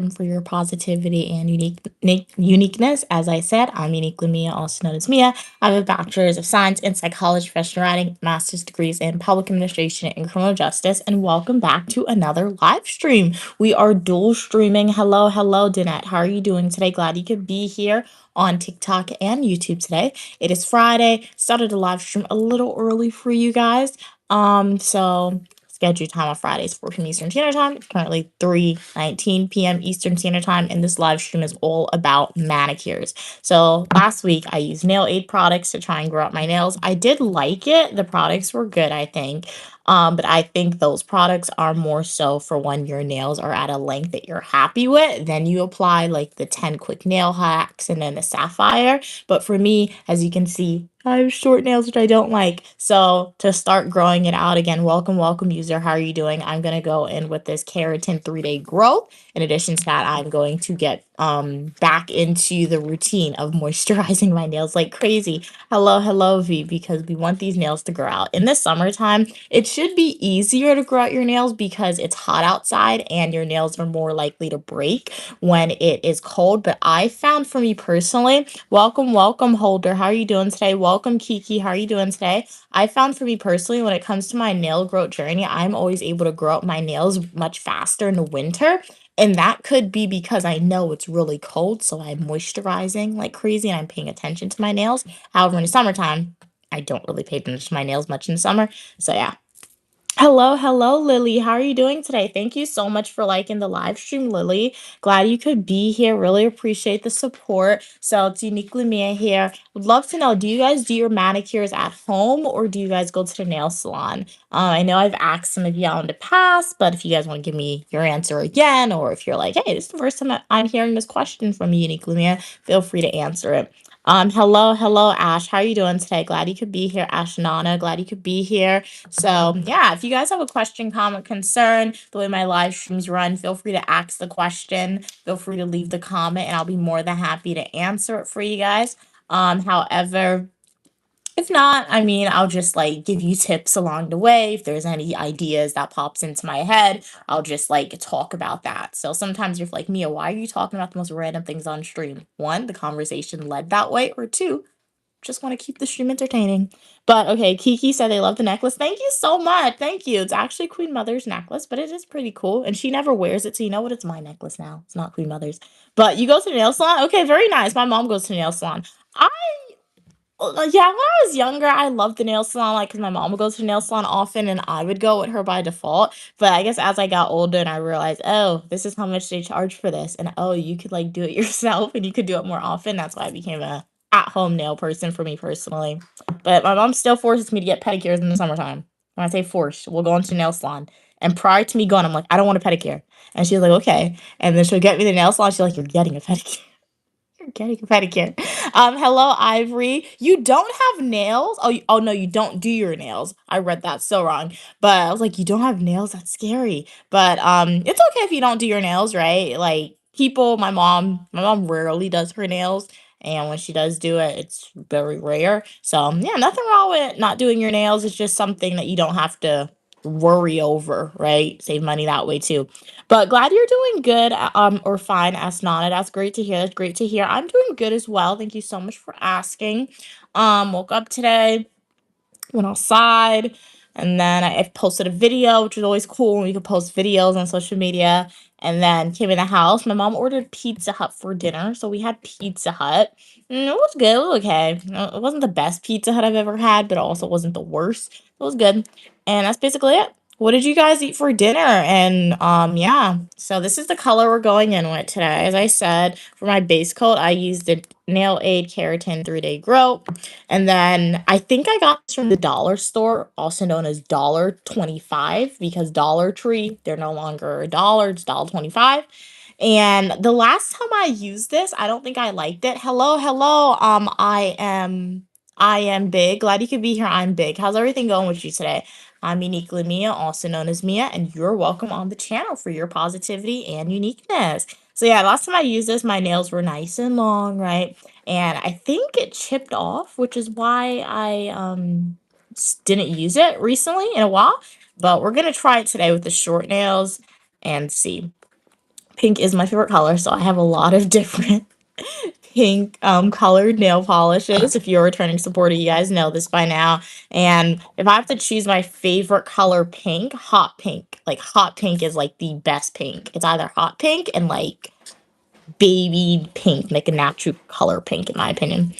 for your positivity and uniqueness. As I said, I'm Uniquely Mia, also known as Mia. I have a bachelor's of science in psychology, professional writing, master's degrees in public administration and criminal justice. And welcome back to another live stream. We are dual streaming. Hello, hello, Danette. How are you doing today? Glad you could be here on TikTok and YouTube today. It is Friday. Started a live stream a little early for you guys. So scheduled time on Fridays, 4 p.m. Eastern Standard Time. It's currently 3:19 p.m. Eastern Standard Time, and this live stream is all about manicures. So last week, I used Nail Aid products to try and grow out my nails. I did like it. The products were good, I think. But I think those products are more so for when your nails are at a length that you're happy with. Then you apply like the 10 quick nail hacks and then the sapphire. But for me, as you can see, I have short nails, which I don't like. So to start growing it out again, welcome user. How are you doing? I'm going to go in with this keratin 3-day growth. In addition to that, I'm going to get back into the routine of moisturizing my nails like crazy. Hello, V, because we want these nails to grow out. In the summertime, it should be easier to grow out your nails because it's hot outside and your nails are more likely to break when it is cold. But I found for me personally, welcome, Holder. How are you doing today? Welcome, Kiki. How are you doing today? I found for me personally, when it comes to my nail growth journey, I'm always able to grow out my nails much faster in the winter. And that could be because I know it's really cold, so I'm moisturizing like crazy and I'm paying attention to my nails. However, in the summertime, I don't really pay attention to my nails much in the summer. So yeah. Hello, Lily. How are you doing today? Thank you so much for liking the live stream, Lily. Glad you could be here. Really appreciate the support. So it's Uniquely Mia here. Would love to know, do you guys do your manicures at home or do you guys go to the nail salon? I know I've asked some of y'all in the past, but if you guys want to give me your answer again, or if you're like, hey, this is the first time I'm hearing this question from you, Uniquely Mia, feel free to answer it. Hello, Ash. How are you doing today? Glad you could be here, Ash Nana. Glad you could be here. So yeah, if you guys have a question, comment, concern, the way my live streams run, feel free to ask the question. Feel free to leave the comment, and I'll be more than happy to answer it for you guys. However, if not, I mean, I'll just like give you tips along the way. If there's any ideas that pops into my head, I'll just like talk about that. So sometimes you're like, Mia, why are you talking about the most random things on stream? One, the conversation led that way, or two, just want to keep the stream entertaining. But okay, Kiki said they love the necklace. Thank you so much. Thank you. It's actually Queen Mother's necklace, but it is pretty cool. And she never wears it, so you know what? It's my necklace now. It's not Queen Mother's. But you go to the nail salon? Okay, very nice. My mom goes to the nail salon. I yeah, when I was younger, I loved the nail salon, like, because my mom would go to the nail salon often, and I would go with her by default. But I guess as I got older and I realized, oh, this is how much they charge for this, and oh, you could like do it yourself, and you could do it more often. That's why I became a at-home nail person for me personally. But my mom still forces me to get pedicures in the summertime. When I say forced, we'll go into the nail salon. And prior to me going, I'm like, I don't want a pedicure. And she's like, okay. And then she'll get me the nail salon. She's like, you're getting a pedicure. You're getting a pedicure. Hello, Ivory. You don't have nails? Oh no, you don't do your nails. I read that so wrong. But I was like, you don't have nails? That's scary. But it's okay if you don't do your nails, right? Like people, my mom rarely does her nails. And when she does do it, it's very rare. So yeah, nothing wrong with not doing your nails. It's just something that you don't have to worry over, right? Save money that way too. But glad you're doing good, or fine, Asnana. That's great to hear. That's great to hear. I'm doing good as well. Thank you so much for asking. Woke up today, went outside, and then I posted a video, which is always cool when you can post videos on social media. And then came in the house. My mom ordered Pizza Hut for dinner, so we had Pizza Hut. It was good. It was okay. It wasn't the best Pizza Hut I've ever had, but it also wasn't the worst. It was good. And that's basically it. What did you guys eat for dinner? And yeah, so this is the color we're going in with today. As I said, for my base coat, I used the Nail Aid Keratin 3-day Grow. And then I think I got this from the dollar store, also known as $1.25, because Dollar Tree, they're no longer a dollar, it's $1.25. And the last time I used this, I don't think I liked it. Hello. I am big. Glad you could be here. I'm big. How's everything going with you today? I'm Uniquely Mia, also known as Mia, and you're welcome on the channel for your positivity and uniqueness. So yeah, last time I used this, my nails were nice and long, right? And I think it chipped off, which is why I didn't use it recently in a while. But we're gonna try it today with the short nails and see. Pink is my favorite color, so I have a lot of different pink colored nail polishes. If you're a returning supporter, you guys know this by now. And if I have to choose my favorite color pink, hot pink. Like hot pink is like the best pink. It's either hot pink and like baby pink, like a natural color pink in my opinion.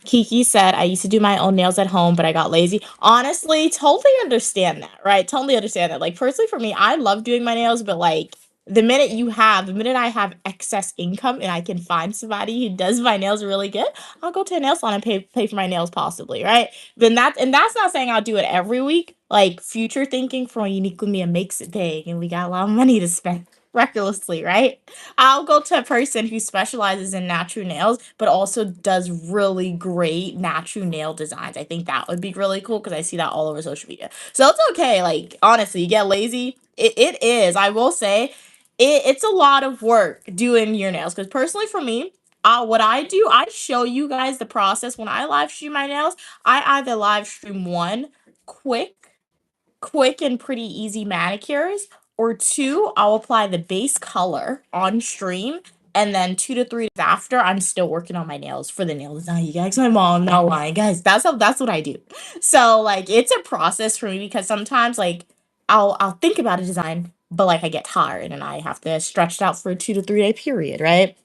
Kiki said, I used to do my own nails at home, but I got lazy. Honestly, totally understand that, right? Totally understand that. Like, personally, for me, I love doing my nails, but like, the minute I have excess income and I can find somebody who does my nails really good, I'll go to a nail salon and pay for my nails, possibly, right? That's not saying I'll do it every week. Like, future thinking from Uniquely Mia makes it big, and we got a lot of money to spend recklessly, right? I'll go to a person who specializes in natural nails, but also does really great natural nail designs. I think that would be really cool because I see that all over social media. So it's okay. Like, honestly, you get lazy. It is. I will say it's a lot of work doing your nails because personally for me, what I do, I show you guys the process. When I live stream my nails, I either live stream one quick and pretty easy manicures, or two, I'll apply the base color on stream, and then 2 to 3 days after, I'm still working on my nails for the nail design. You guys, my mom, not lying, guys. That's what I do. So like, it's a process for me because sometimes like I'll think about a design, but like I get tired and I have to stretch it out for a 2 to 3 day period, right?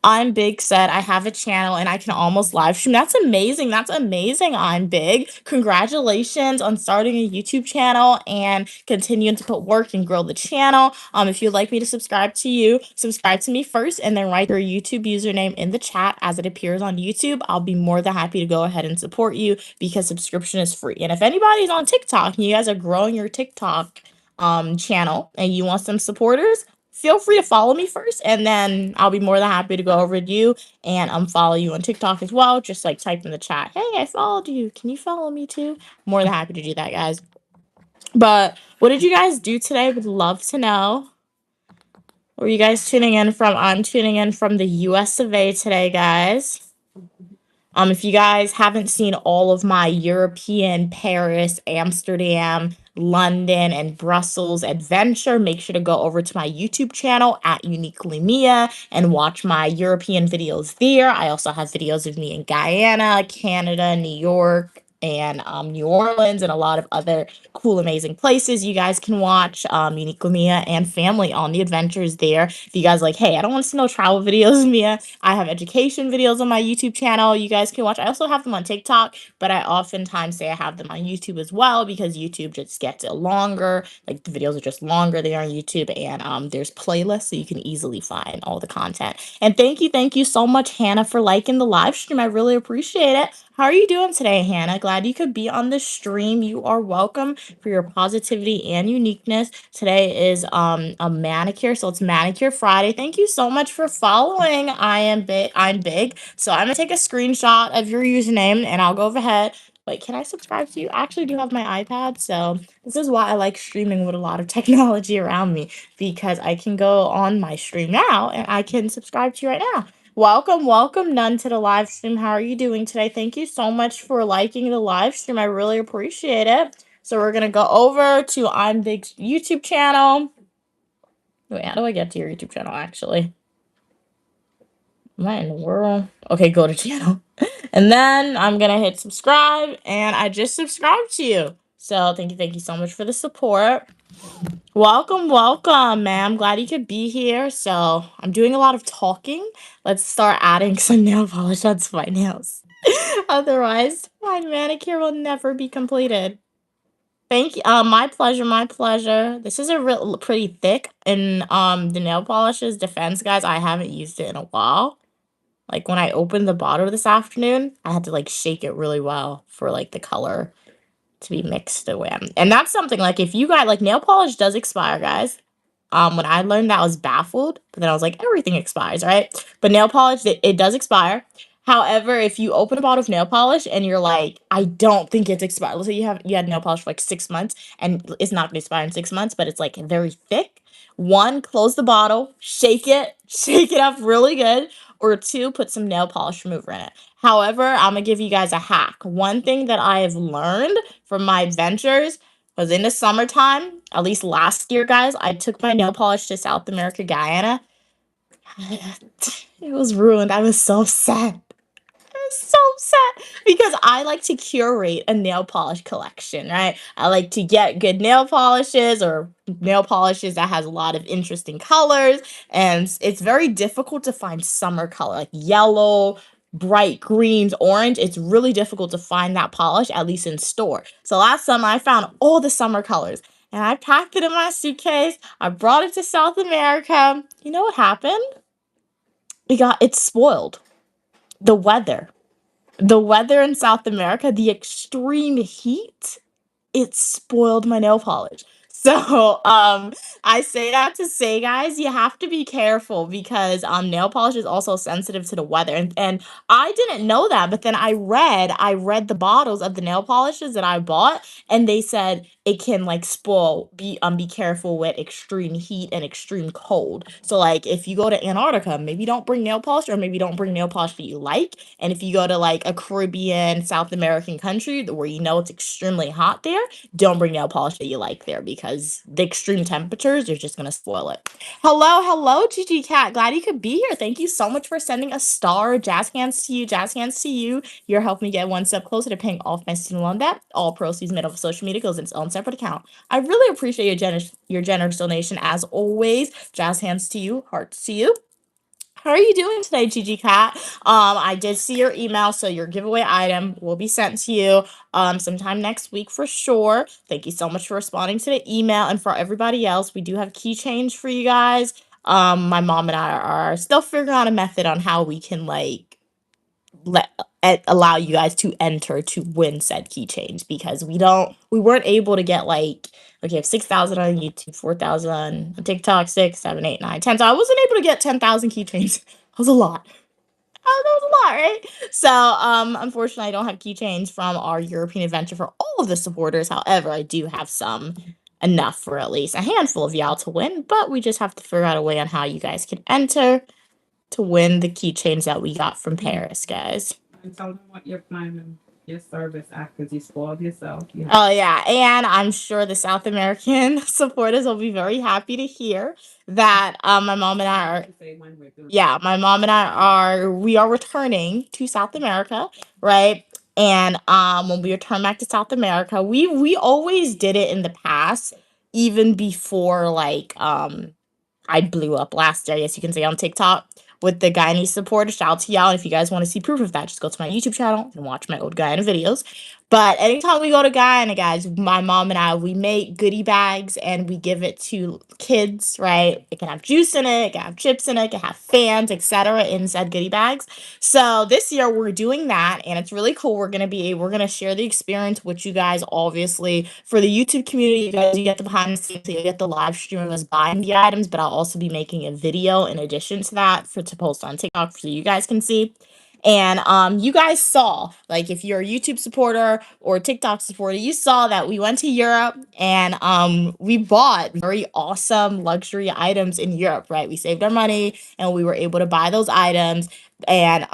I'm Big said I have a channel and I can almost live stream. That's amazing. That's amazing. I'm Big. Congratulations on starting a YouTube channel and continuing to put work and grow the channel. If you'd like me to subscribe to you, subscribe to me first and then write your YouTube username in the chat as it appears on YouTube. I'll be more than happy to go ahead and support you because subscription is free. And if anybody's on TikTok and you guys are growing your TikTok channel and you want some supporters, feel free to follow me first, and then I'll be more than happy to go over to you and follow you on TikTok as well. Just like type in the chat, hey, I followed you. Can you follow me too? More than happy to do that, guys. But what did you guys do today? Would love to know. Where are you guys tuning in from? I'm tuning in from the US of A today, guys. If you guys haven't seen all of my European, Paris, Amsterdam, London, and Brussels adventure, make sure to go over to my YouTube channel at Uniquely Mia and watch my European videos there. I also have videos of me in Guyana, Canada, New York, and New Orleans, and a lot of other cool, amazing places you guys can watch Uniquely Mia and family on the adventures there. If you guys like, hey, I don't want to see no travel videos, Mia, I have education videos on my YouTube channel you guys can watch. I also have them on TikTok, but I oftentimes say I have them on YouTube as well because YouTube just gets it longer. Like the videos are just longer there on YouTube, and there's playlists so you can easily find all the content. And thank you so much, Hannah, for liking the live stream. I really appreciate it. How are you doing today, Hannah? Glad you could be on the stream. You are welcome for your positivity and uniqueness. Today is a manicure, so it's Manicure Friday. Thank you so much for following. I'm big. So I'm gonna take a screenshot of your username and I'll go ahead. Wait, can I subscribe to you? I actually do have my iPad, so this is why I like streaming with a lot of technology around me, because I can go on my stream now and I can subscribe to you right now. Welcome, None, to the live stream. How are you doing today? Thank you so much for liking the live stream. I really appreciate it. So we're gonna go over to I'm Big's YouTube channel. Wait, how do I get to your YouTube channel, actually? What in the world? Okay, go to channel. And then I'm gonna hit subscribe, and I just subscribed to you. So thank you so much for the support. Welcome, man. I'm glad you could be here. So I'm doing a lot of talking. Let's start adding some nail polish onto my nails. Otherwise, my manicure will never be completed. Thank you. My pleasure, my pleasure. This is a real pretty thick, and the nail polishes defense, guys. I haven't used it in a while. Like when I opened the bottle this afternoon, I had to like shake it really well for like the color to be mixed away. And that's something like if you guys like nail polish does expire, guys. When I learned that I was baffled, but then I was like, everything expires, right? But nail polish, it does expire. However, if you open a bottle of nail polish and you're like, I don't think it's expired. Let's say you had nail polish for like 6 months and it's not gonna expire in 6 months, but it's like very thick. One, close the bottle, shake it up really good, or two, put some nail polish remover in it. However, I'm gonna give you guys a hack. One thing that I have learned from my adventures, was in the summertime, at least last year, guys, I took my nail polish to South America, Guyana. It was ruined. I was so sad. So sad because I like to curate a nail polish collection, right? I like to get good nail polishes or nail polishes that has a lot of interesting colors, and it's very difficult to find summer color like yellow, bright greens, orange. It's really difficult to find that polish at least in store. So last summer I found all the summer colors and I packed it in my suitcase. I brought it to South America. You know what happened? It's spoiled. The weather. The weather in South America, the extreme heat, it spoiled my nail polish. So, I say that to say, guys, you have to be careful because nail polish is also sensitive to the weather. And I didn't know that, but then I read the bottles of the nail polishes that I bought, and they said it can like spoil. Be careful with extreme heat and extreme cold. So like if you go to Antarctica, maybe don't bring nail polish or maybe don't bring nail polish that you like. And if you go to like a Caribbean, South American country where you know it's extremely hot there, don't bring nail polish that you like there because the extreme temperatures are just gonna spoil it. Hello, hello, Gigi Cat. Glad you could be here. Thank you so much for sending a star. Jazz hands to you. Jazz hands to you. You're helping me get one step closer to paying off my student loan debt. All proceeds made off of social media goes in its own separate account. I really appreciate your generous donation as always. Jazz hands to you. Hearts to you. How are you doing today, Gigi Cat? I did see your email, so your giveaway item will be sent to you sometime next week for sure. Thank you so much for responding to the email. And for everybody else, we do have key change for you guys. My mom and I are still figuring out a method on how we can like let allow you guys to enter to win said keychains because we weren't able to get like okay, 6,000 on YouTube, 4,000 on TikTok, 6, 7, 8, 9, 10. So I wasn't able to get 10,000 keychains. That was a lot. Oh, that was a lot, right? So, unfortunately, I don't have keychains from our European adventure for all of the supporters. However, I do have some enough for at least a handful of y'all to win. But we just have to figure out a way on how you guys can enter to win the keychains that we got from Paris, guys. And tell them what you're planning your service at because you spoiled yourself. You Oh yeah, and I'm sure the South American supporters will be very happy to hear that my mom and I are to say when we're doing yeah, my mom and I are returning to South America, right? And when we return back to South America, we always did it in the past, even before like I blew up last year, I guess you can say, on TikTok with the Guyanese supporter. Shout out to y'all. And if you guys want to see proof of that, just go to my YouTube channel and watch my old Guyana videos. But anytime we go to Guyana, guys, my mom and I, we make goodie bags and we give it to kids, right? It can have juice in it, it can have chips in it, it can have fans, etc. in said goodie bags. So this year we're doing that and it's really cool. We're gonna share the experience with you guys, obviously. For the YouTube community, you guys you get the behind the scenes, so you get the live stream of us buying the items, but I'll also be making a video in addition to that to post on TikTok so you guys can see. And you guys saw, like if you're a YouTube supporter or a TikTok supporter, you saw that we went to Europe and we bought very awesome luxury items in Europe, right? We saved our money and we were able to buy those items. And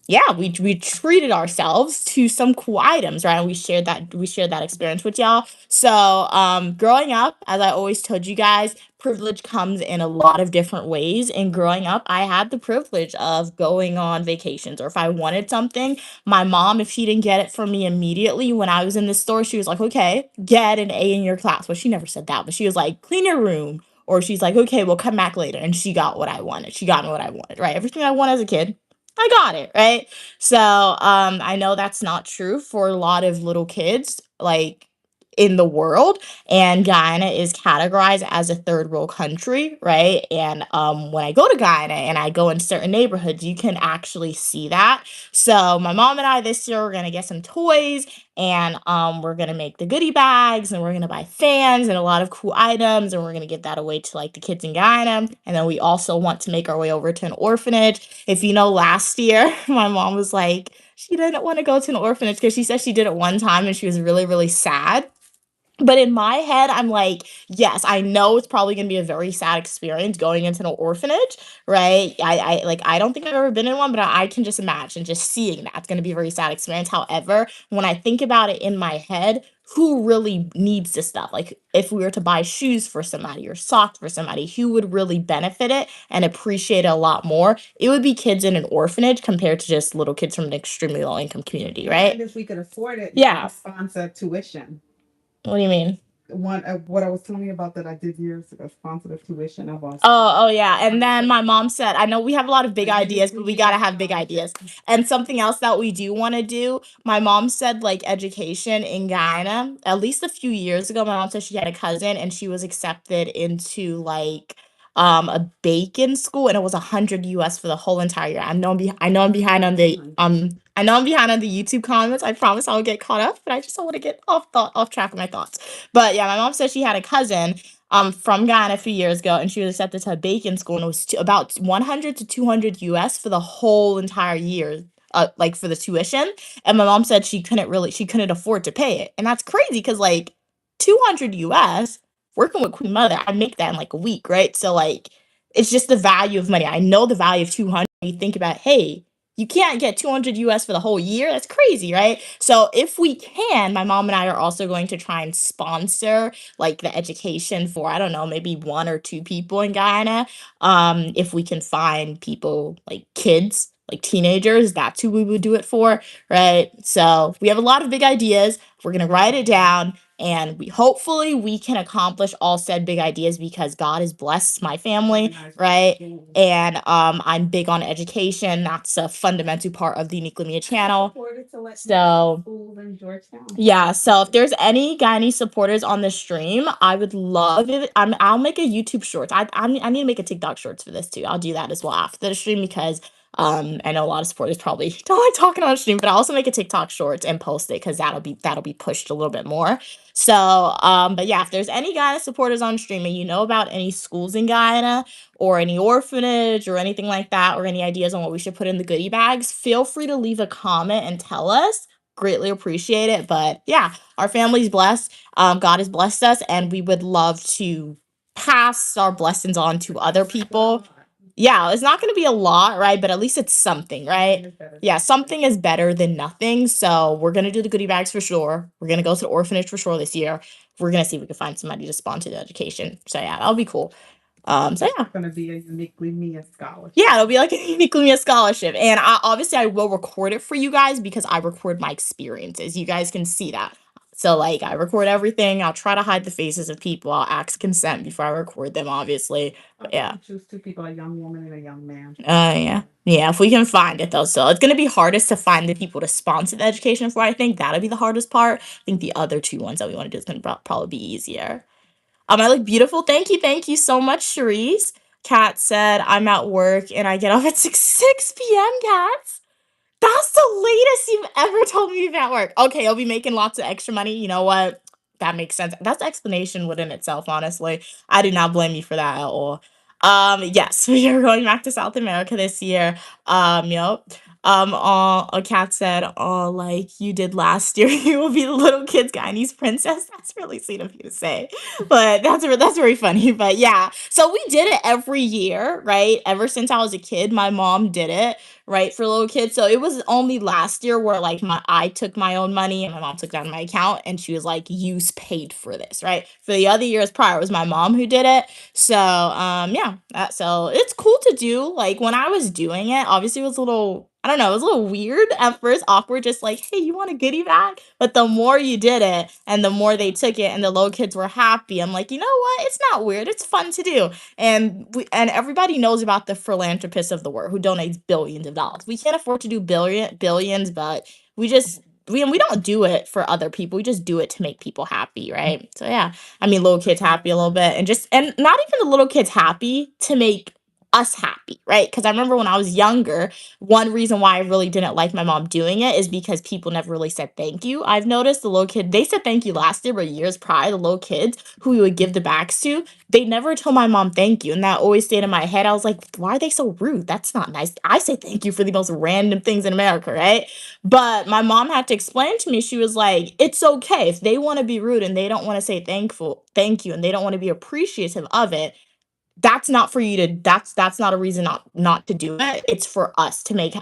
yeah, we treated ourselves to some cool items, right? And we shared that experience with y'all. So growing up, as I always told you guys, privilege comes in a lot of different ways. And growing up, I had the privilege of going on vacations, or if I wanted something, my mom, if she didn't get it for me immediately when I was in the store, she was like, okay, get an A in your class. Well, she never said that, but she was like, clean your room. Or she's like, okay, we'll come back later. And she got what I wanted. She got me what I wanted, right? Everything I want as a kid, I got it, right? So I know that's not true for a lot of little kids, like in the world, and Guyana is categorized as a third world country, right? And when I go to Guyana and I go in certain neighborhoods, you can actually see that. So my mom and I this year we're gonna get some toys and we're gonna make the goodie bags and we're gonna buy fans and a lot of cool items and we're gonna get that away to like the kids in Guyana. And then we also want to make our way over to an orphanage. If you know, last year my mom was like she didn't want to go to an orphanage because she said she did it one time and she was really, really sad But in my head, I'm like, yes, I know it's probably gonna be a very sad experience going into an orphanage, right? I don't think I've ever been in one, but I can just imagine just seeing that. It's gonna be a very sad experience. However, when I think about it in my head, who really needs this stuff? Like if we were to buy shoes for somebody or socks for somebody, who would really benefit it and appreciate it a lot more? It would be kids in an orphanage compared to just little kids from an extremely low income community, right? And if we could afford it, Yeah. sponsor tuition. What do you mean? One what I was telling you about that I did years ago, sponsor the tuition of us. Oh, yeah, and then my mom said, I know we have a lot of big ideas, but we gotta have big ideas. And something else that we do wanna do, my mom said, like, education in Guyana, at least a few years ago, my mom said she had a cousin and she was accepted into, like, a bacon school, and it was 100 US for the whole entire year. I know I'm behind on the, I know I'm behind on the YouTube comments. I promise I'll get caught up, but I just don't wanna get off track of my thoughts. But, yeah, my mom said she had a cousin from Ghana a few years ago, and she was accepted to a bacon school, and it was about 100 to 200 US for the whole entire year, like for the tuition. And my mom said she couldn't afford to pay it, and that's crazy because like 200 US working with Queen Mother, I make that in like a week, right? So like it's just the value of money. I know the value of 200. You think about, hey, you can't get 200 US for the whole year. That's crazy, right? So if we can, my mom and I are also going to try and sponsor like the education for I don't know maybe one or two people in Guyana. If we can find people like kids like teenagers, that's who we would do it for, right? So we have a lot of big ideas. We're gonna write it down, and we hopefully we can accomplish all said big ideas because God has blessed my family, right? And I'm big on education. That's a fundamental part of the Unique Lumia channel. So yeah, so if there's any Guyanese supporters on the stream, I would love it. I'll make a YouTube shorts. I need to make a TikTok shorts for this too. I'll do that as well after the stream because I know a lot of supporters probably don't like talking on stream, but I'll also make a TikTok shorts and post it because that'll be pushed a little bit more. So but yeah, if there's any Guyana supporters on stream and you know about any schools in Guyana or any orphanage or anything like that, or any ideas on what we should put in the goodie bags, feel free to leave a comment and tell us. Greatly appreciate it. But yeah, our family's blessed. God has blessed us, and we would love to pass our blessings on to other people. Yeah, it's not going to be a lot, right? But at least it's something, right? Yeah, something is better than nothing. So we're going to do the goodie bags for sure. We're going to go to the orphanage for sure this year. We're going to see if we can find somebody to sponsor the education. So yeah, that'll be cool. So yeah. It's gonna be a Uniquely Mia scholarship. Yeah, it'll be like a Uniquely Mia scholarship. And obviously I will record it for you guys because I record my experiences. You guys can see that. So like I record everything. I'll try to hide the faces of people. I'll ask consent before I record them, obviously. But yeah. Choose two people, a young woman and a young man. Yeah. Yeah, if we can find it though. So it's gonna be hardest to find the people to sponsor the education for. I think that'll be the hardest part. I think the other two ones that we want to do is gonna probably be easier. I look beautiful. Thank you so much, Cherise. Kat said, I'm at work and I get off at 6 p.m., Cats. That's the latest you've ever told me you've at work. Okay, I'll be making lots of extra money. You know what? That makes sense. That's explanation within itself, honestly. I do not blame you for that at all. Yes, we are going back to South America this year. Yep. A cat said, "Oh, like you did last year, you will be the little kid's Guyanese princess." That's really sweet of you to say, but that's very funny. But yeah, so we did it every year, right? Ever since I was a kid, my mom did it, right, for little kids. So it was only last year where like I took my own money and my mom took down my account, and she was like, "You paid for this," right? For the other years prior, it was my mom who did it. So yeah, so it's cool to do. Like when I was doing it, obviously it was a little. I don't know, it was a little weird at first, awkward, just like, hey, you want a goodie bag? But the more you did it and the more they took it and the little kids were happy, I'm like, you know what? It's not weird. It's fun to do. And everybody knows about the philanthropists of the world who donates billions of dollars. We can't afford to do billions, but we don't do it for other people. We just do it to make people happy, right? So yeah, I mean, little kids happy a little bit, and not even the little kids happy to make us happy, right? Because I remember when I was younger, one reason why I really didn't like my mom doing it is because people never really said thank you. I've noticed the little kid, they said thank you last year, but years prior, the little kids who we would give the bags to, they never told my mom thank you. And that always stayed in my head. I was like, why are they so rude? That's not nice. I say thank you for the most random things in America, right? But my mom had to explain to me, she was like, it's okay if they want to be rude and they don't want to say thank you, and they don't want to be appreciative of it. That's not for you to that's not a reason not to do it. It's for us to make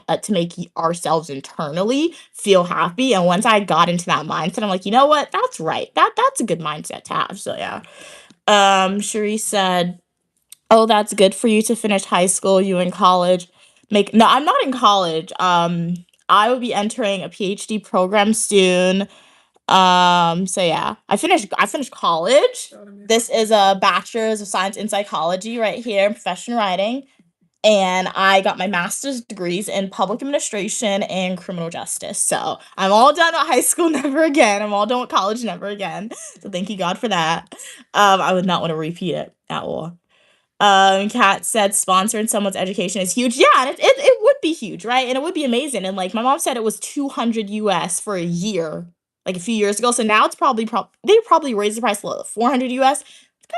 ourselves internally feel happy. And once I got into that mindset, I'm like, you know what? That's right. That's a good mindset to have. So yeah. Cherie said, oh, that's good for you to finish high school, you in college. Make No, I'm not in college. I will be entering a PhD program soon. So yeah, I finished college. This is a bachelor's of science in psychology right here in professional writing. And I got my master's degrees in public administration and criminal justice. So I'm all done with high school, never again. I'm all done with college, never again. So thank you God for that. I would not want to repeat it at all. Kat said sponsoring someone's education is huge. Yeah, and it would be huge, right? And it would be amazing. And like my mom said, it was 200 US for a year, like a few years ago. So now it's they probably raised the price a little, 400 US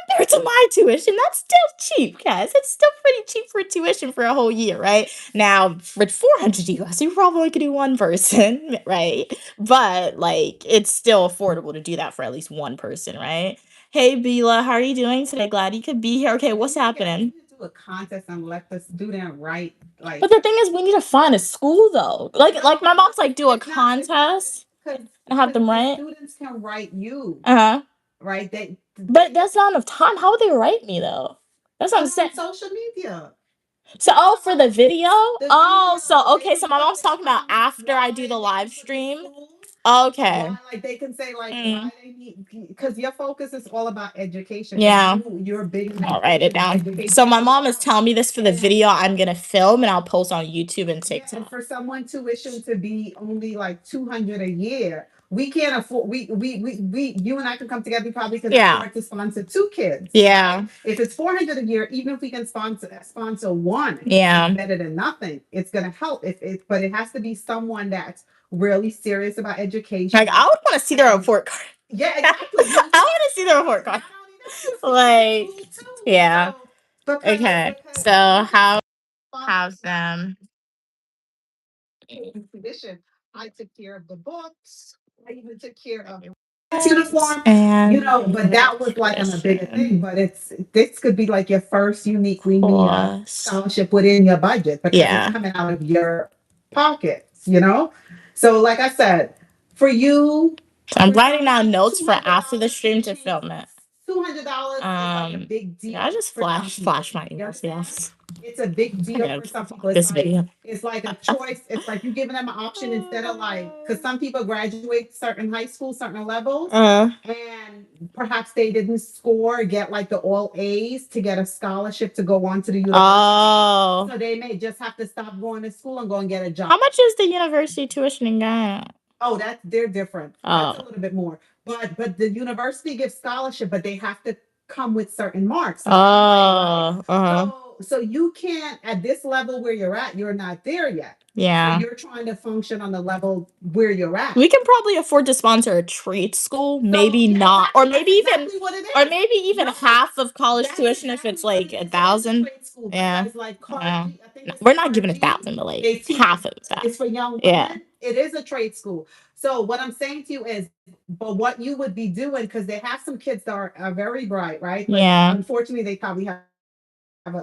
compared to my tuition. That's still cheap, guys. It's still pretty cheap for tuition for a whole year, right? Now with 400 US, you probably could do one person, right? But like it's still affordable to do that for at least one person, right? Hey, Bila, how are you doing today? Glad you could be here. Okay, what's happening? Do a contest and let the student write like. But the thing is, we need to find a school though. Like my mom's like, do a contest and have them write. Students can write you, Uh-huh. right? But that's not enough time. How would they write me though? That's what I'm saying. Social media. So, oh, for the video? The Oh, video, so they okay. can So my put mom's it talking about on after I do why the they live go to stream. school, Okay. why, like they can say like Mm. why they need, because your focus is all about education. Yeah. You're big. I'll write it down. Education. So my mom is telling me this for the And- video I'm gonna film and I'll post on YouTube and Yeah, TikTok. and for someone tuition to be only like 200 a year, we can't afford. You and I can come together. We probably can Yeah. afford to sponsor 2 kids. Yeah. If it's 400 a year, even if we can sponsor one, Yeah. it's better than nothing. It's gonna help. But it has to be someone that's really serious about education. Like I would want to see their report card. Yeah, exactly. I want to see the report card. Like, yeah. Okay. So how have them? Tradition. I took care of the books. I even took care of uniform. And You know, but that was like on a bigger thing. But this could be like your first uniquely Mia scholarship within your budget because Yeah. it's coming out of your pockets. You know, so like I said, for you, So I'm writing down notes for after the stream to film it. $200 is like a big deal. I just flash my emails. Yes. It's a big deal Okay, for some people. this video. It's like a choice. It's like you're giving them an option instead of like, because some people graduate certain high school, certain levels, and perhaps they didn't score, get like the all A's to get a scholarship to go on to the university. Oh. So they may just have to stop going to school and go and get a job. How much is the university tuition in Ghana? Oh, they're different. That's a Oh. little bit more. But the university gives scholarship, but they have to come with certain marks. Oh. Uh-huh. So you can't at this level where you're at, you're not there yet. Yeah. So you're trying to function on the level where you're at. We can probably afford to sponsor a trade school, maybe yeah, not, or maybe exactly even, what it is. or maybe even No, half of college That's tuition if exactly it's what like it is. It is 1,000. trade school, Yeah. because like Yeah. Carnegie, I think No, it's we're not giving Carnegie. 1,000, but like They teach- half of that. It's for young women. Yeah. It is a trade school. So what I'm saying to you is, but what you would be doing, because they have some kids that are very bright, right? But Yeah. unfortunately, they probably have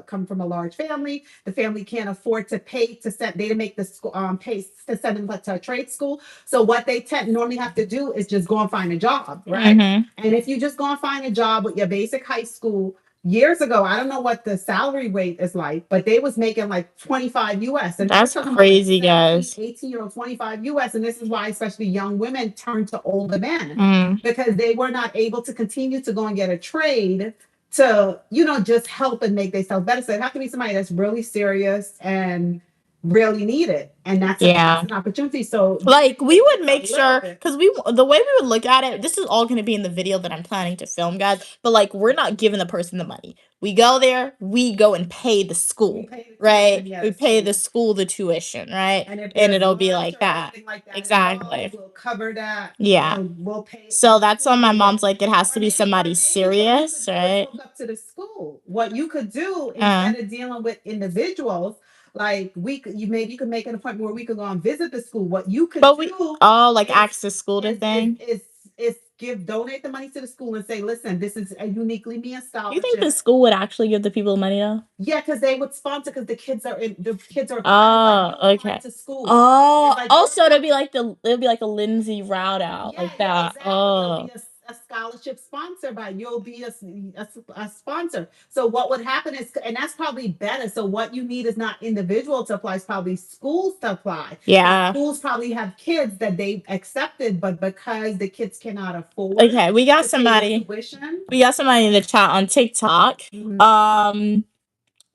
come from a large family. The family can't afford to pay to send they to make the school pay to send them to a trade school. So what they normally have to do is just go and find a job, right? Mhm. And if you just go and find a job with your basic high school, years ago, I don't know what the salary rate is like, but they was making like 25 US. And That's we're talking crazy, about guys. 18-year-old 25 US. And this is why especially young women turn to older men Mm. because they were not able to continue to go and get a trade to, just help and make themselves better. So it have to be somebody that's really serious and really need it. and that's Yeah. an opportunity. So Like we would a make little sure, bit. because the way we would look at it, this is all going to be in the video that I'm planning to film, guys. But like, we're not giving the person the money. We go there, we go and pay the We school, pay the right? tuition, We yes. pay the school the tuition, right? And if And there's it'll be lunch like or that. anything like that Exactly. involved, we'll cover that. Yeah. We'll pay it So from that's school why my budget. mom's like, it has Or to be maybe- somebody or maybe what you serious, could do is right? hook up to the school. What you could do Uh, instead of dealing with individuals, like you could make an appointment where we could go and visit the school. What you could but we, do like is- ask the school to thing. is donate the money to the school and say, listen, this is a uniquely Mia You scholarship. think the school would actually give the people money though? Yeah, because they would sponsor because the kids are Oh, okay. to school. Oh, Like, also it'll be like a Lindsay route out, like that. exactly. Oh, You'll be a scholarship sponsor by you'll be a sponsor. So what would happen is, and that's probably better. So what you need is not individual to apply, it's probably schools to apply. yeah. Schools probably have kids that they've accepted, but because the kids cannot afford. Okay, we got to pay the somebody. tuition. We got somebody in the chat on TikTok. Mhm.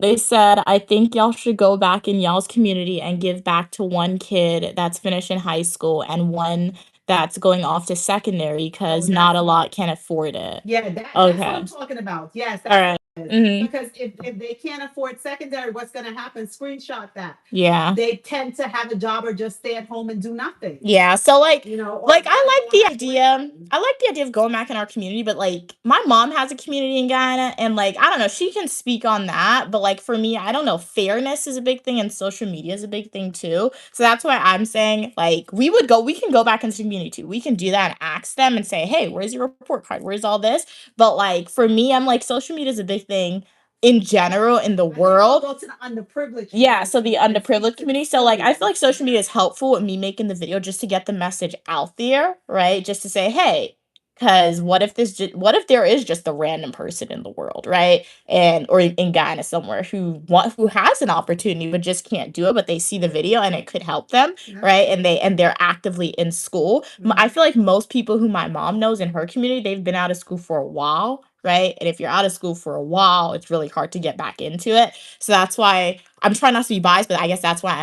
They said, I think y'all should go back in y'all's community and give back to one kid that's finishing high school and one that's going off to secondary because not a lot can afford it. Yeah, that's Okay. what I'm talking about. Yes, that's All right. Mhm. because if they can't afford secondary, what's going to happen? Screenshot that. Yeah. They tend to have a job or just stay at home and do nothing. Yeah. So like, You know, like I like the idea. I like the idea of going back in our community, but like my mom has a community in Guyana and like I don't know, she can speak on that, but like for me, I don't know, fairness is a big thing and social media is a big thing too. So that's why I'm saying like we can go back into the community too. We can do that and ask them and say, "Hey, where's your report card? Where's all this?" But like for me, I'm like social media is a big thing in general in the world. Go to the underprivileged. Yeah, so the underprivileged community. So like I feel like social media is helpful with me making the video just to get the message out there, right? Just to say, hey, because what if there is just a random person in the world, right? And or in Ghana somewhere who has an opportunity but just can't do it, but they see the video and it could help them, right? And they're actively in school. I feel like most people who my mom knows in her community, they've been out of school for a while, right? And if you're out of school for a while, it's really hard to get back into it. So that's why I'm trying not to be biased, but I guess that's why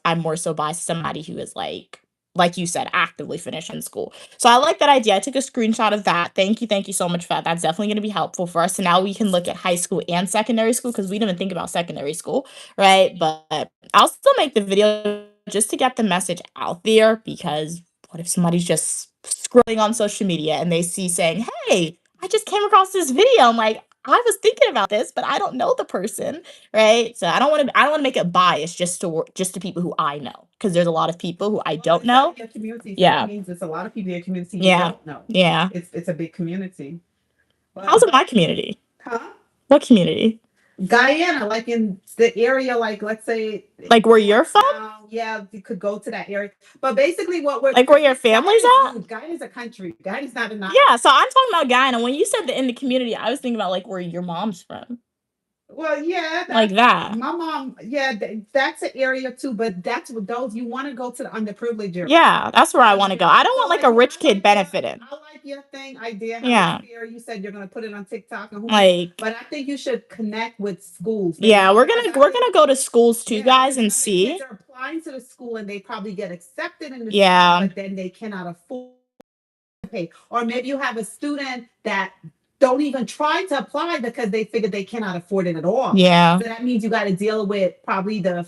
I'm more so biased to somebody who is like you said, actively finishing school. So I like that idea. I took a screenshot of that. Thank you so much for that. That's definitely going to be helpful for us. So now we can look at high school and secondary school because we didn't even think about secondary school, right? But I'll still make the video just to get the message out there because what if somebody's just scrolling on social media and they see saying, hey, I just came across this video. I'm like, I was thinking about this, but I don't know the person, right? So I don't want to make it biased just to people who I know because there's a lot of people who I don't know. Yeah, it means there's a lot of people in your community you don't know. Yeah. It's a big community. How's it my community? Huh? What community? Guyana, like in the area, like let's say, like where you're from. Yeah, you could go to that area. But basically, what we're like where your family's at. Guyana's a country. Guyana's not an island. Yeah, so I'm talking about Guyana. When you said in the community, I was thinking about like where your mom's from. Well, yeah, like that. My mom, yeah, that's an area too. But that's what those you want to go to the underprivileged area. Yeah, that's where I want to go. I don't want like a rich kid benefiting. I like your idea. Yeah. You said you're gonna put it on TikTok and but I think you should connect with schools. Yeah, we're gonna go to schools too, guys, and see. Kids are applying to the school and they probably get accepted in the school, but then they cannot afford to pay. Or maybe you have a student that don't even try to apply because they figure they cannot afford it at all. Yeah. So that means you got to deal with probably the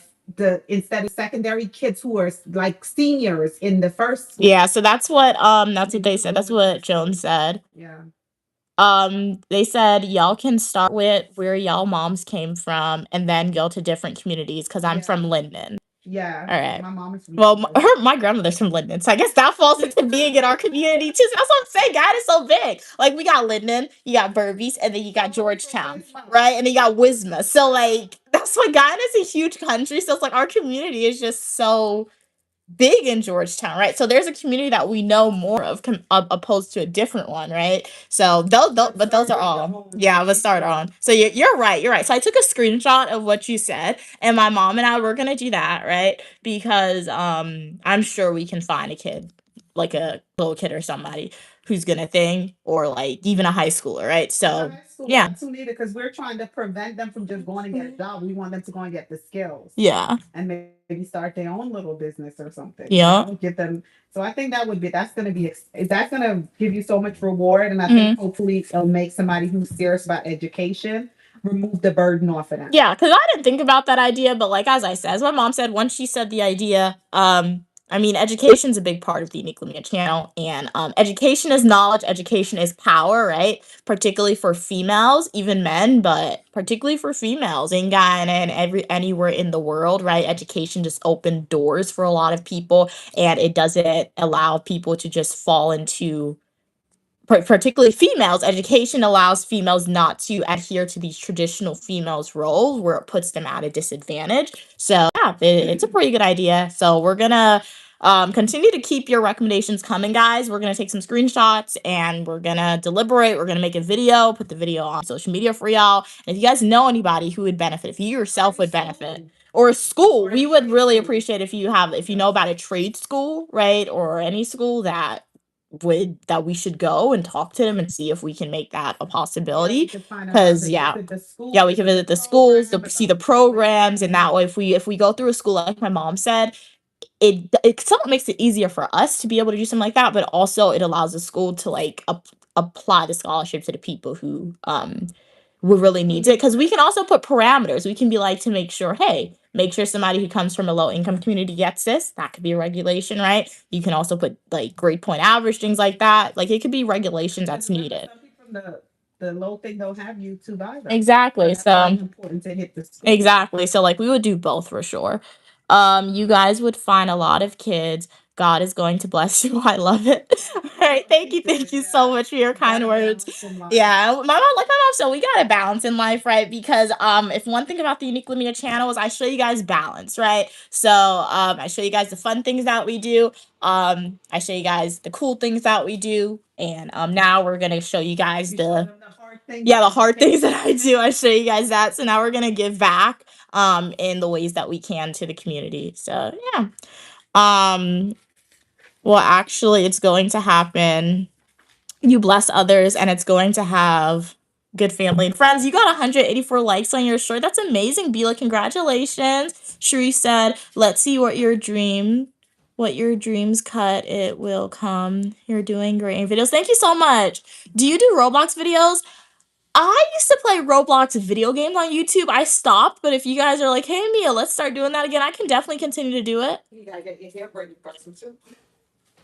instead of secondary kids who are like seniors in the first school. Yeah, so that's what they said. That's what Joan said. Yeah. They said y'all can start with where y'all moms came from and then go to different communities because I'm from Linden. Yeah. All right. My mom is from my grandmother's from Linden, so I guess that falls into being in our community too. So that's what I'm saying. God is so big. Like we got Linden, you got Berbice, and then you got Georgetown, right? And then you got Wisma. So like that's why Guyana is a huge country. So it's like our community is just so big in Georgetown, right? So there's a community that we know more of opposed to a different one, right? So those are all. Yeah, let's start on. So you're right. So I took a screenshot of what you said, and my mom and I were gonna do that, right? Because I'm sure we can find a kid, like a little kid or somebody who's gonna think, or like even a high schooler, right? So High school, yeah. not too neither, because we're trying to prevent them from just going to get a job. We want them to go and get the skills Yeah. and maybe start their own little business or something. Yeah. Get them. So I think that's going to be that's going to give you so much reward, and I think hopefully it'll make somebody who's serious about education remove the burden off of them. Yeah, because I didn't think about that idea, but like as I said, as my mom said, once she said the idea, I mean, education's a big part of the Unique Lumia channel, and education is knowledge, education is power, right? Particularly for females, even men, but particularly for females in Ghana and anywhere in the world, right? Education just opened doors for a lot of people, and it doesn't allow people to just fall into, particularly females. Education allows females not to adhere to these traditional females roles where it puts them at a disadvantage. So yeah, it's a pretty good idea. So we're gonna continue to keep your recommendations coming, guys. We're gonna take some screenshots and we're gonna deliberate. We're gonna make a video, put the video on social media for y'all. And if you guys know anybody who would benefit, if you yourself would benefit, or a school, we would really appreciate if you know about a trade school, right, or any school that we should go and talk to them and see if we can make that a possibility. Because we can visit the schools to see the programs, and that way if we go through a school, like my mom said, it somewhat makes it easier for us to be able to do something like that, but also it allows the school to like apply the scholarship to the people who really needs it. Because we can also put parameters. We can be like, to make sure, hey, make sure somebody who comes from a low income community gets this. That could be a regulation, right? You can also put like grade point average, things like that. Like it could be regulations that's needed. Some people from the low thing don't have YouTube either. Exactly. So important to hit the school. exactly. So like we would do both for sure. You guys would find a lot of kids. God is going to bless you. I love it. All right. Thank you so much for your kind words. Yeah, my mom, like my mom said, we got to balance in life, right? Because if one thing about the Unique Lumia channel is I show you guys balance, right? So I show you guys the fun things that we do. I show you guys the cool things that we do, and now we're gonna show you guys the hard things that I do. I show you guys that. So now we're gonna give back in the ways that we can to the community. So yeah. Well, actually, it's going to happen. You bless others, and it's going to have good family and friends. You got 184 likes on your short. That's amazing, Bila. Congratulations. Sheree said, let's see what your dreams cut. It will come. You're doing great in videos. Thank you so much. Do you do Roblox videos? I used to play Roblox video games on YouTube. I stopped, but if you guys are like, hey, Mia, let's start doing that again, I can definitely continue to do it. You gotta get your hair braided too.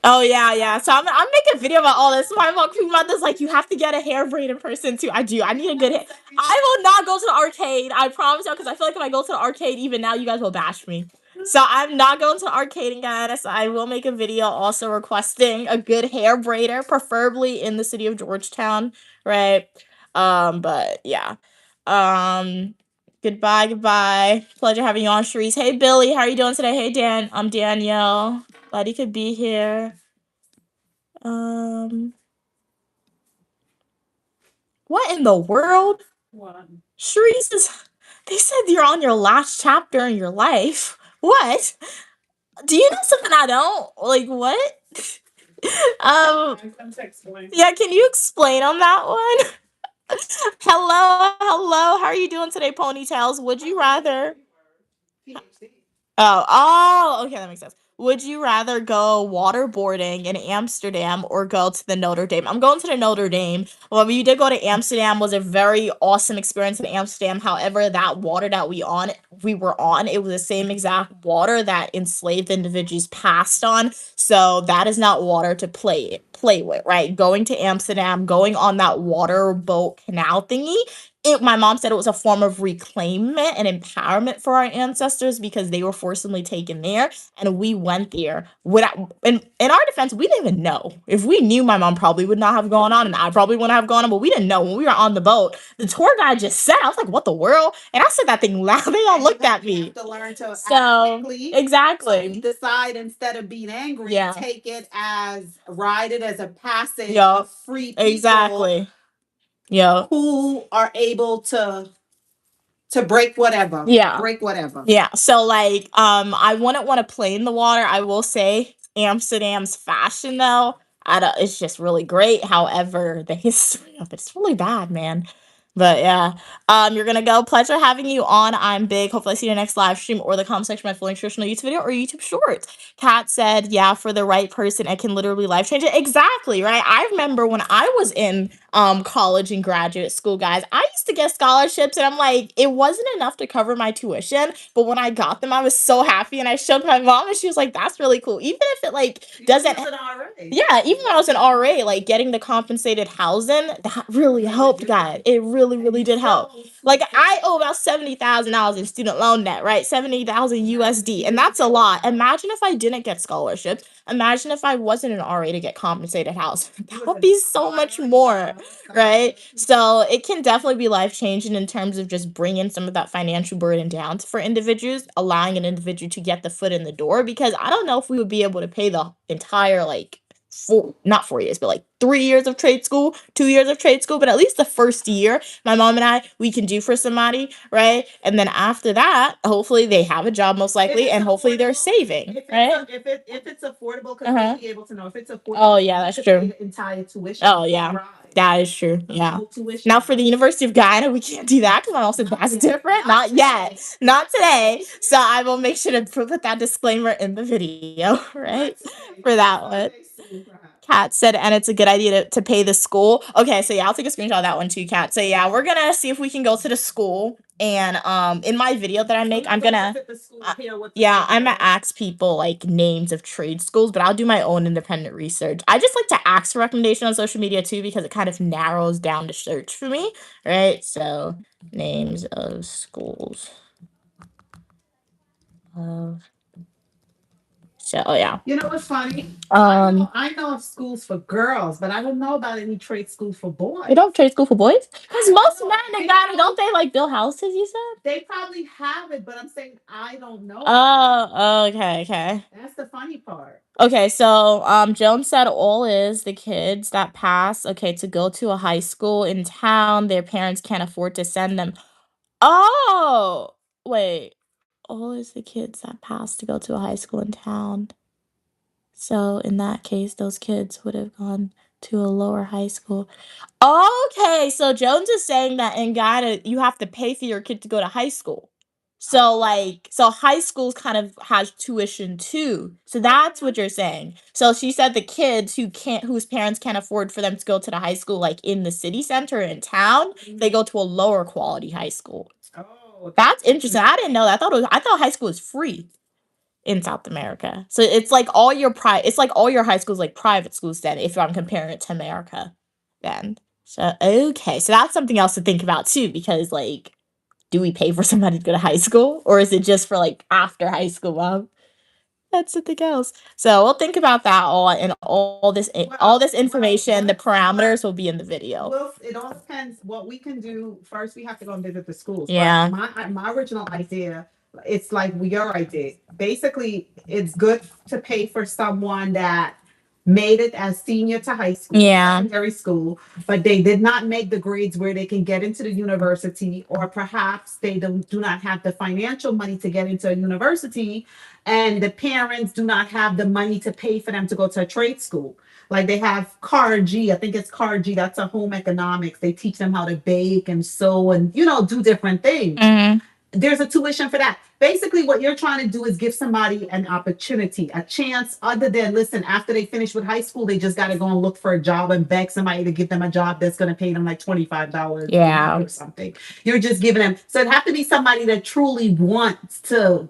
Oh yeah. So I'm making a video about all this. My mother's like, you have to get a hair braid in person too. I do. I need a good hair. I will not go to the arcade. I promise you, because I feel like if I go to the arcade, even now, you guys will bash me. So I'm not going to the arcade again. So I will make a video also requesting a good hair braider, preferably in the city of Georgetown, right? But yeah. Goodbye. Pleasure having you on, Sharice. Hey Billy, how are you doing today? Hey Dan, I'm Danielle. Glad you could be here. What in the world? What? Sharice they said you're on your last chapter in your life. What? Do you know something I don't? Like what? Yeah, can you explain on that one? Hello. How are you doing today, Ponytails? Would you rather? Oh, okay, that makes sense. Would you rather go waterboarding in Amsterdam or go to the Notre Dame? I'm going to the Notre Dame. Well, we did go to Amsterdam. Was a very awesome experience in Amsterdam. However, that water that we were on, it was the same exact water that enslaved individuals passed on. So that is not water to play with, right? Going to Amsterdam, going on that water boat canal thingy, my mom said it was a form of reclaimment and empowerment for our ancestors because they were forcibly taken there, and we went there without. In our defense, we didn't even know. If we knew, my mom probably would not have gone on, and I probably wouldn't have gone on. But we didn't know when we were on the boat. The tour guide just said, "I was like, what the world?" And I said that thing loud. They all looked at me. To learn to So exactly. So decide instead of being angry, take it as ride it as a passage Yup. of free people. Exactly. Yeah. Who are able to break whatever. Yeah. Break whatever. Yeah. So like I wouldn't want to play in the water. I will say Amsterdam's fashion though. I don't, it's just really great. However, the history of it's really bad, man. But yeah, you're gonna go. Pleasure having you on. I'm big. Hopefully, I see you next live stream or the comment section of my full nutritional YouTube video or YouTube Shorts. Kat said, "Yeah, for the right person, it can literally life change it." Exactly, right? I remember when I was in college and graduate school, guys. I used to get scholarships, and I'm like, it wasn't enough to cover my tuition, but when I got them, I was so happy, and I showed my mom, and she was like, "That's really cool." Even if it like doesn't. Yeah, even when I was an RA, like getting the compensated housing, that really helped, guys. It really, really did help. Like I owe about $70,000 in student loan debt, right? 70,000 USD, and that's a lot. Imagine if I didn't get scholarships. Imagine if I wasn't an RA to get compensated housing. That would be so much more, right? So it can definitely be life changing in terms of just bringing some of that financial burden down for individuals, allowing an individual to get the foot in the door. Because I don't know if we would be able to pay the entire like not 4 years, but like 3 years of trade school, 2 years of trade school, but at least the first year, my mom and I, we can do for somebody, right? And then after that, hopefully they have a job most likely, and hopefully they're saving, right? If it's affordable, because Uh-huh. we'll be able to know if it's affordable. Oh yeah, that's to pay true. the entire tuition. Oh yeah, that is true. Yeah. Now for the University of Guyana, we can't do that because my mom said that's different. Not yet. Not today. So I will make sure to put that disclaimer in the video, right? For that one. Kat said, and it's a good idea to pay the school. Okay, so yeah, I'll take a screenshot of that one too, Kat. So yeah, we're gonna see if we can go to the school. And in my video that I make, I'm gonna yeah, I'm gonna ask people like names of trade schools, but I'll do my own independent research. I just like to ask for recommendation on social media too because it kind of narrows down the search for me, right? So names of schools. So yeah. You know what's funny? I know of schools for girls, but I don't know about any trade schools for boys. You don't have trade school for boys? Because most men in Ghana, don't they like build houses, you said? They probably have it, but I'm saying I don't know. Oh, okay. That's the funny part. Okay, so Jones said all is the kids that pass, okay, to go to a high school in town, their parents can't afford to send them. Oh, wait. All is the kids that pass to go to a high school in town. So in that case, those kids would have gone to a lower high school. Okay, so Jones is saying that in Ghana, you have to pay for your kid to go to high school. So so high schools kind of has tuition too. So that's what you're saying. So she said the kids whose parents can't afford for them to go to the high school like in the city center in town, they go to a lower quality high school. Oh, That's interesting. I didn't know that. I thought high school was free in South America. So it's like all your high schools like private schools then if I'm comparing it to America then. So okay, so that's something else to think about too because like do we pay for somebody to go to high school or is it just for like after high school, Mom? That's something else. So we'll think about that all this information, the parameters will be in the video. Well, it all depends what we can do. First, we have to go and visit the schools. Yeah. But my original idea, it's like your idea. Basically, it's good to pay for someone that made it as senior to high school, Yeah. secondary school, but they did not make the grades where they can get into the university, or perhaps they do not have the financial money to get into a university, and the parents do not have the money to pay for them to go to a trade school. Like they have CARG, I think it's CARG, that's a home economics. They teach them how to bake and sew and, do different things. Mhm. There's a tuition for that. Basically, what you're trying to do is give somebody an opportunity, a chance, other than, listen, after they finish with high school, they just got to go and look for a job and beg somebody to give them a job that's going to pay them like $25 Yeah. or something. You're just giving them. So it have to be somebody that truly wants to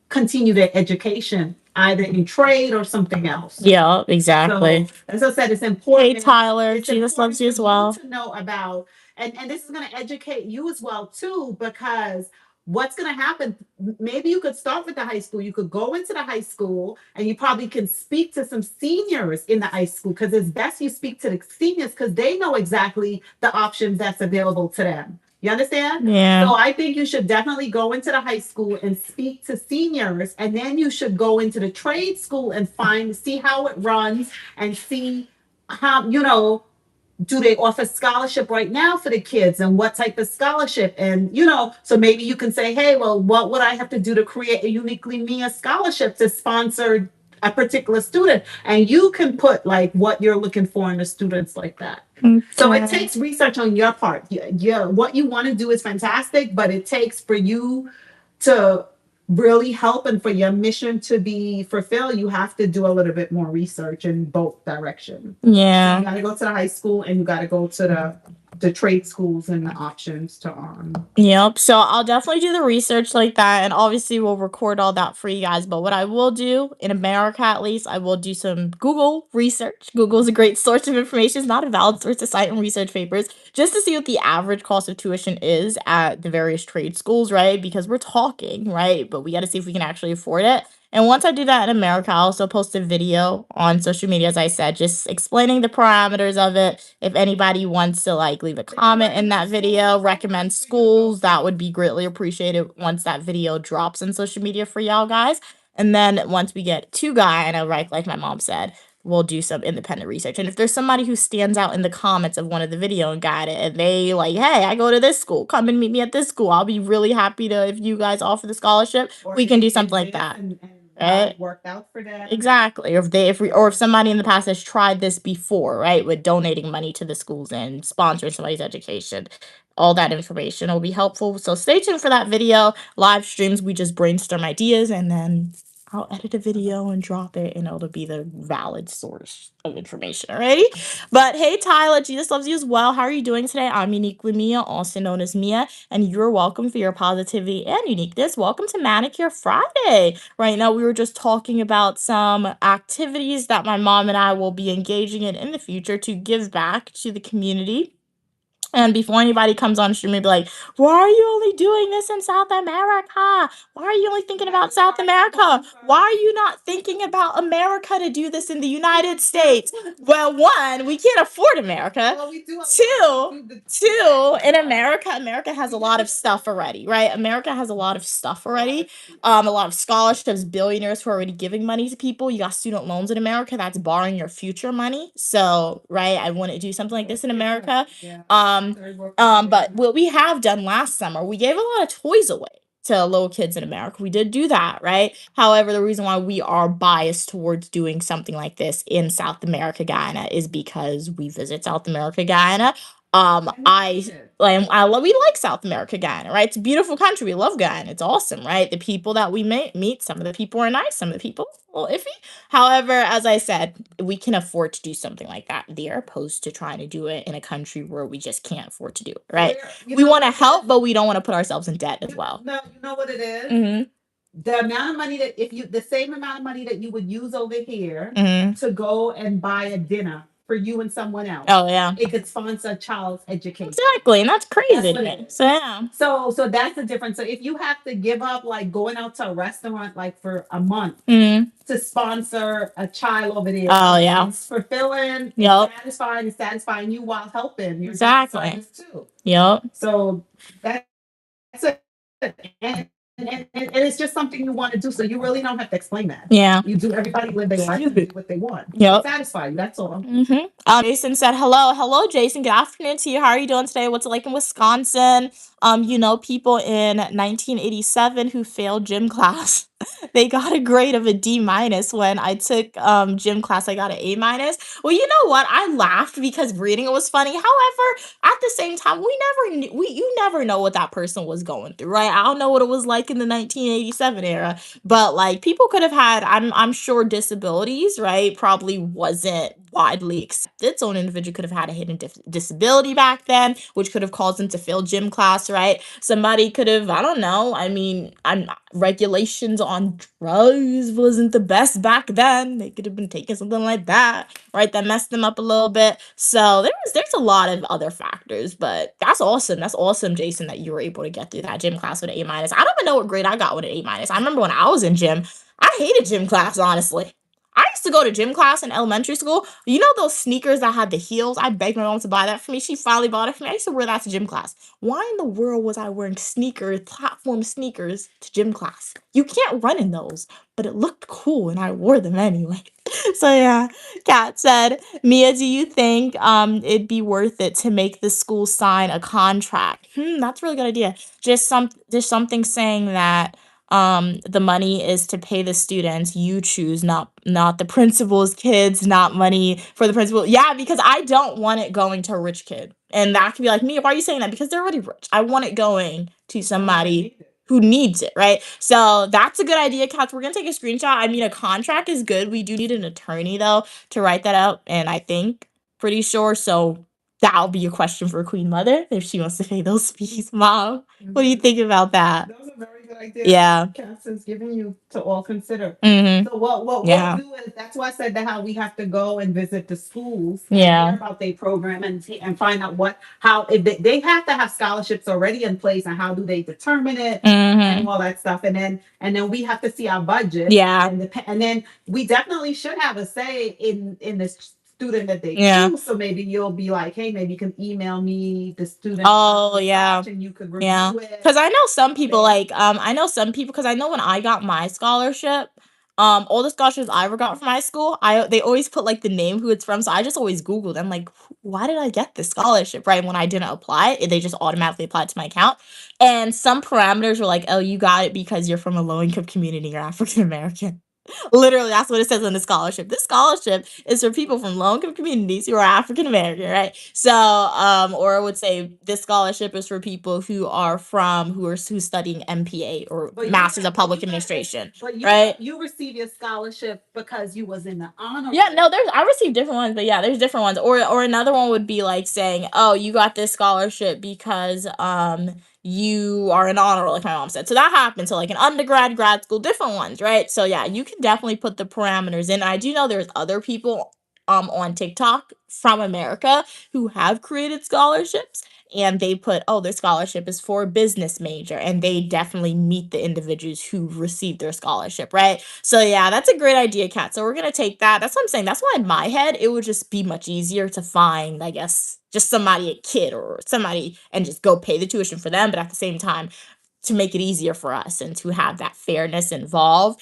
continue their education, either in trade or something else. Yeah, exactly. So, as I said, it's important. Hey Tyler, It's Jesus loves you as well. to know about, and this is going to educate you as well too, because what's going to happen, maybe you could start with the high school, you could go into the high school, and you probably can speak to some seniors in the high school, because it's best you speak to the seniors because they know exactly the options that's available to them. You understand? Yeah. So I think you should definitely go into the high school and speak to seniors, and then you should go into the trade school and see how it runs and see how, do they offer scholarship right now for the kids, and what type of scholarship? And, so maybe you can say, hey, well, what would I have to do to create a Uniquely Mia scholarship to sponsor a particular student, and you can put like what you're looking for in the students like that. So it Okay. takes research on your part. Yeah, what you want to do is fantastic, but it takes for you to really help and for your mission to be fulfilled, you have to do a little bit more research in both directions. So you Yeah. got to go to the high school and you got to go to the trade schools and the options to Yep. So I'll definitely do the research like that, and obviously we'll record all that for you guys. But what I will do in America, at least, I will do some Google research. Google is a great source of information. It's not a valid source to cite in research papers, just to see what the average cost of tuition is at the various trade schools, right? Because we're talking, right? But we got to see if we can actually afford it. And once I do that in America, I'll also post a video on social media, as I said, just explaining the parameters of it. If anybody wants to like leave a comment in that video, recommend schools, that would be greatly appreciated once that video drops on social media for y'all guys. And then once we get to Guyana, right, like my mom said, we'll do some independent research. And if there's somebody who stands out in the comments of one of the video and got it, and they like, hey, I go to this school, come and meet me at this school, I'll be really happy to, if you guys offer the scholarship, we can do something like that. Right? Worked out for them. Exactly. Or if somebody in the past has tried this before, right, with donating money to the schools and sponsoring somebody's education, all that information will be helpful. So stay tuned for that video. Live streams, we just brainstorm ideas and then I'll edit a video and drop it, and it'll be the valid source of information. Alrighty. But hey, Tyler, Jesus loves you as well. How are you doing today? I'm Uniquely Mia, also known as Mia, and you're welcome for your positivity and uniqueness. Welcome to Manicure Friday. Right now, we were just talking about some activities that my mom and I will be engaging in the future to give back to the community. And before anybody comes on stream and be like, why are you only doing this in South America? Why are you only thinking about South America? Why are you not thinking about America to do this in the United States? Well, one, we can't afford America. Well, we do. Two, in America has a lot of stuff already, right? America has a lot of stuff already. A lot of scholarships, billionaires who are already giving money to people. You got student loans in America that's borrowing your future money. So, right, I want to do something like this in America. Yeah. But what we have done last summer, we gave a lot of toys away to little kids in America. We did do that, right? However, the reason why we are biased towards doing something like this in South America, Guyana, is because we visit South America, Guyana. We like South America, Guyana, right? It's a beautiful country. We love Guyana. It's awesome, right? The people that we meet, some of the people are nice, some of the people a little iffy. However, as I said, we can afford to do something like that there, opposed to trying to do it in a country where we just can't afford to do it, right? We want to help, but we don't want to put ourselves in debt as well. No, you know what it is? Mm-hmm. The amount of money that the same amount of money that you would use over here Mm-hmm. to go and buy a dinner for you and someone else. Oh yeah. It could sponsor a child's education. Exactly, and that's crazy. So yeah. So that's the difference. So if you have to give up like going out to a restaurant like for a month to sponsor a child over there, oh yeah, it's fulfilling, yep, it's satisfying you while helping your exactly too. Yep. So that's it. And it's just something you want to do, so you really don't have to explain that. Yeah. You do. Everybody live their life and do what they want. Yep. Satisfy you. That's all. Jason said, hello, Jason. Good afternoon to you. How are you doing today? What's it like in Wisconsin? People in 1987 who failed gym class. They got a grade of a D minus. When I took gym class, I got an A minus. Well, you know what? I laughed because reading it was funny. However, at the same time, you never know what that person was going through, right? I don't know what it was like in the 1987 era, but like people could have had, I'm sure, disabilities, right? Probably wasn't widely accepted. So an individual could have had a hidden disability back then, which could have caused them to fail gym class, right? Somebody could have, I don't know. I mean, regulations on drugs wasn't the best back then. They could have been taking something like that, right? That messed them up a little bit. So there's a lot of other factors, but that's awesome. That's awesome, Jason, that you were able to get through that gym class with an A minus. I don't even know what grade I got with an A minus. I remember when I was in gym, I hated gym class, honestly. I used to go to gym class in elementary school. You know those sneakers that had the heels? I begged my mom to buy that for me. She finally bought it for me. I used to wear that to gym class. Why in the world was I wearing platform sneakers to gym class? You can't run in those, but it looked cool and I wore them anyway. So yeah, Kat said, Mia, do you think it'd be worth it to make the school sign a contract? That's a really good idea. Just something saying that the money is to pay the students. You choose, not the principal's kids, not money for the principal. Yeah, because I don't want it going to a rich kid. And that could be like me. Why are you saying that? Because they're already rich. I want it going to somebody who needs it, right? So that's a good idea, Kat. We're gonna take a screenshot. I mean, a contract is good. We do need an attorney though to write that out, and I think pretty sure. So that'll be a question for Queen Mother if she wants to pay those fees. Mom, what do you think about that? Those are very good ideas. Yeah. Cass is giving you to all consider. Mm-hmm. So what Yeah. we'll do is that's why I said that how we have to go and visit the schools Yeah. and hear about their program and find out how if they have to have scholarships already in place and how do they determine it Mm-hmm. and all that stuff and then we have to see our budget Yeah. and then we definitely should have a say in this student that they Yeah. choose. So maybe you'll be like, hey, maybe you can email me the student. Oh, yeah. And you could review Yeah. it. Because I know some people because I know when I got my scholarship, all the scholarships I ever got from my school, they always put like the name who it's from. So I just always Googled. I'm like, why did I get this scholarship? Right. When I didn't apply it, they just automatically applied to my account. And some parameters were like, oh, you got it because you're from a low income community or African American. Literally, that's what it says on the scholarship. This scholarship is for people from low-income communities who are African American, right? So, or I would say this scholarship is for people who's studying MPA or Masters of Public Administration, right? You receive your scholarship because you was in the honor. Yeah, no, I received different ones, but yeah, there's different ones. Or another one would be like saying, oh, you got this scholarship because you are an honor roll, like my mom said. So that happened to like an undergrad, grad school, different ones, right? So yeah, you can definitely put the parameters in. I do know there's other people on TikTok from America who have created scholarships and they put, oh, their scholarship is for a business major, and they definitely meet the individuals who received their scholarship, right? So yeah, that's a great idea, Kat. So we're gonna take that. That's what I'm saying. That's why in my head it would just be much easier to find, I guess, just somebody, a kid or somebody, and just go pay the tuition for them. But at the same time, to make it easier for us and to have that fairness involved,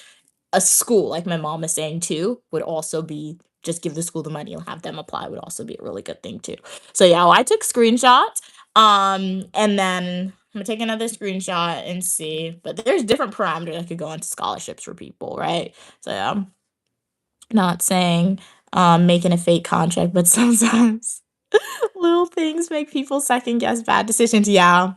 a school, like my mom is saying too, would also be just give the school the money and have them apply would also be a really good thing too. So yeah, I took screenshots. And then I'm gonna take another screenshot and see. But there's different parameters that could go into scholarships for people, right? So yeah, not saying making a fake contract, but sometimes little things make people second guess bad decisions. Yeah.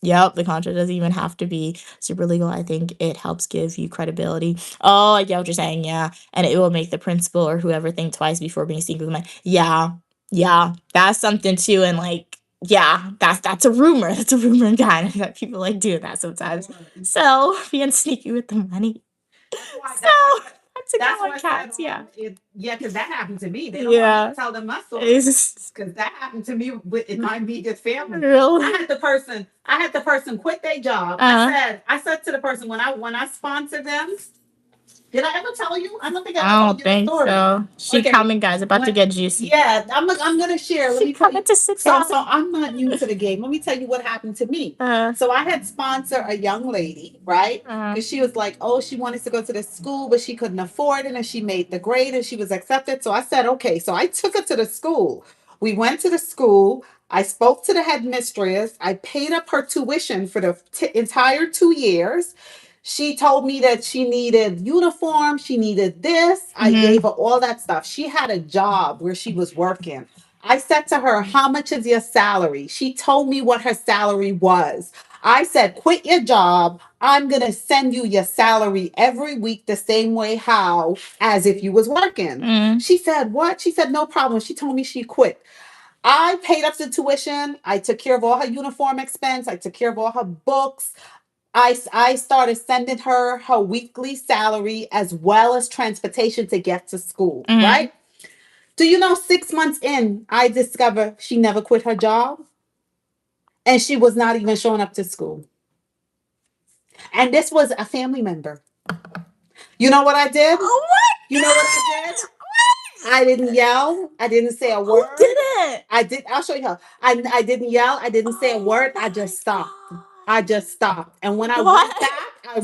Yep, the contract doesn't even have to be super legal. I think it helps give you credibility. Oh, I get what you're saying. Yeah. And it will make the principal or whoever think twice before being seen with money. Yeah. Yeah. That's something too. And like, yeah, that's a rumor. That's a rumor kind of that people like do that sometimes. So being sneaky with the money. So that's a good one, Kat. Yeah. Yeah, because that happened to me. They don't want me to tell them my story. Because that happened to me with my immediate family. Really? I had the person quit their job. I said to the person when I sponsored them. Did I ever tell you? I don't think I told you the story. So. She coming, guys. About to get juicy. Yeah, I'm gonna share. She coming to sit down. So I'm not new to the game. Let me tell you what happened to me. So I had sponsored a young lady, right? Because she was like, oh, she wanted to go to the school, but she couldn't afford it, and she made the grade, and she was accepted. So I said, okay. So I took her to the school. We went to the school. I spoke to the headmistress. I paid up her tuition for the entire 2 years. She told me that she needed uniform, she needed this. I gave her all that stuff. She had a job where she was working. I said to her, how much is your salary? She told me what her salary was. I said, quit your job. I'm going to send you your salary every week the same way as if you was working. She said, what? She said, no problem. She told me she quit. I paid up the tuition. I took care of all her uniform expense. I took care of all her books. I started sending her weekly salary as well as transportation to get to school, right? Do you know 6 months in, I discovered she never quit her job and she was not even showing up to school. And this was a family member. You know what I did? Oh, what? You know what I did? I didn't yell. I didn't say a word. Who did it? I did. I'll show you how. I didn't yell. I didn't say a word. I just stopped. I just stopped. And when I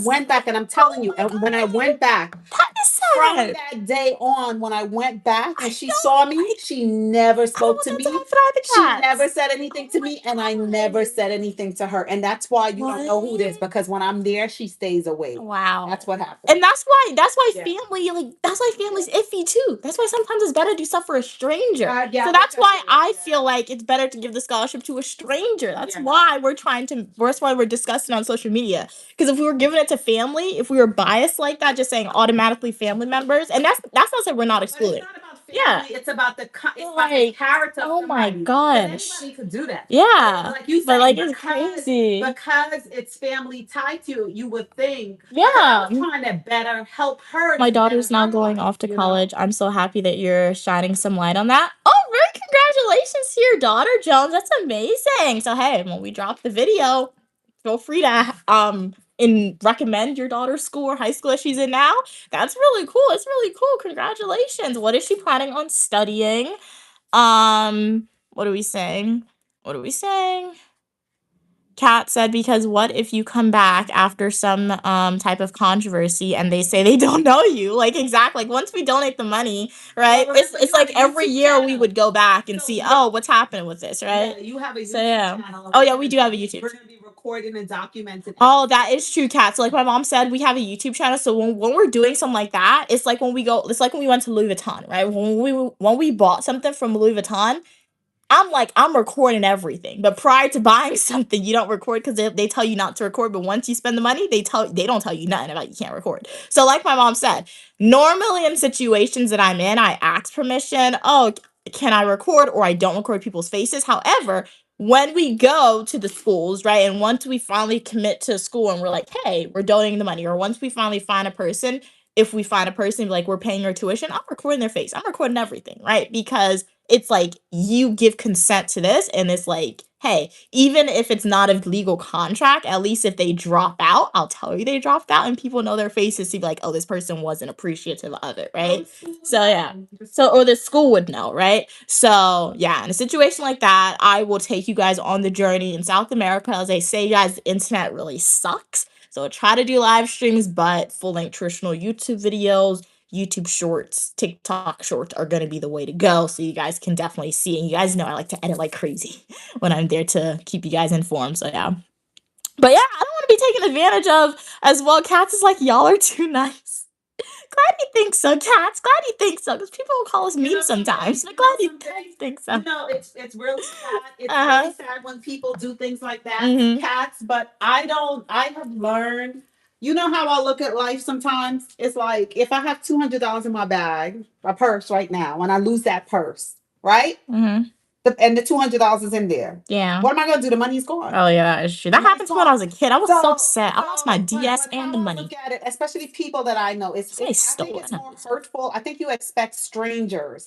went back, and I'm telling you, and when I went back, that is so From that? that day on, when I went back I and she don't saw me, like she never I don't spoke want to that to me. happen to She other never cats. said anything to Oh my me, and I never God. said anything to her. And that's why you don't know who it is, What? because when I'm there, she stays away. Wow. That's what happened. And that's why Yeah. family, like, that's why family's iffy too. That's why sometimes it's better to do stuff for a stranger. Yeah, So that's why because I feel like it's better to give the scholarship to a stranger. That's Yeah. why that's why we're discussing on social media. Because if we were giving it to family, if we were biased like that, just saying automatically family members, and that's not saying we're not But it's excluded. not about Yeah. family. It's about it's about the Like, character of oh my somebody. 'Cause gosh. anybody could do that. Yeah. Like you But said, like it's crazy. because it's family tied to you, you would think. Yeah. I was trying to better help her. My to daughter's better now her going life, off to you know? college. I'm so happy that you're shining some light on that. Oh, very congratulations to your daughter, Jones. That's amazing. So hey, when we drop the video, feel free to recommend your daughter's school or high school that she's in now. That's really cool. It's really cool. Congratulations. What is she planning on studying? What are we saying? What are we saying? Kat said, because what if you come back after some type of controversy and they say they don't know you? Like, exactly. Like, once we donate the money, right? Well, remember, It's you have like a every YouTube year we channel. would go back and So, see, yeah. oh, what's happening with this, right? Yeah, you have a YouTube So yeah. channel. Oh yeah, we do have a YouTube. We're gonna be recording and documenting. Oh, that is true, Kat. So like my mom said, we have a YouTube channel. So when we're doing something like that, it's like when we went to Louis Vuitton, right? When we bought something from Louis Vuitton, I'm recording everything. But prior to buying something, you don't record because they tell you not to record. But once you spend the money, they don't tell you nothing about you can't record. So like my mom said, normally in situations that I'm in, I ask permission. Oh, can I record? Or I don't record people's faces. However, when we go to the schools, right, and once we finally commit to school and we're like, hey, we're donating the money, or once we finally find a person, if we find a person like we're paying their tuition, I'm recording their face. I'm recording everything, right? Because it's like you give consent to this, and it's like, hey, even if it's not a legal contract, at least if they drop out, I'll tell you they dropped out, and people know their faces to be like, oh, this person wasn't appreciative of it, right? So yeah. So or the school would know, right? So yeah, in a situation like that, I will take you guys on the journey in South America. As I say, guys, the internet really sucks. So try to do live streams, but full length traditional YouTube videos, YouTube shorts, TikTok shorts are gonna be the way to go. So you guys can definitely see. And you guys know I like to edit like crazy when I'm there to keep you guys informed. So yeah. But yeah, I don't want to be taken advantage of as well. Cats is like, y'all are too nice. Glad you think so, Cats. Glad you think so. Because people will call us mean sometimes. But glad you think so. You know, it's really sad. It's Uh-huh. really sad when people do things like that, Mhm. Cats. But I have learned. You know how I look at life sometimes? It's like if I have $200 in my bag, a purse right now, and I lose that purse, right? Mhm. And the $200 is in there. Yeah. What am I gonna do? The money's gone. Oh yeah, that is true. That happened to me when I was a kid. I was so upset. I lost my but DS and the how I money. look at it, especially people that I know, Somebody I stole think it. it's more hurtful. I think you expect strangers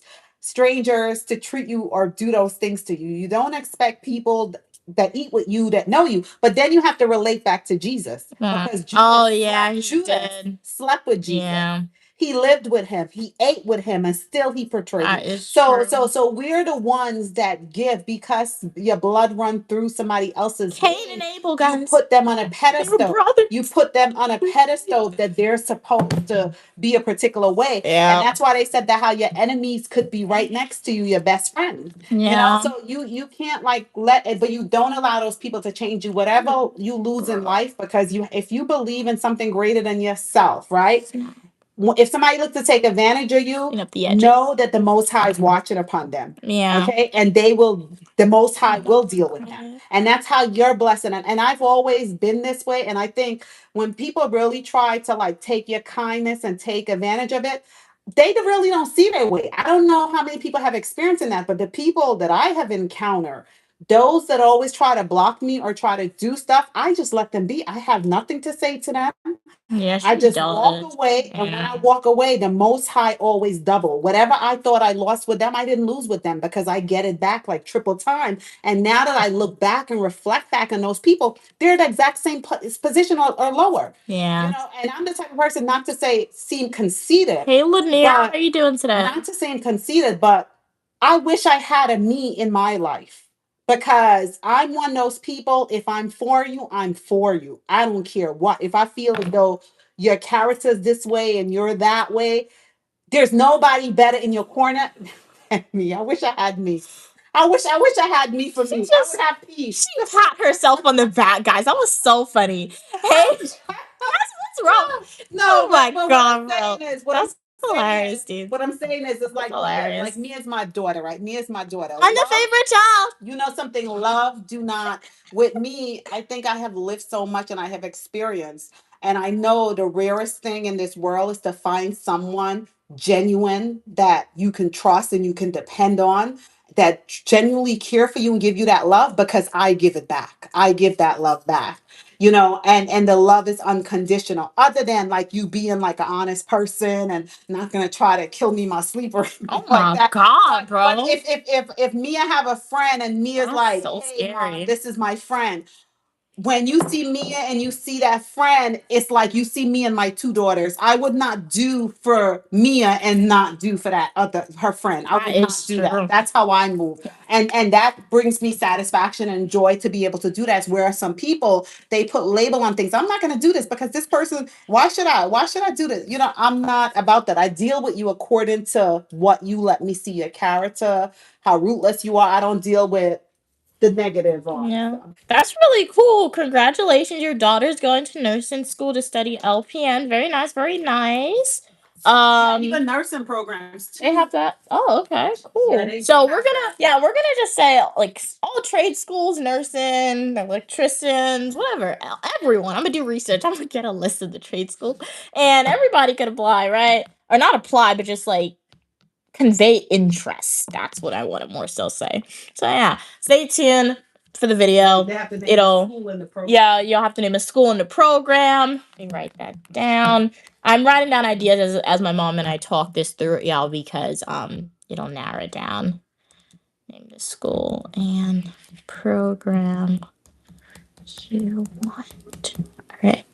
to treat you or do those things to you. You don't expect people that eat with you that know you, but then you have to relate back to Jesus because Oh yeah, he Judas did. slept with Jesus. Yeah. He lived with him. He ate with him, and still he portrayed That him. is So, true. so we're the ones that give because your blood run through somebody else's Cain veins. and Abel, You guys. put them on a They were pedestal. brothers. You put them on a pedestal that they're supposed to be a particular way. Yeah. And that's why they said that how your enemies could be right next to you, your best friend. You know, so you can't like let it, but you don't allow those people to change you. Whatever you lose in life, because if you believe in something greater than yourself, right? If somebody looks to take advantage of you, know that the Most High is watching upon them. Yeah. Okay. And the Most High will deal with them. And that's how you're blessed. And I've always been this way. And I think when people really try to like take your kindness and take advantage of it, they really don't see their way. I don't know how many people have experience in that, but the people that I have encountered, those that always try to block me or try to do stuff, I just let them be. I have nothing to say to them. Yeah, I just walk away, and when I walk away, the Most High always double. Whatever I thought I lost with them, I didn't lose with them because I get it back like triple time. And now that I look back and reflect back on those people, they're the exact same position or lower. Yeah. You know, and I'm the type of person not to say seem conceited. Hey, Lanier, how are you doing today? Not to seem conceited, but I wish I had a me in my life. Because I'm one of those people, if I'm for you, I'm for you. I don't care what. If I feel as though your character's this way and you're that way. There's nobody better in your corner than me. I wish I had me. I wish I had me for me. I would have peace. She pat herself on the back, guys. That was so funny. Hey, what's wrong? No, Oh my but god, what I'm bro. saying is, what That's I'm saying hilarious, is, dude. what I'm saying is, it's like Hilarious. like me as my daughter, right? Me as my daughter. I'm the Love, favorite child. you know something, love, do not. With me, I think I have lived so much and I have experienced. And I know the rarest thing in this world is to find someone genuine that you can trust and you can depend on, that genuinely care for you and give you that love, because I give it back. I give that love back. You know, and the love is unconditional, other than like you being like an honest person and not gonna try to kill me in my sleep or anything Oh like my that. god, But bro. if Mia have a friend and Mia's That's like, so hey mom, scary. this is my friend. When you see Mia and you see that friend, it's like you see me and my two daughters. I would not do for Mia and not do for that other her friend. I That would not is do true. that. That's how I move. And that brings me satisfaction and joy to be able to do that. Whereas some people, they put label on things. I'm not gonna do this because this person, why should I? Why should I do this? You know, I'm not about that. I deal with you according to what you let me see your character, how rootless you are. I don't deal with the negative on. Yeah. So. That's really cool. Congratulations. Your daughter's going to nursing school to study LPN. Very nice, very nice. Even nursing programs too. They have that. Oh, okay, cool. Yeah, they So have we're gonna, that. yeah, we're gonna just say like all trade schools, nursing, electricians, whatever, everyone. I'm gonna do research. I'm gonna get a list of the trade schools, and everybody could apply, right? Or not apply, but just like convey interest. That's what I want to more so say. So yeah, stay tuned for the video. They have to name the It'll, school in the program. yeah, you'll have to name a school in the program. Let me write that down. I'm writing down ideas as my mom and I talk this through, y'all, because it'll narrow it down. Name the school and program you want. Alright.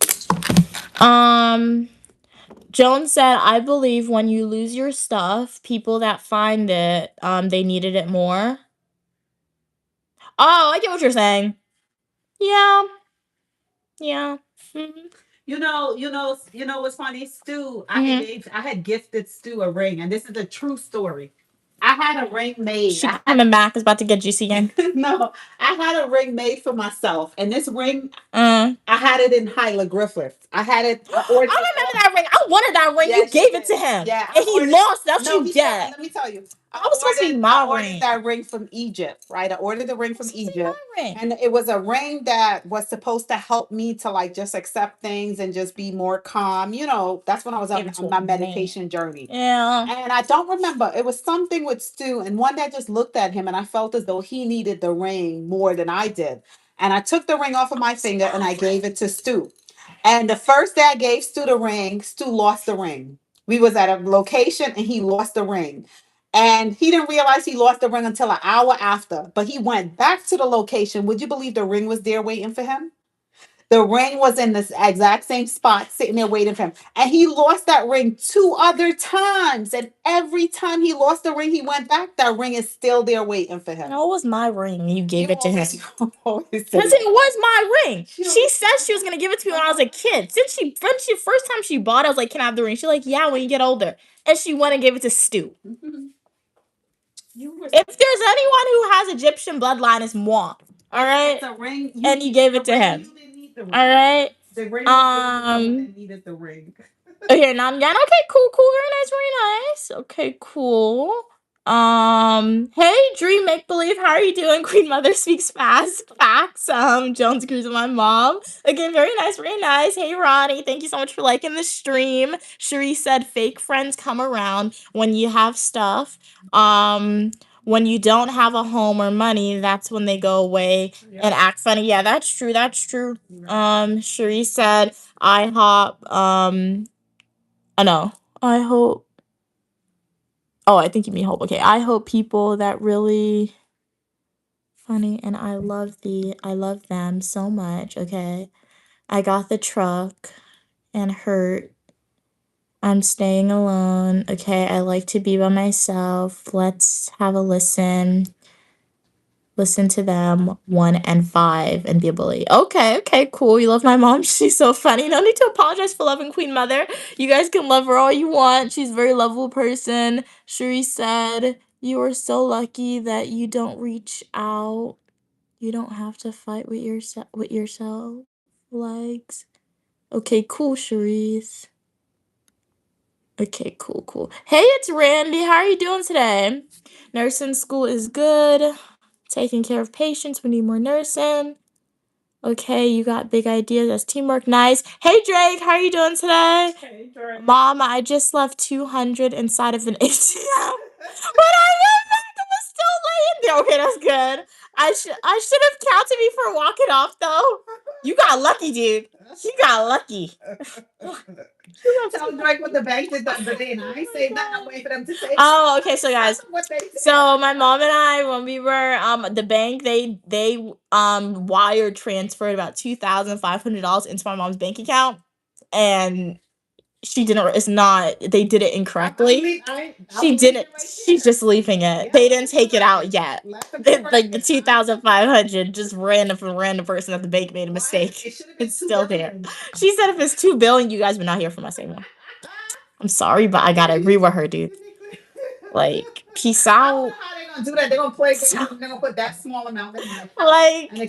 Joan said, I believe when you lose your stuff, people that find it, they needed it more. Oh, I get what you're saying. Yeah. Yeah. Mhm. You know what's funny, Stu? I had gifted Stu a ring, and this is a true story. I had a ring made. She coming back is about to get juicy again. No, I had a ring made for myself, and this ring, I I had it in hieroglyphics. I had it. I remember that ring. I wanted that ring. You Yes, you gave it to did. him. Yeah, And he lost. That's no, what you get. let me tell you. That was supposed to be my I ordered ring. that ring from Egypt, right? I ordered the ring from Supposed to be my Egypt. ring. And it was a ring that was supposed to help me to like just accept things and just be more calm. You know, that's when I was Gave it to on a my man. meditation journey. Yeah. And I don't remember. It was something with Stu. And one day I just looked at him and I felt as though he needed the ring more than I did. And I took the ring off of my finger and I gave it to Stu. And the first day I gave Stu the ring, Stu lost the ring. We was at a location and he lost the ring. And he didn't realize he lost the ring until an hour after. But he went back to the location. Would you believe the ring was there waiting for him? The ring was in this exact same spot, sitting there waiting for him. And he lost that ring two other times. And every time he lost the ring, he went back. That ring is still there waiting for him. No, it was my ring. You gave it to him. Because it was my ring. She said she was gonna give it to me when I was a kid. Since she first time she bought it, I was like, "Can I have the ring?" She's like, "Yeah, when you get older." And she went and gave it to Stu. If there's anyone who has Egyptian bloodline, it's moi. All right. It's a ring. And you gave it to him. All right. The ring needed the ring. Okay, now again. Okay, cool, very nice, very nice. Okay, cool. Hey, Dream Make Believe, how are you doing? Queen Mother speaks fast. Facts. Jones agrees with my mom. Again, very nice, very nice. Hey, Ronnie, thank you so much for liking the stream. Cherie said, fake friends come around when you have stuff. When you don't have a home or money, that's when they go away and act funny. Yeah, that's true. That's true. Cherie said, IHOP. Oh no, I hope. Oh, I think you mean hope. Okay, I hope people that really funny and I love them so much. Okay, I got the truck and hurt. I'm staying alone. Okay, I like to be by myself. Let's have a listen. Listen to them 1 and 5 and be a bully. Okay, okay, cool. You love my mom. She's so funny. No need to apologize for loving Queen Mother. You guys can love her all you want. She's a very lovable person. Cherie said, "You are so lucky that you don't reach out. You don't have to fight with yourself." Legs. Okay, cool, Cherise. Okay, cool, cool. Hey, it's Randy. How are you doing today? Nursing school is good. Taking care of patients. We need more nursing. Okay, you got big ideas. That's teamwork. Nice. Hey, Drake. How are you doing today? Hey, Drake. Mom, I just left 200 inside of an ATM. But I went back. It was still laying there. Okay, that's good. I should have counted me for walking off though. You got lucky, dude. You got lucky. Tell Drake what the bank did the other day, and I ain't saying nothing. I'm waiting for them to say. Oh, okay. So guys, what they did. so my mom and I, when we were the bank, they wire transferred about $2,500 into my mom's bank account, and she didn't. It's not. They did it incorrectly. She didn't. She's just leaving it. They didn't take it out yet. Like the 2,500 just random from a random person at the bank made a mistake. It's still there. She said if it's 2 billion, you guys would not hear from us anymore. I'm sorry, but I gotta agree with her, dude. Like, peace I don't out. know how they gonna do that. They're gonna play games and they're gonna put that small amount in there. Like, And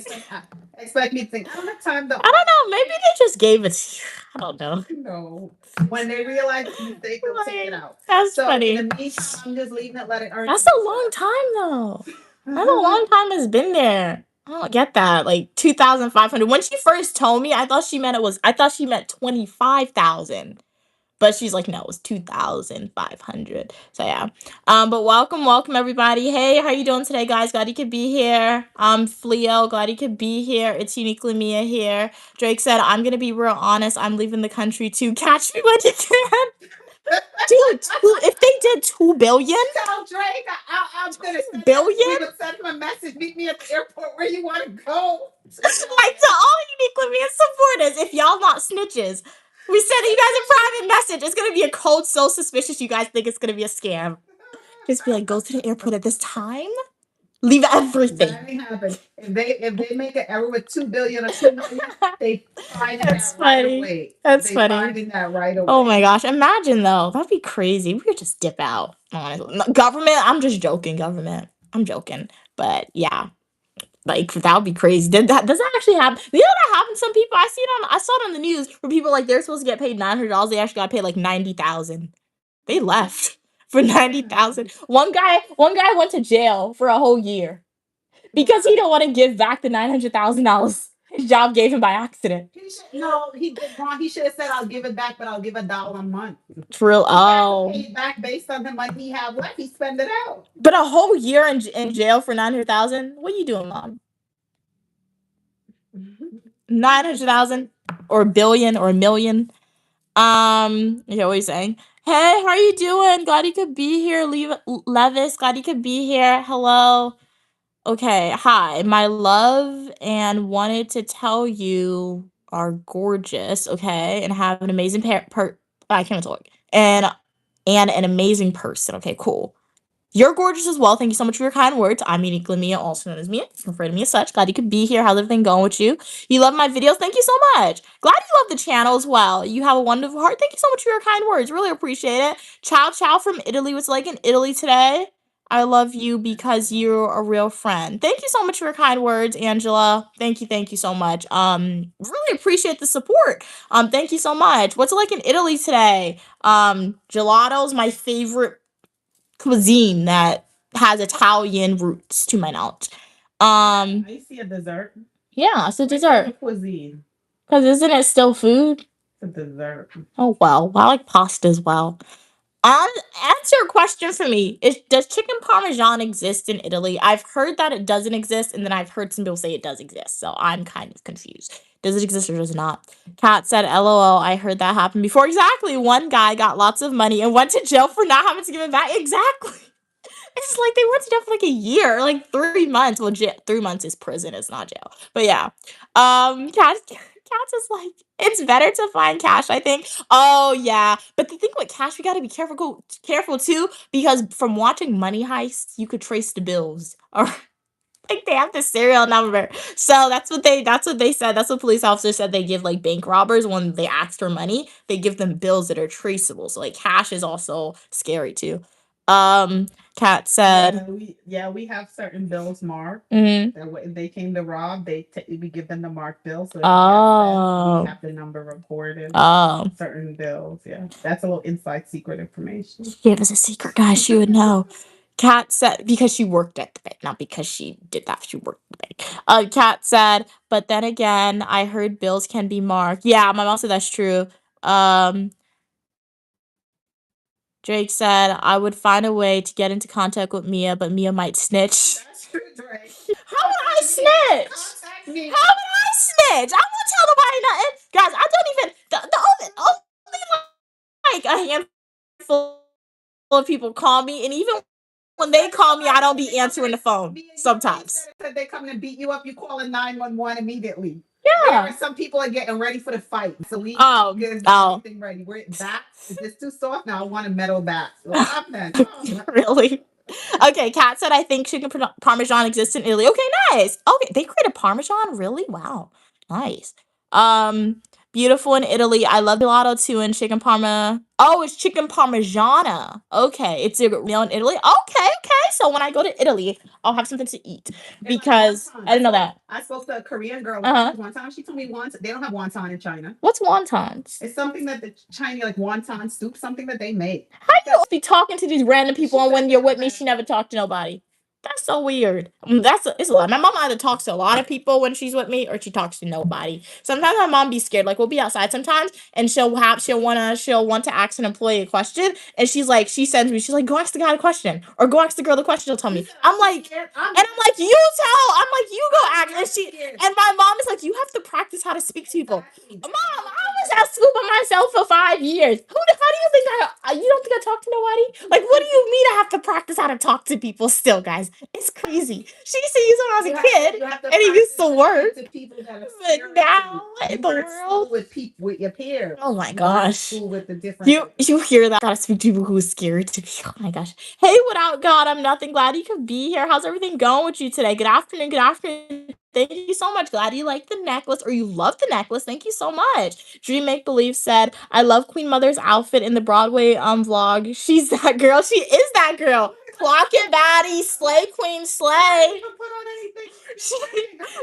expect me to think, I don't have time though. I don't know. Maybe they just gave it to you. I don't know. No. When they realize the mistake, they'll take it out. That's So funny. in the meantime, I'm just leaving it, let it earn. That's a long time though. That's a long time it's been there. I don't get that. Like 2,500. When she first told me, I thought she meant 25,000. But she's like, no, it was 2,500. So yeah. But welcome everybody. Hey, how you doing today, guys? Glad you could be here. Fleo, glad you could be here. It's Uniquely Mia here. Drake said, I'm gonna be real honest. I'm leaving the country too. Catch me when you can. Dude, if they did 2 billion, Tell Drake, I'm gonna send billion? We would send him a message. Meet me at the airport where you want to go. Like to all Uniquely Mia supporters, if y'all not snitches, we send you guys a private message. It's gonna be a code so suspicious you guys think it's gonna be a scam. Just be like, go to the airport at this time. Leave everything. That ain't happen. If they make an error with 2 billion or 2 million, they find That's that right funny. away. That's they funny. Finding that right away. Oh my gosh! Imagine though. That'd be crazy. We could just dip out. Honestly. Government. I'm just joking. Government. I'm joking. But yeah. Like that would be crazy. Does that actually happen? You know that happens to some people. I saw it on the news where people like they're supposed to get paid $900. They actually got paid like 90,000. They left for 90,000. One guy went to jail for a whole year because he didn't want to give back the $900,000 his job gave him by accident. He did wrong. He should have said, "I'll give it back, but I'll give $1 a month." For real? Oh. He paid back based on the money he had left. He spent it out. But a whole year in jail for 900,000? What are you doing, mom? 900,000 or a billion or a million? Yeah, what are you saying? Hey, how are you doing? Glad you could be here. Levis, glad you could be here. Hello. Okay, hi, my love, and wanted to tell you are gorgeous, okay, and have an amazing I can't talk, and an amazing person. Okay, cool. You're gorgeous as well. Thank you so much for your kind words. I'm Uniquely Mia, also known as Mia. Refer to me as such. Glad you could be here. How's everything going with you? You love my videos. Thank you so much. Glad you love the channel as well. You have a wonderful heart. Thank you so much for your kind words. Really appreciate it. Ciao, ciao from Italy. What's it like in Italy today? I love you because you're a real friend. Thank you so much for your kind words, Angela. Thank you so much. Really appreciate the support. Thank you so much. What's it like in Italy today? Gelato's my favorite cuisine that has Italian roots, to my knowledge. I see a dessert. Yeah, it's a dessert. Cuisine. Because isn't it still food? It's a dessert. Oh well, I like pasta as well. Answer a question for me. Does chicken parmesan exist in Italy? I've heard that it doesn't exist, and then I've heard some people say it does exist. So I'm kind of confused. Does it exist or does it not? Kat said, LOL, I heard that happen before. Exactly. One guy got lots of money and went to jail for not having to give it back. Exactly. It's like they went to jail for like a year, like 3 months. Well, 3 months is prison, it's not jail. But yeah. Cass is like, it's better to find cash, I think. Oh yeah. But the thing with cash, we gotta be careful too, because from watching Money Heist, you could trace the bills. Or Like they have the serial number. So that's what they said. That's what police officers said they give like bank robbers when they ask for money. They give them bills that are traceable. So like cash is also scary too. Um, Kat said, we have certain bills marked. mhm. That way, if they came to rob, we give them the marked bill. So if we Oh, have the number recorded. oh. Certain bills. Yeah, that's a little inside secret information. Give us a secret, guys. She would know. Kat said because she worked at the bank, not because she did that. She worked at the bank. Kat said, but then again, I heard bills can be marked. Yeah, my mom said that's true. Um, Drake said I would find a way to get into contact with Mia, but Mia might snitch. That's true, Drake. How would I snitch? Contact me. How would I snitch? I won't tell nobody nothing, guys. I don't even only like a handful of people call me, and even when they call me, I don't be answering the phone sometimes. Said they come to beat you up, you calling 911 immediately. Yeah. Whereas some people are getting ready for the fight. So we get Oh. everything ready. We're back. Is this too soft? Now I want a metal back. What happened? Really? Okay, Kat said I think chicken parmesan exists in Italy. Okay, nice. Okay, they created parmesan? Really? Wow. Nice. Beautiful in Italy. I love gelato too and chicken parma. Oh, it's chicken parmigiana. Okay, it's a meal in Italy. Okay, okay. So when I go to Italy, I'll have something to eat because I didn't know that. I spoke to a Korean girl one time. She told me they don't have wonton in China. What's wontons? It's something that the Chinese like wonton soup, something that they make. How you be talking to these random people and when you're with me, she never talked to nobody? That's so weird. It's a lot. My mom either talks to a lot of people when she's with me, or she talks to nobody. Sometimes my mom be scared. Like we'll be outside sometimes, and she'll want to ask an employee a question, and she sends me. She's like, go ask the guy a question, or go ask the girl the question. She'll tell me. I'm like, you go ask. And my mom is like, you have to practice how to speak to people. Mom, I was at school by myself for 5 years. How do you think you don't think I talk to nobody? Like, what do you mean I have to practice how to talk to people still, guys? It's crazy. She used to use when I was a kid, and it used to work. But now, in the world, with your peers. Oh my gosh. With the different You hear that? Gotta speak to people who are scared to be. Oh my gosh. Hey, without God, I'm nothing. Glad you could be here. How's everything going with you today? Good afternoon. Good afternoon. Thank you so much. Glad you like the necklace or you love the necklace. Thank you so much. Dream Make Believe said, I love Queen Mother's outfit in the Broadway vlog. She's that girl. She is that girl. Clock it, baddie. Slay, queen, slay.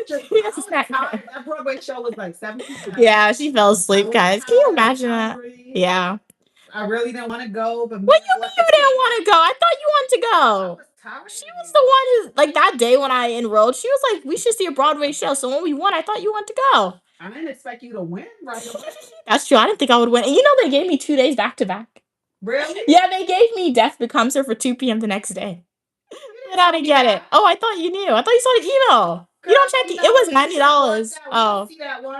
That Broadway show was like 70. Yeah, she fell asleep, guys. Can you imagine that? Yeah. I really didn't want to go, but what you mean you didn't want to go? I thought you wanted to go. She was the one who, like that day when I enrolled, she was like, we should see a Broadway show. So when we won, I thought you wanted to go. I didn't expect you to win, right? That's true. I didn't think I would win. And they gave me 2 days back to back. Really? Yeah, they gave me Death Becomes Her for 2 p.m. the next day. But I didn't get it. Oh, I thought you knew. I thought you saw the email. You don't check it. It was $90. Oh,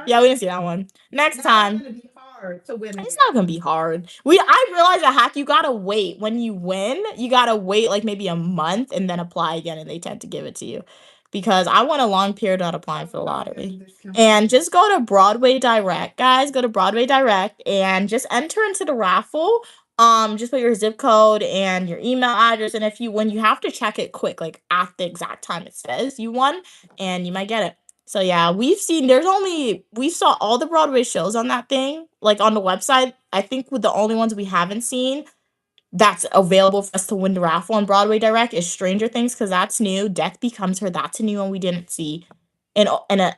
yeah, we didn't see that one. Next time. It's not gonna be hard. I realized that hack. You gotta wait when you win. You gotta wait like maybe a month and then apply again, and they tend to give it to you. Because I went a long period not applying for the lottery. And just go to Broadway Direct, guys. Go to Broadway Direct and just enter into the raffle. Just put your zip code and your email address, and if you win, you have to check it quick, like at the exact time it says you won, and you might get it. So yeah, we saw all the Broadway shows on that thing, like on the website. I think with the only ones we haven't seen that's available for us to win the raffle on Broadway Direct is Stranger Things because that's new. Death Becomes Her, that's a new one we didn't see. And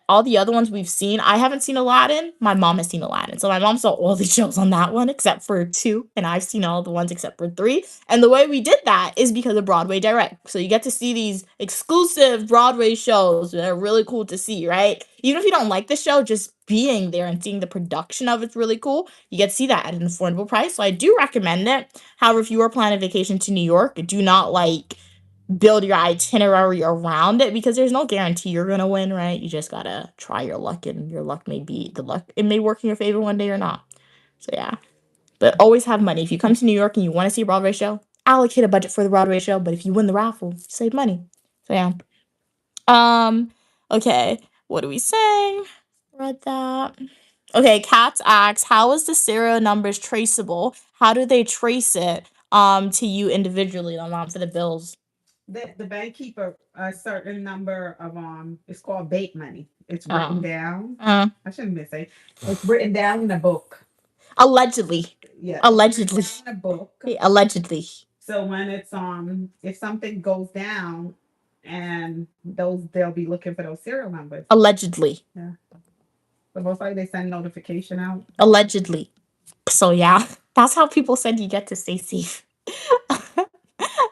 all the other ones we've seen, I haven't seen Aladdin. My mom has seen Aladdin. So my mom saw all the shows on that one except for 2. And I've seen all the ones except for 3. And the way we did that is because of Broadway Direct. So you get to see these exclusive Broadway shows that are really cool to see, right? Even if you don't like the show, just being there and seeing the production of it's really cool. You get to see that at an affordable price. So I do recommend it. However, if you are planning a vacation to New York, do not build your itinerary around it because there's no guarantee you're gonna win, right? You just gotta try your luck, and your luck may be the luck. It may work in your favor one day or not. So yeah, but always have money. If you come to New York and you want to see a Broadway show, allocate a budget for the Broadway show. But if you win the raffle, save money. So yeah. Okay. What are we saying? Read that. Okay. Cats asks, how is the serial numbers traceable? How do they trace it to you individually, mom, for the bills? the bank keep a certain number of it's called bait money. It's written down. I shouldn't miss it. It's written down in a book. Allegedly. Yeah. Allegedly. It's written down in a book. Allegedly. So when it's if something goes down and they'll be looking for those serial numbers. Allegedly. Yeah. So most likely they send notification out. Allegedly. So yeah, that's how people said you get to stay safe.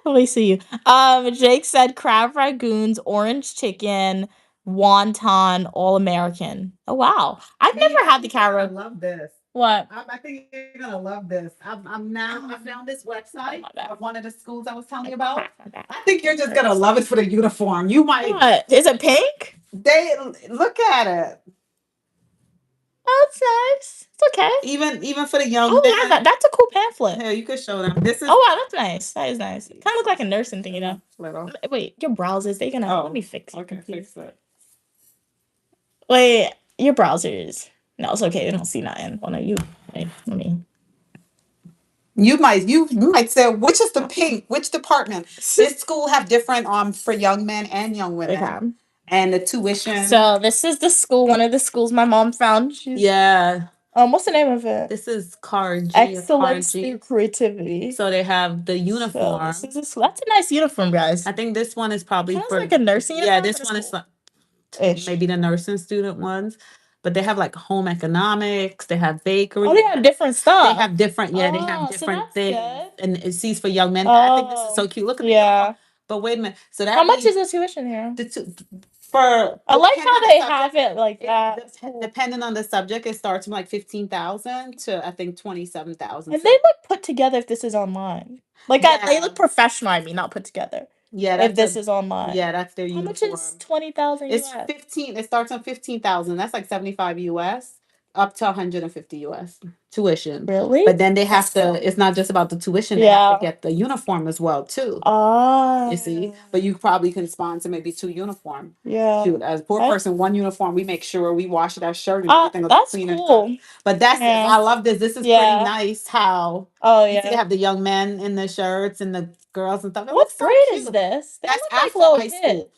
Let me see you. Jake said crab ragoons, orange chicken, wonton, all American. Oh wow, I've never had the crab I ragoon. love this. What? I think you're gonna love this. I found this website of one of the schools I was telling you about. I think you're just gonna love it for the uniform. You might. What? Is it pink? They look at it. Oh, it's nice. It's okay. Even for the young. Oh yeah, that's a cool pamphlet. Here, you can show them. This is. Oh wow, that's nice. That is nice. Kind of look like a nursing thing, you know. Little. Wait, your browsers, they gonna let me fix it. Okay, fix it. Wait, your browsers. No, it's okay. They don't see nothing. Well, no, you. Wait, let me. You might say, which is the pink? Which department? This school have different for young men and young women. Okay. And the tuition. So this is the school, one of the schools my mom found. Yeah. What's the name of it? This is Carnegie. Excellence through creativity. So they have the uniform. So that's a nice uniform, guys. I think this one is probably for like a nursing uniform. Yeah, this one is like maybe the nursing student ones. But they have like home economics, they have bakery. Oh, they have different stuff. They have different, they have different things. Good. And it sees for young men. I think this is so cute. Look at the But wait a minute. So that how much is the tuition here? I like how they have it like that. Depending on the subject, it starts from like 15,000 to I think 27,000. And they look put together if this is online. Like they look professional. I mean, not put together. Yeah, if this is online. Yeah, that's their uniform. uniform. How much is 20,000? It's 15. It starts on 15,000. That's like 75 US, up to 150 US tuition. Really? But then they have to. It's not just about the tuition. They have to get the uniform as well too. Oh. You see, but you probably can sponsor maybe 2 uniform. Yeah. Shoot, as a poor person, 1 uniform. We make sure we wash that shirt and everything. That's cool. But I love this. This is pretty nice. How? Oh yeah. They have the young men in the shirts and the girls and stuff. What grade is this? That's after high school.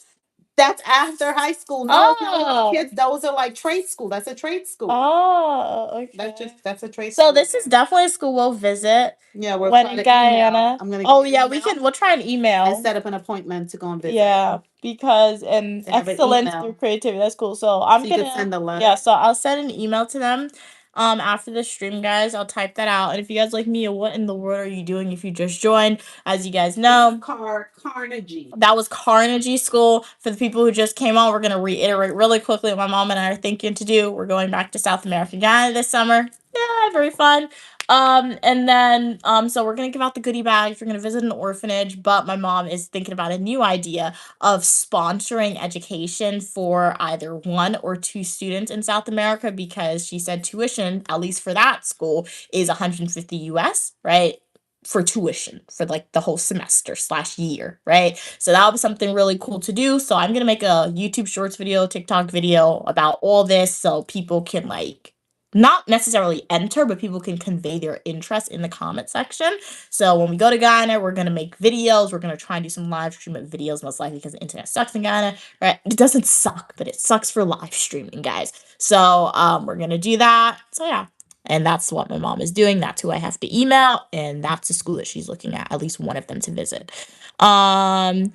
That's after high school. No, kids, those are like trade school. That's a trade school. Oh, okay. That's a trade school. So this is definitely a school we'll visit. Yeah, we're in Guyana. I'm gonna. Oh yeah, we'll try an email and set up an appointment to go and visit. Yeah, because excellence through creativity. That's cool. So I'm gonna send a letter. Yeah, so I'll send an email to them. After the stream, guys, I'll type that out. And if you guys like Mia, what in the world are you doing if you just joined? As you guys know, Carnegie. That was Carnegie School. For the people who just came on, we're going to reiterate really quickly what my mom and I are thinking to do. We're going back to South America, Guyana this summer. Yeah, very fun. And then, so we're gonna give out the goodie bags. We're gonna visit an orphanage, but my mom is thinking about a new idea of sponsoring education for either 1 or 2 students in South America because she said tuition, at least for that school, is 150 US, right? For tuition for like the whole semester / year, right? So that was something really cool to do. So I'm gonna make a YouTube Shorts video, TikTok video about all this so people can like not necessarily enter, but people can convey their interest in the comment section. So when we go to Guyana, we're going to make videos. We're going to try and do some live streaming videos, most likely because the internet sucks in Guyana, right? It doesn't suck, but it sucks for live streaming, guys. So we're going to do that. So yeah. And that's what my mom is doing. That's who I have to email. And that's the school that she's looking at least one of them to visit. I'm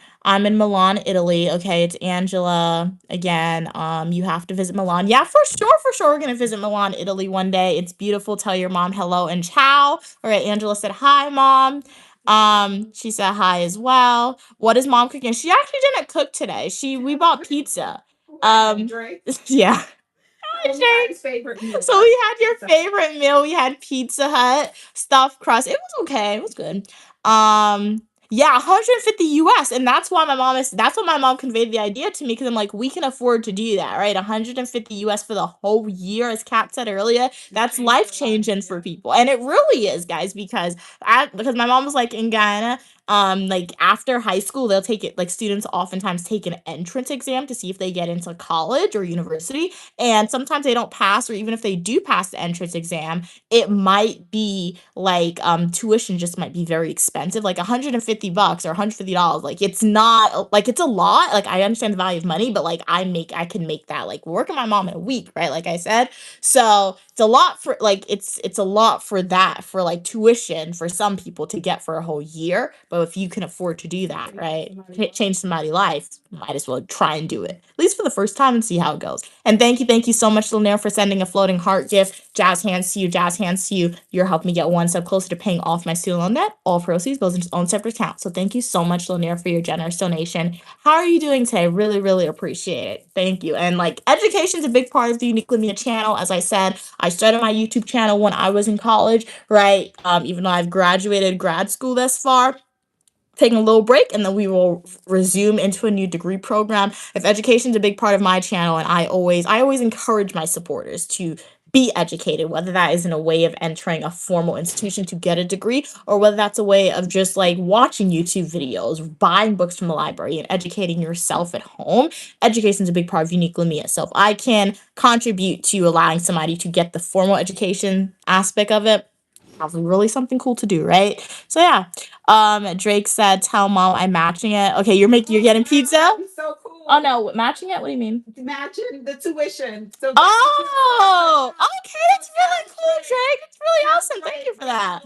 in Milan, Italy. Okay, it's Angela again. You have to visit Milan. Yeah, for sure. We're gonna visit Milan, Italy one day. It's beautiful. Tell your mom hello and ciao. All right, Angela said hi, mom. She said hi as well. What is mom cooking? She actually didn't cook today. We bought pizza. Yeah. So we had your favorite meal. We had Pizza Hut stuffed crust. It was okay. It was good. Yeah, 150 US. And that's what my mom conveyed the idea to me because I'm like, we can afford to do that, right? 150 US for the whole year, as Kat said earlier. That's life changing for people. And it really is, guys, because my mom was like in Guyana, like after high school, they'll take it, like students oftentimes take an entrance exam to see if they get into college or university. And sometimes they don't pass, or even if they do pass the entrance exam, it might be like tuition just might be very expensive. Like 150 $150 or $150. Like, it's not like, it's a lot. Like, I understand the value of money, but like I can make that like work with my mom in a week, right? Like I said. So it's a lot for like it's a lot for that, for like tuition for some people to get for a whole year. But if you can afford to do that, right? Change somebody's life, might as well try and do it. At least for the first time and see how it goes. And thank you so much, Lanier, for sending a floating heart gift. Jazz hands to you, jazz hands to you. You're helping me get one step closer to paying off my student loan debt. All proceeds goes into its own separate account. So thank you so much, Lanier, for your generous donation. How are you doing today? Really, really appreciate it. Thank you. And like, education is a big part of the Uniquely Mia channel. As I said, I started my YouTube channel when I was in college, right? Even though I've graduated grad school thus far, taking a little break, and then we will resume into a new degree program. If education is a big part of my channel, and I always encourage my supporters to be educated, whether that is in a way of entering a formal institution to get a degree, or whether that's a way of just like watching YouTube videos, buying books from the library, and educating yourself at home. Education is a big part of Uniquely Mia. So if I can contribute to allowing somebody to get the formal education aspect of it, probably really something cool to do, right? So yeah. Drake said, "Tell mom I'm matching it." Okay, you're getting pizza? That'd be so cool. Oh no, matching it? What do you mean? Matching the tuition. So Oh, okay, that's really cool, Drake. That's really awesome. Thank you for that.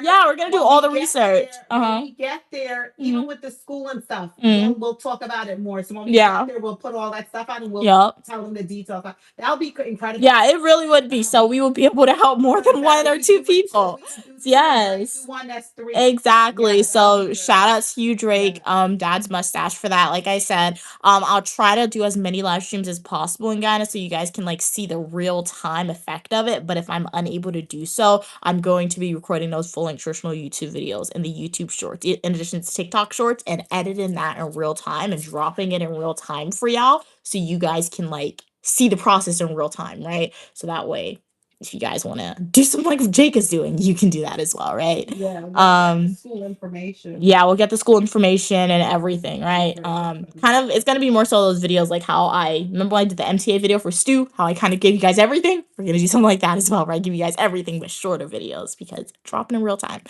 Yeah, we're gonna do all the research. When we get there, even with the school and stuff, Mhm. we'll talk about it more. So when we Yeah. get there, we'll put all that stuff out and we'll Yup. tell them the details. That'll be incredible. Yeah, it really would be. So we will be able to help more than one or two people. Yes. One that's three. Exactly. Yeah, So shout out to you, Drake. Dad's mustache for that. Like I said, I'll try to do as many live streams as possible in Ghana so you guys can like see the real time effect of it. But if I'm unable to do so, I'm going to be recording those full length traditional YouTube videos and the YouTube shorts, in addition to TikTok shorts, and editing that in real time and dropping it in real time for y'all so you guys can like see the process in real time, right? So that way, if you guys want to do something like Jake is doing, you can do that as well, right? Yeah. We'll school information. Yeah, we'll get the school information and everything, right? Kind of, it's gonna be more so those videos like how I remember when I did the MTA video for Stu, how I kind of gave you guys everything. We're gonna do something like that as well, right? Give you guys everything but shorter videos because dropping in real time.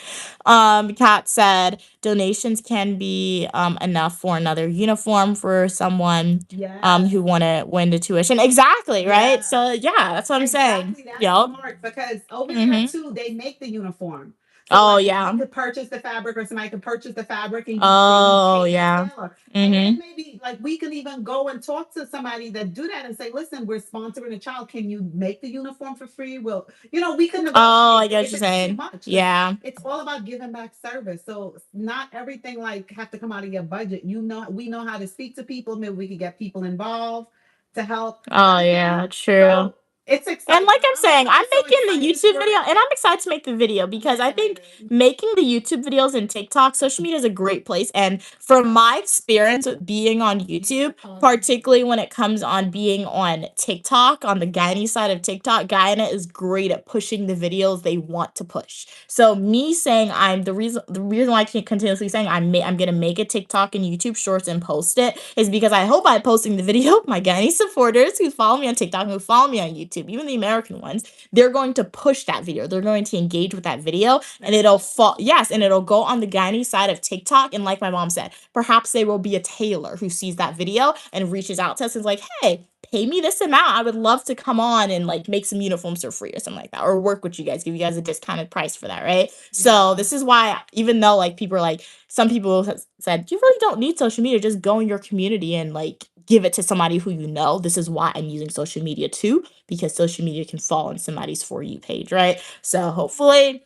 Kat said donations can be enough for another uniform for someone who want to win the tuition. Exactly, right? So yeah, that's what I'm saying. That's Yup. smart because over there too, they make the uniform. So Oh like, yeah. you could purchase the fabric, or somebody could purchase the fabric, and Oh pay the yeah. tailor. And then maybe like we can even go and talk to somebody that do that and say, listen, we're sponsoring a child. Can you make the uniform for free? Well, we can negotiate. Oh, I get what if you're it's too saying. much. Yeah. It's all about giving back service. So not everything like have to come out of your budget. We know how to speak to people. Maybe we could get people involved to help. Oh yeah, true. So it's exciting. And like I'm saying, I'm so making the excited YouTube video, and I'm excited to make the video because I think making the YouTube videos and TikTok, social media is a great place. And from my experience with being on YouTube, particularly when it comes on being on TikTok, on the Guyanese side of TikTok, Guyana is great at pushing the videos they want to push. So me saying the reason why I keep continuously saying I'm gonna make a TikTok and YouTube shorts and post it is because I hope by posting the video, my Guyanese supporters who follow me on TikTok and who follow me on YouTube, even the American ones, they're going to push that video. They're going to engage with that video, and it'll go on the Guyanese side of TikTok. And like my mom said, perhaps there will be a tailor who sees that video and reaches out to us and is like, hey, pay me this amount. I would love to come on and like make some uniforms for free or something like that, or work with you guys, give you guys a discounted price for that, right? So this is why, even though like people are like, some people have said, you really don't need social media, just go in your community and like give it to somebody who you know. This is why I'm using social media too, because social media can fall on somebody's For You page, right? So hopefully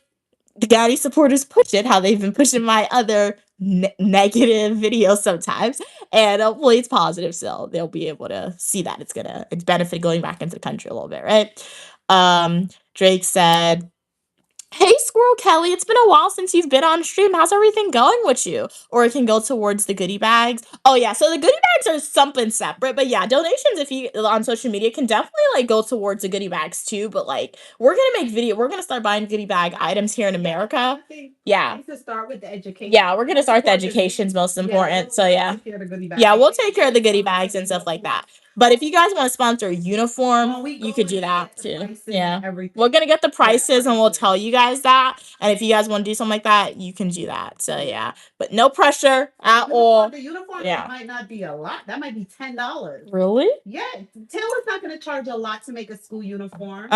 the Gowdy supporters push it how they've been pushing my other negative videos sometimes, and hopefully it's positive, so they'll be able to see that it's benefit going back into the country a little bit, right? Drake said, hey, Squirrel Kelly, it's been a while since you've been on stream. How's everything going with you? Or it can go towards the goodie bags. Oh, yeah. So the goodie bags are something separate. But yeah, donations, if you on social media, can definitely like go towards the goodie bags too. But like, we're going to start buying goodie bag items here in America. Yeah. To start with the education. Yeah, we're going to start the education's most important. So yeah. Yeah, we'll take care of the goodie bags and stuff like that. But if you guys want to sponsor a When uniform, we you go, could we're do gonna that get the too. prices and Yeah. We're everything. gonna get the Yeah, prices and we'll honestly. tell you guys that. And if you guys want to do something like that, you can do that. So yeah. But no pressure at all. The uniform Yeah. might not be a lot. That might be $10. Really? Yeah, Taylor's not going to charge a lot to make a school uniform.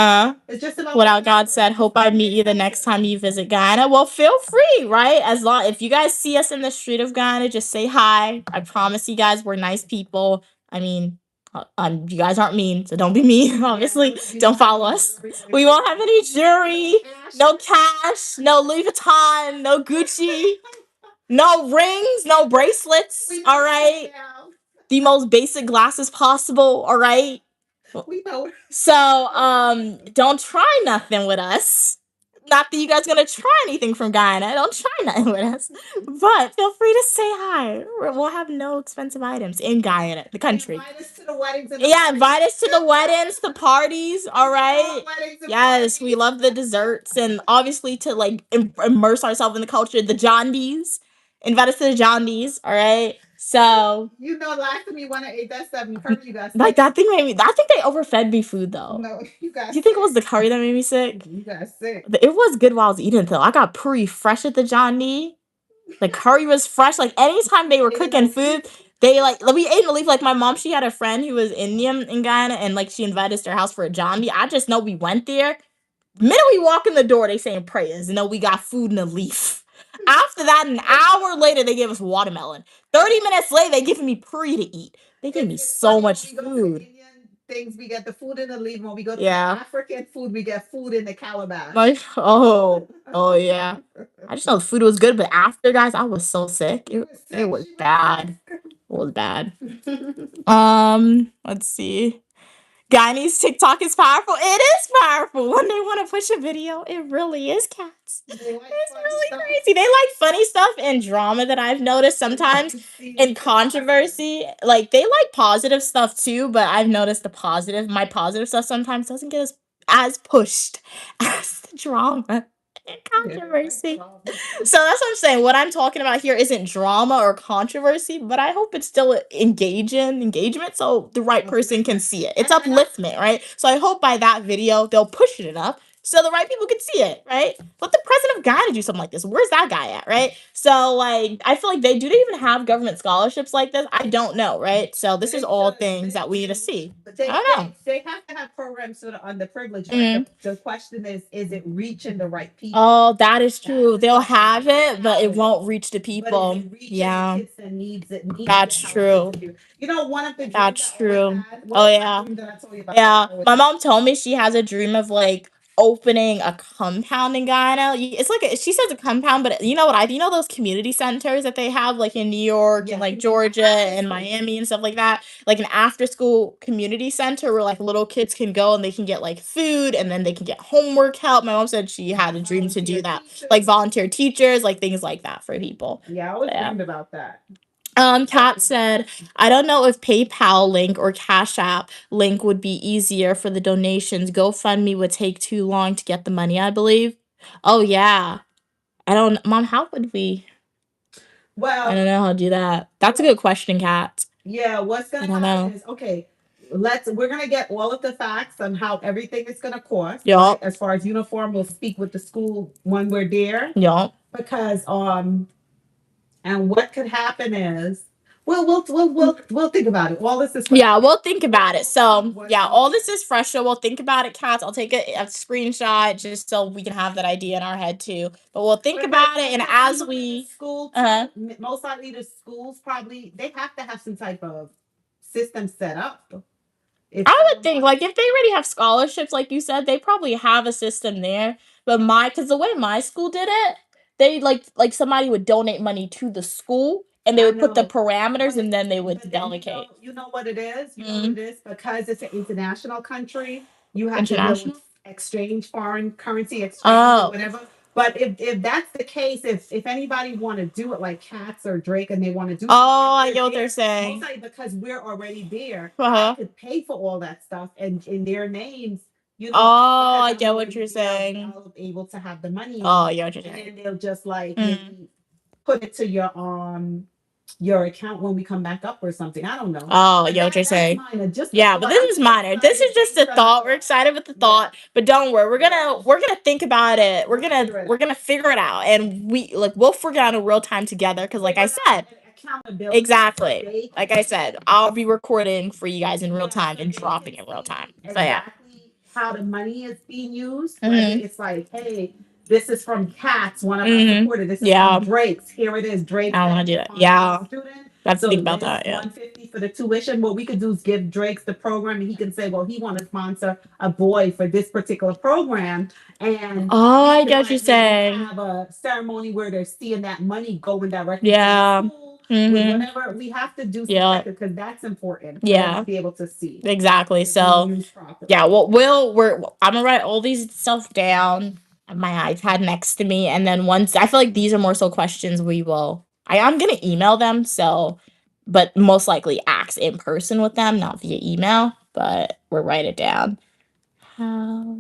It's just about Without God said, hope I meet you the next time you visit Guyana. Well, feel free, right? As long if you guys see us in the street of Guyana, just say hi. I promise you guys we're nice people. I mean, you guys aren't mean, so don't be mean. Obviously, don't follow us. We won't have any jewelry, no cash, no Louis Vuitton, no Gucci, no rings, no bracelets. All right, the most basic glasses possible. All right. We know. So, don't try nothing with us. Not that you guys gonna try anything from Guyana. Don't try nothing with us. But feel free to say hi. We'll have no expensive items in Guyana, the country. Invite us to the weddings. Yeah, invite us to the weddings, the parties. All right. Yes, we love the desserts and obviously to like immerse ourselves in the culture. The John D's. Invite us to the John D's. All right. So last time you went to eat that 7 curry, you got sick. like that thing made me. I think they overfed me food though. No, you got. Do you think it was the curry that made me sick? You got sick. It was good while I was eating it though. I got pretty fresh at the John D. The curry was fresh. Like anytime they were cooking food, they like we ate in the leaf. Like my mom, she had a friend who was Indian in Guyana, and like she invited us to her house for a John D. I just know we went there. The minute we walk in the door, they saying prayers. You know, we got food in a leaf. After that, an hour later, they gave us watermelon. 30 minutes later, they giving me puri to eat. They gave me so much food. Things we get the food in the leaf. When we go to the African food, we get food in the calabash. Like, oh yeah. I just know the food was good, but after guys, I was so sick. It was bad. It was bad. Let's see. Guyanese TikTok is powerful. It is powerful when they want to push a video. It really is, cats. It's really crazy. They like funny stuff and drama that I've noticed sometimes in controversy. Like they like positive stuff too, but I've noticed my positive stuff sometimes doesn't get as pushed as the drama and controversy. So that's what I'm saying. What I'm talking about here isn't drama or controversy, but I hope it's still engagement so the right person can see it. It's upliftment, right? So I hope by that video they'll push it up so the right people can see it, right? Let the president of Ghana do something like this. Where's that guy at, right? So like I feel like they even have government scholarships like this? I don't know, right? So this is all things that we need to see. But I don't know. They have to have programs for the underprivileged. Right? The question is it reaching the right people? Oh, that is true. They'll have it, but it won't reach the people. Yeah. The kids that needs it. That's true. You know, one of the That's true. Oh yeah. Yeah. My mom told me she has a dream of like opening a compound in Guyana. It's like she says a compound, but you know what? You know those community centers that they have like in New York and like Georgia and Miami and stuff like that. Like an after school community center where like little kids can go and they can get like food and then they can get homework help. My mom said she had a dream to do that, like volunteer teachers, like things like that for people. Yeah, I always dreamed about that. Kat said, I don't know if PayPal link or Cash App link would be easier for the donations. GoFundMe would take too long to get the money, I believe. Oh, yeah. Mom, how would we? Well, I don't know how to do that. That's a good question, Kat. Yeah, what's going to happen is, okay, we're going to get all of the facts on how everything is going to cost. Yup. Right? As far as uniform, we'll speak with the school when we're there. Yup. Because, and what could happen is, we'll think about it. All this is fresh. Yeah, we'll think about it. So yeah, all this is fresh. So we'll think about it, Cats. I'll take a screenshot just so we can have that idea in our head too. But we'll think about it, and as we most likely the schools probably they have to have some type of system set up. I would think like if they already have scholarships, like you said, they probably have a system there. But because the way my school did it, they like somebody would donate money to the school and they would put the parameters and then they would delegate. You know what it is? You know what it is? Because it's an international country, you have to exchange foreign currency exchange or whatever. But if that's the case, if anybody want to do it like Cats or Drake and they want to do I get what they're saying. Mostly because we're already there, I could pay for all that stuff and in their names. You know, I get what you're saying. Able to have the money. I get what you're saying. And then they'll just like maybe put it to your your account when we come back up or something. I don't know. Oh, But yeah, what you're that's saying. minor. Just the Yeah, but thought. this I'm is just minor. This is excited just a because thought. We're excited with the yeah. thought, but don't worry. We're Yeah. gonna think about it. We'll figure it We're out. gonna figure it out, and we'll figure out in real time together. Because like I Figure it out said, and accountability. exactly. They Like can I said, I'll be recording for you guys in real yeah, time so and they dropping can in real see time. So yeah. exactly how the money is being used. Whether Mhm. it's like, hey, this is from Cats, one of our Mhm. supporters. This is Yeah. from Drake's. Here it is, Drake's. I want to do that. Yeah. Student. Let's So think about this that. Yeah. 150 for the tuition. What we could do is give Drake's the program, and he can say, well, he want to sponsor a boy for this particular program, and Oh, I we get could what you're like maybe saying. have a ceremony where they're seeing that money going directly Yeah. to the school. Mhm. Whatever we have to do, Yeah. because that's important for them Yeah. to be able to see. Exactly. It's being So used properly. yeah, well, I'm gonna write all these stuff down on my iPad next to me, and then once I feel like these are more so questions I'm gonna email them, so but most likely ask in person with them, not via email. But we'll write it down. How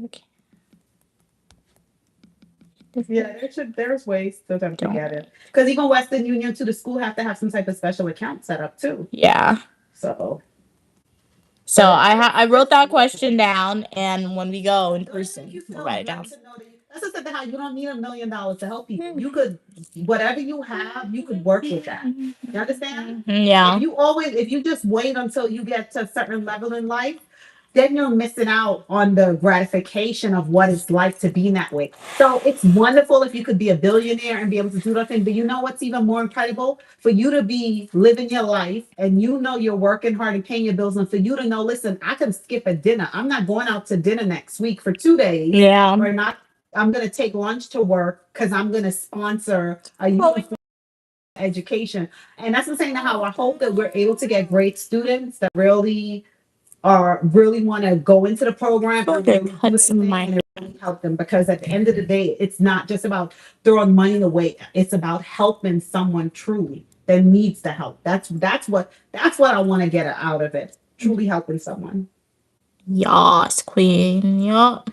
Yeah, there's ways for them to don't get it. Because even Western Union to the school have to have some type of special account set up too. yeah. So So but I wrote that question down, and when we go in thank person, you we'll so write it much down. to know that that's just how you don't need $1 million to help people. Hmm. You could whatever you have, you could work with that. You understand? Mhm, yeah. If you just wait until you get to a certain level in life, then you're missing out on the gratification of what it's like to be in that way. So it's wonderful if you could be a billionaire and be able to do that thing. But you know what's even more incredible? For you to be living your life and you know you're working hard and paying your bills, and for you to know, listen, I can skip a dinner. I'm not going out to dinner next week for 2 days. Yeah. Or not. I'm going to take lunch to work because I'm going to sponsor a Oh, uniform education. And that's the saying how I hope that we're able to get great students that really want to go into the program and okay, really do cut their some of thing my and really help them, because at the end of the day, it's not just about throwing money away. It's about helping someone truly that needs the help. That's what I want to get out of it. Truly helping someone. Yas, queen. Yup.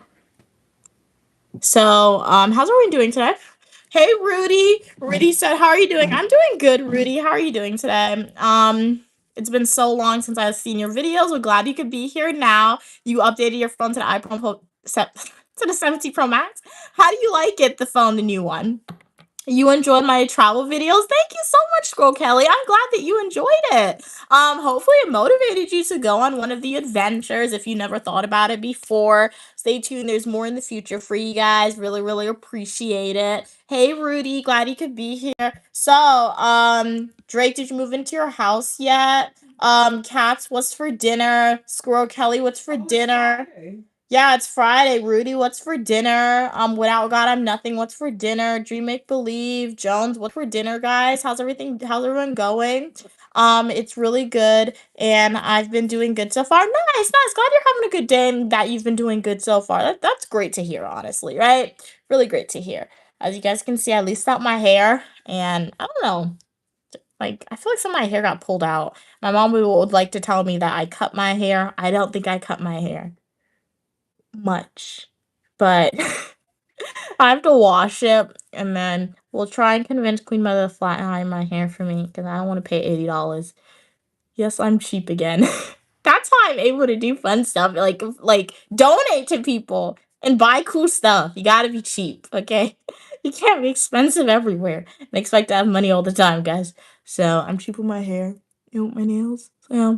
So, how's everyone doing today? Hey, Rudy. Rudy said, "How are you doing?" I'm doing good, Rudy. How are you doing today? It's been so long since I've seen your videos. We're glad you could be here now. You updated your phone to the iPhone to the 17 Pro Max. How do you like it? The phone, the new one. You enjoyed my travel videos. Thank you so much, Scroll Kelly. I'm glad that you enjoyed it. Hopefully it motivated you to go on one of the adventures if you never thought about it before. Stay tuned. There's more in the future for you guys. Really, really appreciate it. Hey, Rudy. Glad you could be here. So, Drake, did you move into your house yet? Cats, what's for dinner? Squirrel Kelly, what's for dinner? Yeah, it's Friday. Rudy, what's for dinner? Without God, I'm nothing. What's for dinner? Dream Make Believe. Jones, what's for dinner, guys? How's everyone going? It's really good, and I've been doing good so far. Nice. Glad you're having a good day and that you've been doing good so far. That's great to hear, honestly, right? Really great to hear. As you guys can see, I laced out my hair, and I don't know. Like, I feel like some of my hair got pulled out. My mom would like to tell me that I cut my hair. I don't think I cut my hair much, but I have to wash it, and then we'll try and convince Queen Mother to flatten iron my hair for me because I don't want to pay $80. Yes, I'm cheap again. That's how I'm able to do fun stuff, like donate to people and buy cool stuff. You gotta be cheap, okay? You can't be expensive everywhere and expect to have money all the time, guys. So I'm cheap with my hair, my nails. So yeah.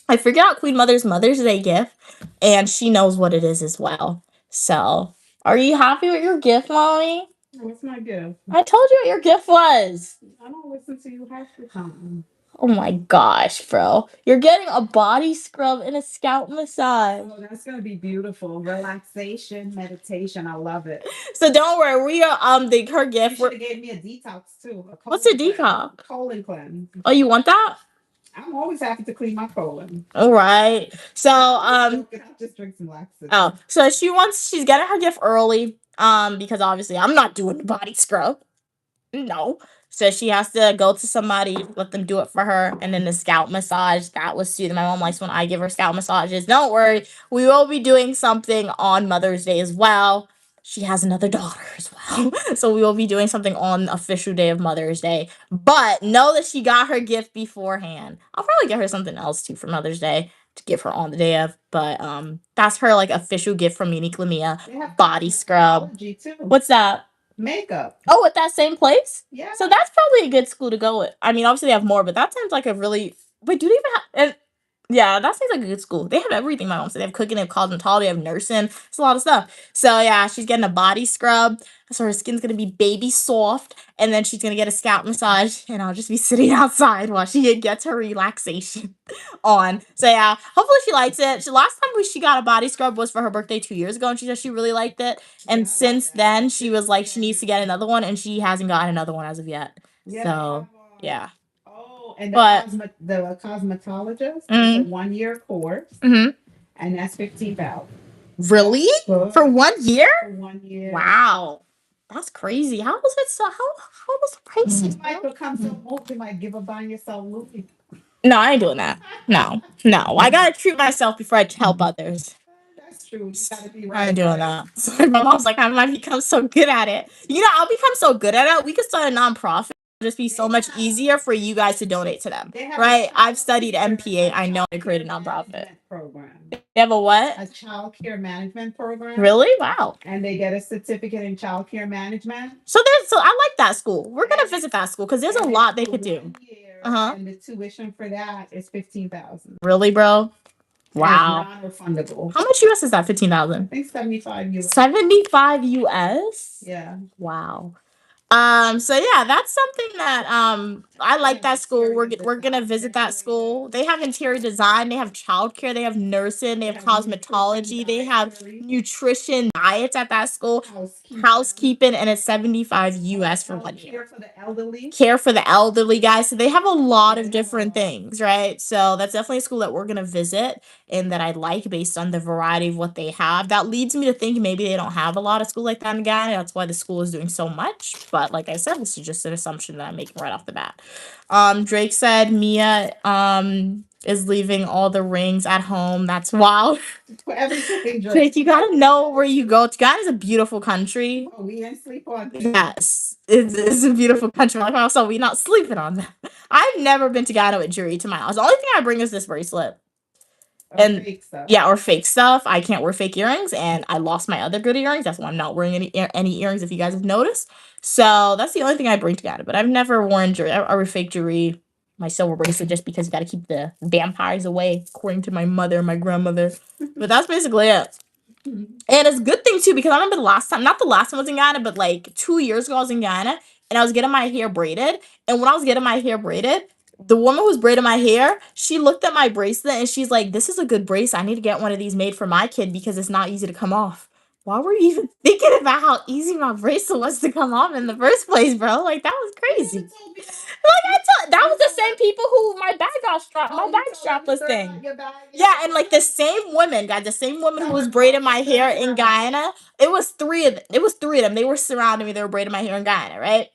I figured out Queen Mother's Mother's Day gift, and she knows what it is as well. So, are you happy with your gift, Mommy? What's my gift? I told you what your gift was. I don't listen to you half the time. Oh my gosh, bro. You're getting a body scrub and a scalp massage. Oh, that's gonna be beautiful. Relaxation, meditation. I love it. So don't worry, we are her You gift. should have gave me a detox too. What's a detox? Colon cleanse. Oh, you want that? I'm always happy to clean my colon. All right. So I'll just drink some laxative. oh, so she's getting her gift early. Because obviously I'm not doing the body scrub. No. So she has to go to somebody, let them do it for her. And then the scalp massage, that was soothing. My mom likes when I give her scalp massages. Don't worry. We will be doing something on Mother's Day as well. she has another daughter as well. So we will be doing something on the official day of Mother's Day. But know that she got her gift beforehand. I'll probably get her something else too for Mother's Day to give her on the day of. But that's her like official gift from Unique Lamia. They have Body scrub. cosmetology, too. What's that? Makeup. Oh, at that same place? Yeah. So that's probably a good school to go with. I mean, obviously they have more, but that sounds like a really wait, do they even have yeah, that seems like a good school. They have everything, my mom said. They have cooking, they have cosmetology, they have nursing. It's a lot of stuff. So yeah, she's getting a body scrub. So her skin's gonna be baby soft. And then she's gonna get a scalp massage. And I'll just be sitting outside while she gets her relaxation on. So yeah, hopefully she likes it. Last time she got a body scrub was for her birthday 2 years ago, and she said she really liked it. And since then, she was like, she needs to get another one, and she hasn't gotten another one as of yet. So yeah. And But the cosmetologist is a Mhm. 1-year course, hmm and that's 15,000 Really? for For 1 year? 1 year. Wow. That's crazy. How was it so how was the You price? might become so moved, you might give up on yourself movie. No, I ain't doing that. No. I gotta treat myself before I help others. That's true. You gotta be I right. ain't doing that. So my mom's like, I might become so good at it. You know, I'll become so good at it. We could start a nonprofit. It'll just be so much easier for you guys to donate to them. They have Right? a I've studied MPA. I know how to create a nonprofit. They have a what? A child care management program. Really? Wow. And they get a certificate in child care management. So I like that school. We're gonna visit that school because there's a lot they could do. Uh-huh. And the tuition for that is 15,000. Really, bro? Wow. Non-refundable. How much US is that? 15,000. I think 75 US. 75 US? Yeah. Wow. So yeah, that's something that I like that school. We're gonna visit that school. They have interior design, they have childcare, they have nursing, they have cosmetology, they have nutrition diets at that school, housekeeping, and it's 75 US for 1 year. Care for the elderly. Care for the elderly, guys. So they have a lot of different things, right? So that's definitely a school that we're gonna visit and that I like based on the variety of what they have. That leads me to think maybe they don't have a lot of school like that in Ghana. That's why the school is doing so much. But like I said, this is just an assumption that I'm making right off the bat. Drake said Mia is leaving all the rings at home. That's wild. For everything, Drake, you gotta know where you go. Ghana is a beautiful country. Oh, we ain't sleep on this. Yes, it's a beautiful country. Like also, we not sleeping on that. I've never been to Ghana with jewelry to my house. The only thing I bring is this bracelet. And fake stuff. Yeah, or fake stuff. I can't wear fake earrings, and I lost my other good earrings. That's why I'm not wearing any earrings. If you guys have noticed, so that's the only thing I bring to Ghana. But I've never worn jewelry. I wear fake jewelry. My silver bracelet, just because you got to keep the vampires away, according to my mother and my grandmother. But that's basically it. And it's a good thing too, because I remember not the last time I was in Ghana, but like 2 years ago I was in Ghana and I was getting my hair braided. And when I was getting my hair braided, the woman who was braiding my hair, she looked at my bracelet and she's like, "This is a good bracelet. I need to get one of these made for my kid because it's not easy to come off." Why were you even thinking about how easy my bracelet was to come off in the first place, bro? Like that was crazy. That was the same people who my bag strapless thing. Yeah, and like the same women, guys, the same woman who was braiding my hair in Guyana. It was three of them. They were surrounding me. They were braiding my hair in Guyana, right?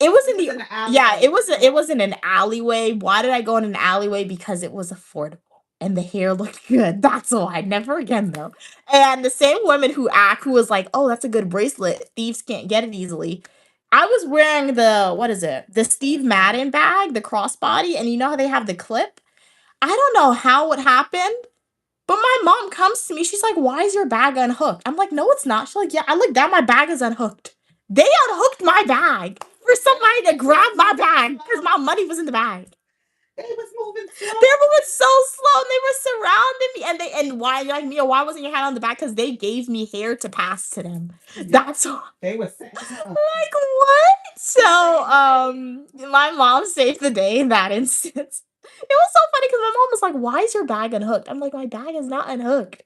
It was in it was in an alleyway. Why did I go in an alleyway? Because it was affordable and the hair looked good. That's why. Never again though. And the same woman who was like, "Oh, that's a good bracelet. Thieves can't get it easily." I was wearing the Steve Madden bag, the crossbody, and you know how they have the clip? I don't know how it happened, but my mom comes to me. She's like, "Why is your bag unhooked?" I'm like, "No, it's not." She's like, "Yeah." I look down, my bag is unhooked. They unhooked my bag for somebody to grab my bag because my money was in the bag. They was moving slow. They were moving so slow, and they were surrounding me. And why, like, Mia, why wasn't your hand on the back? Because they gave me hair to pass to them. That's all. They were like what? So my mom saved the day in that instance. It was so funny because my mom was like, "Why is your bag unhooked?" I'm like, "My bag is not unhooked.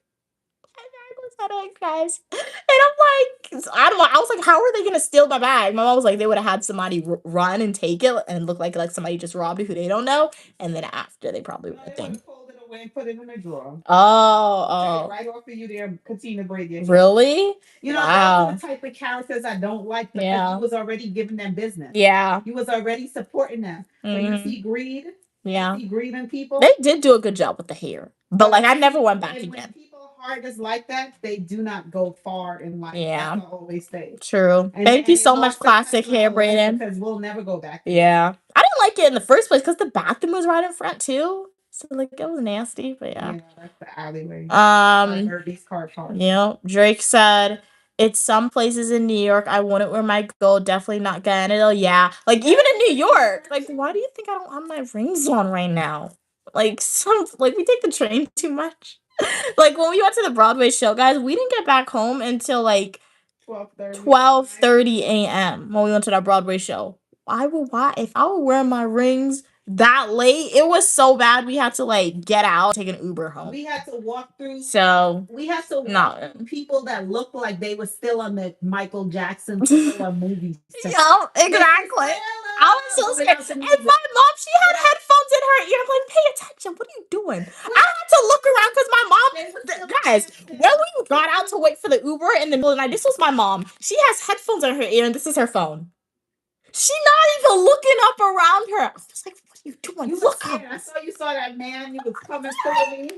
My bag was unhooked, guys." And I'm like, I don't know. I was like, "How are they gonna steal my bag?" My mom was like, "They would have had somebody run and take it and look like somebody just robbed it who they don't know, and then after they probably would have thing." Pulled it away and put it in a drawer. Oh. Right off of you there, continue to braid your hair. Really? You know, Wow. those are the type of characters I don't like because you was already giving them business. Yeah. You was already supporting them. When you see greed, yeah, you see greed in people. They did do a good job with the hair, but like I never went back again. People artists like that, they do not go far in life. Yeah. That's what I always say. True. And Thank you they so much, lost the Classic touch with Hair the life Braiding. because we'll never go back there. Yeah. I didn't like it in the first place because the bathroom was right in front too. So like it was nasty, but yeah. Yeah, that's the alleyway. Like Herbie's car park. Yeah. Drake said it's some places in New York I wouldn't wear my gold, definitely not Canada. Yeah. Like even in New York. Like why do you think I don't have my rings on right now? Like we take the train too much. Like when we went to the Broadway show, guys, we didn't get back home until like 12:30 a.m. when we went to that Broadway show. If I were wearing my rings that late, it was so bad we had to like get out, take an Uber home. We had to walk through. So We had to walk through people that looked like they were still on the Michael Jackson thriller movie. Yeah, exactly. I was so scared. And my mom, she had headphones in her ear. I'm like, pay attention. What are you doing? I had to look around because my mom, guys, when we got out to wait for the Uber in the middle of the night, this was my mom. She has headphones in her ear and this is her phone. She not even looking up around her. I was like, what are you doing? You Look up. I saw that man. You was coming for me.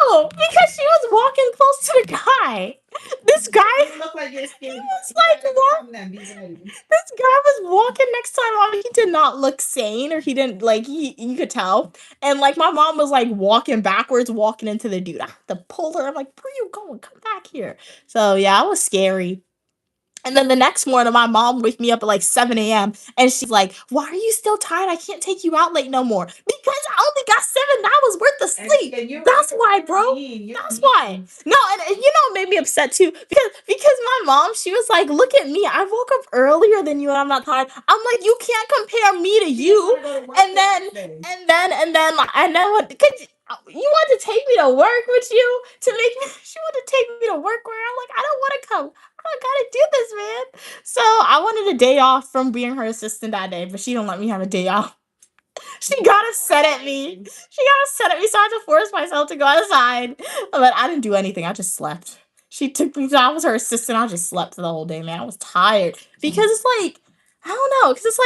No, because she was walking close to the guy. This guy. You look like you're scared. He was like, what? This guy was walking next to my mom. He did not look sane, or he didn't like. You could tell. And like my mom was like walking backwards, walking into the dude. I had to pull her. I'm like, where you going? Come back here. So yeah, it was scary. And then the next morning, my mom waked me up at like 7 a.m. and she's like, why are you still tired? I can't take you out late no more. Because I only got 7 hours worth of sleep. And that's why, bro. That's why. No, and you know what made me upset too? Because my mom, she was like, look at me. I woke up earlier than you and I'm not tired. I'm like, you can't compare me to you. And then what? You want to take me to work with you to make me? She wanted to take me to work where I'm like, I don't want to come. I gotta do this, man. So I wanted a day off from being her assistant that day, but she don't let me have a day off. She got upset at me. So I had to force myself to go outside. But I didn't do anything. I just slept. She took me. I was her assistant. I just slept for the whole day, man. I was tired because it's like I don't know. Because it's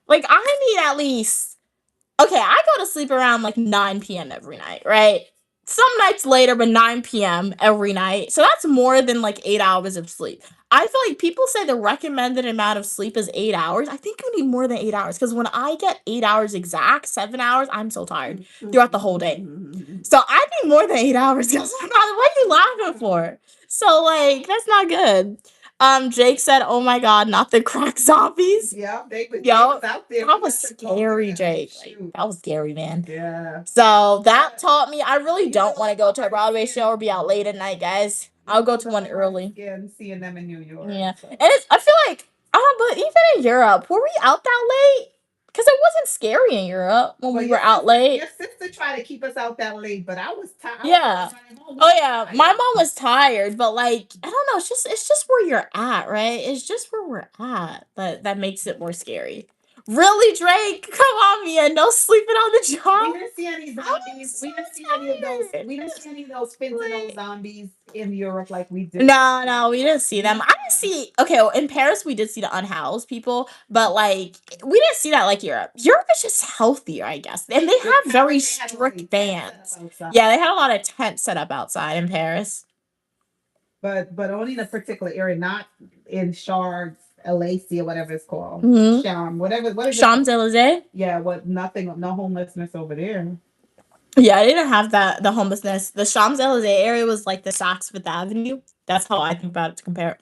like I need at least. Okay, I go to sleep around like 9 p.m. every night, right? Some nights later, but 9 p.m. every night. So that's more than like 8 hours of sleep. I feel like people say the recommended amount of sleep is 8 hours. I think you need more than 8 hours because when I get 8 hours exact, 7 hours, I'm so tired throughout the whole day. So I need more than 8 hours. What are you laughing for? So like that's not good. Jake said, "Oh my God, not the crack zombies." Yeah, they was out there. That was scary, Jake. Like, that was scary, man. Yeah. So that taught me I really don't want to go to a Broadway show or be out late at night, guys. I'll go to one early. Again, seeing them in New York. Yeah, and I feel like but even in Europe, were we out that late? Because it wasn't scary in Europe when we were out late. Your sister tried to keep us out that late, but I was tired. Yeah. Oh yeah, my mom was tired, but like I don't know, it's just where you're at, right? It's just where we're at that makes it more scary. Really, Drake? Come on, Mia. No sleeping on the job. We didn't see any zombies. We didn't see any of those. We didn't see any of those fentanyl zombies in Europe like we did. No, we didn't see them. I didn't see. Okay, well, in Paris we did see the unhoused people, but like we didn't see that like Europe. Europe is just healthier, I guess, and they have very strict bans. Yeah, they had a lot of tents set up outside in Paris, but only in a particular area, not in Charles. Elysees or whatever it's called. What is Champs-Elysees? Yeah, no homelessness over there. Yeah, I didn't have the homelessness. The Champs-Elysees area was like the Saks Fifth Avenue. That's how I think about it to compare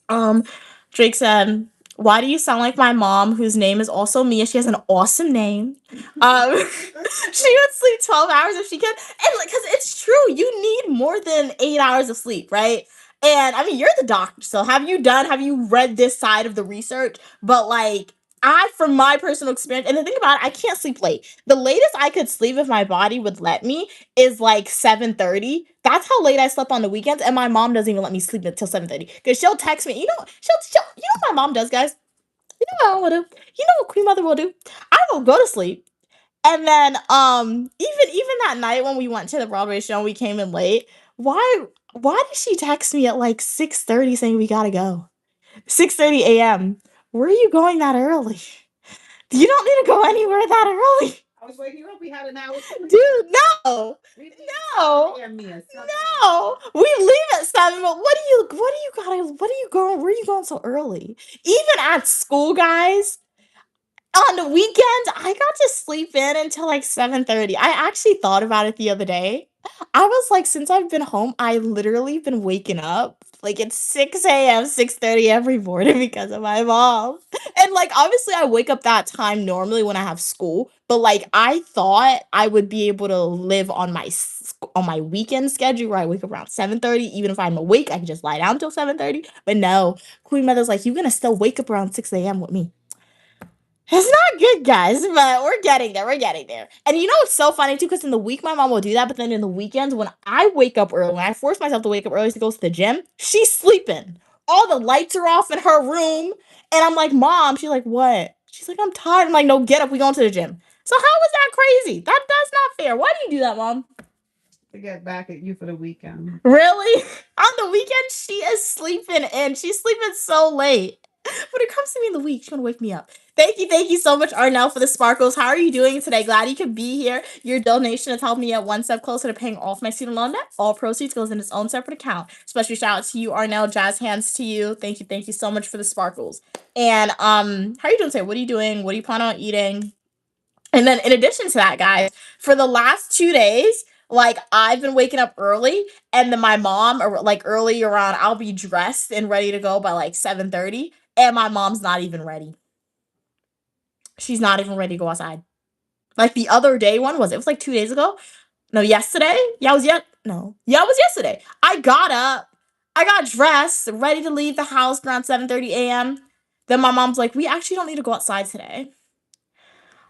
it. Drake said, why do you sound like my mom, whose name is also Mia? She has an awesome name. She would sleep 12 hours if she could. And because it's true, you need more than 8 hours of sleep, right? And I mean, you're the doctor, so have you read this side of the research? But like, from my personal experience, and the thing about it, I can't sleep late. The latest I could sleep if my body would let me is like 7:30. That's how late I slept on the weekends, and my mom doesn't even let me sleep until 7:30 because she'll text me. You know what my mom does, guys. You know what I will do. You know what Queen Mother will do. I will go to sleep. And then even that night when we went to the Broadway show and we came in late, why did she text me at like 6:30 saying we gotta go? 6:30 a.m. Where are you going that early? You don't need to go anywhere that early. I was waking you up. We had an hour. Dude, no. We leave No. at 7 a.m., Mia. 7 a.m. No. We leave at 7, but what are you going, where are you going so early? Even at school, guys, on the weekends, I got to sleep in until like 7:30. I actually thought about it the other day. I was like, since I've been home, I literally been waking up like at 6 a.m., 6:30 every morning because of my mom. And like obviously I wake up that time normally when I have school, but like I thought I would be able to live on on my weekend schedule where I wake up around 7:30. Even if I'm awake, I can just lie down till 7:30. But no, Queen Mother's like, you're gonna still wake up around 6 a.m. with me. It's not good, guys, but we're getting there. We're getting there. And you know what's so funny too? Because in the week, my mom will do that, but then in the weekends, when I wake up early, when I force myself to wake up early to go to the gym, she's sleeping. All the lights are off in her room, and I'm like, "Mom," she's like, "What?" She's like, "I'm tired." I'm like, "No, get up. We going to the gym." So how is that crazy? That's not fair. Why do you do that, Mom? To get back at you for the weekend. Really? On the weekend, she is sleeping in. She's sleeping so late. When it comes to me in the week, she's gonna wake me up. Thank you so much, Arnell, for the sparkles. How are you doing today? Glad you could be here. Your donation has helped me get one step closer to paying off my student loan debt. All proceeds goes in its own separate account. Special shout out to you, Arnell. Jazz hands to you. Thank you so much for the sparkles. And how are you doing today? What are you doing? What do you plan on eating? And then in addition to that, guys, for the last 2 days, like I've been waking up early, and then my mom, or like early around, I'll be dressed and ready to go by like 7:30, and my mom's not even ready. She's not even ready to go outside. Like the other day, it was like 2 days ago. No, yesterday. Yeah, it was yet. No, yeah, it was yesterday. I got up, I got dressed, ready to leave the house around 7:30 a.m. Then my mom's like, "We actually don't need to go outside today."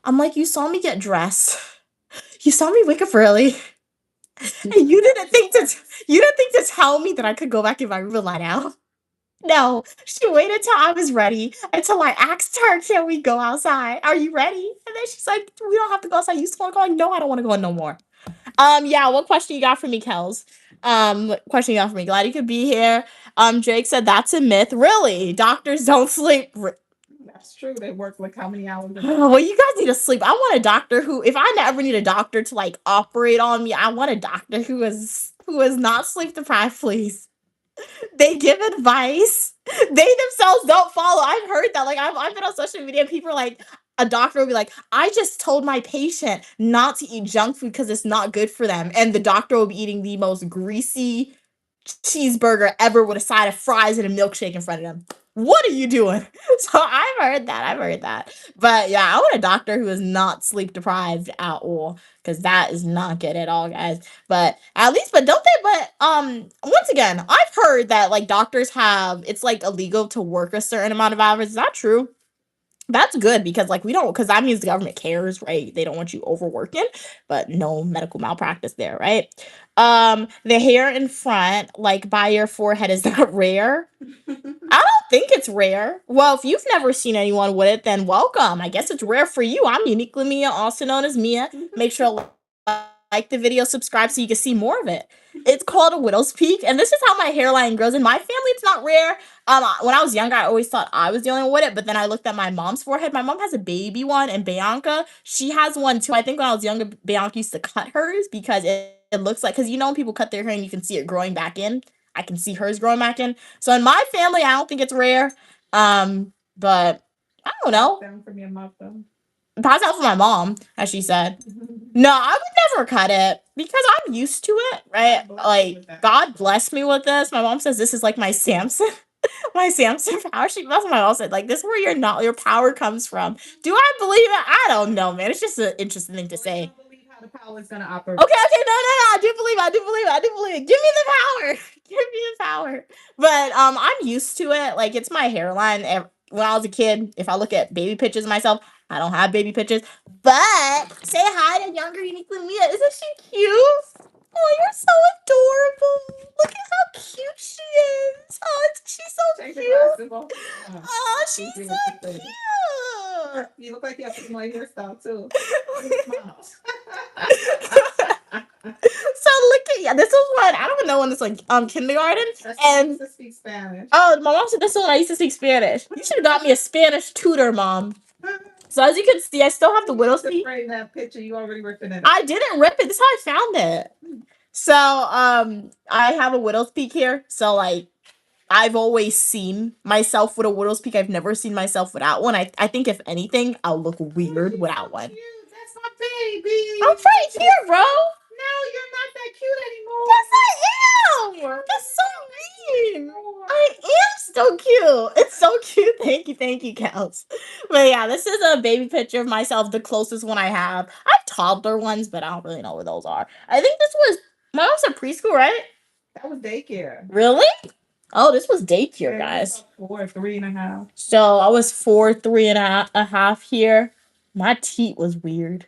I'm like, "You saw me get dressed. You saw me wake up early. And you didn't think to tell me that I could go back in my room and lie down." No, she waited till I was ready until I asked her, "Can we go outside? Are you ready?" And then she's like, "We don't have to go outside. You still want to go?" Like, "No, I don't want to go in no more." Yeah, what question you got for me, Kels? What question you got for me? Glad you could be here. Drake said that's a myth. Really? Doctors don't sleep. That's true. They work like how many hours a day? Well, you guys need to sleep. I want a doctor who, if I ever need a doctor to like operate on me, I want a doctor who is not sleep deprived, please. They give advice. They themselves don't follow. I've heard that. Like I've been on social media and people are like, a doctor will be like, "I just told my patient not to eat junk food because it's not good for them." And the doctor will be eating the most greasy cheeseburger ever with a side of fries and a milkshake in front of them. What are you doing? So I've heard that. I've heard that. But yeah, I want a doctor who is not sleep deprived at all, because that is not good at all, guys. But at least, but don't they? But once again, I've heard that like doctors have, it's like illegal to work a certain amount of hours. Is that true? That's good because like we don't, because that means the government cares, right? They don't want you overworking, but no medical malpractice there, right? The hair in front, like by your forehead, is that rare? I don't think it's rare. Well, if you've never seen anyone with it, then welcome. I guess it's rare for you. I'm Uniquely Mia, also known as Mia. Make sure to like the video, subscribe so you can see more of it. It's called a widow's peak, and this is how my hairline grows. In my family, it's not rare. When I was younger, I always thought I was dealing with it, but then I looked at my mom's forehead. My mom has a baby one, and Bianca, she has one too. I think when I was younger, Bianca used to cut hers because it looks like, because you know when people cut their hair and you can see it growing back in. I can see hers growing back in. So in my family, I don't think it's rare. But I don't know. Down for me and my phone. Pass out for my mom, as she said. No, I would never cut it because I'm used to it, right? Like God bless me with this. My mom says this is like my Samson, my Samson power. That's what my mom said. Like this is where your power comes from. Do I believe it? I don't know, man. It's just an interesting thing to say. I don't believe how the power is gonna operate. Okay, no. I do believe it. Give me the power. Give me the power. But I'm used to it. Like it's my hairline. When I was a kid, if I look at baby pictures of myself, I don't have baby pictures. But say hi to younger Uniquely Mia. Isn't she cute? Oh, you're so adorable. Look at how cute she is. Oh, she's so Take cute. the glasses off. Oh, she's so cute. You look like you have a similar hairstyle too. So look at, yeah, this is what I don't know when it's like kindergarten. I used to speak Spanish. Oh, my mom said this is when I used to speak Spanish. You should have got me a Spanish tutor, Mom. So as you can see, I still have the widow's peak. Frame that picture. You already ripping it. I didn't rip it. This is how I found it. So I have a widow's peak here. So like I've always seen myself with a widow's peak. I've never seen myself without one. I think if anything, I'll look weird without one. Cute. That's my baby. I'm right here, bro. No, you're not that cute anymore. Yes, I am. That's so mean. I am so cute. It's so cute. Thank you, Kels. But yeah, this is a baby picture of myself, the closest one I have. I have toddler ones, but I don't really know where those are. I think this was mine was a preschool, right? That was daycare. Really? Oh, this was daycare, guys. 4, 3.5. So I was 4, 3.5 here. My teeth was weird.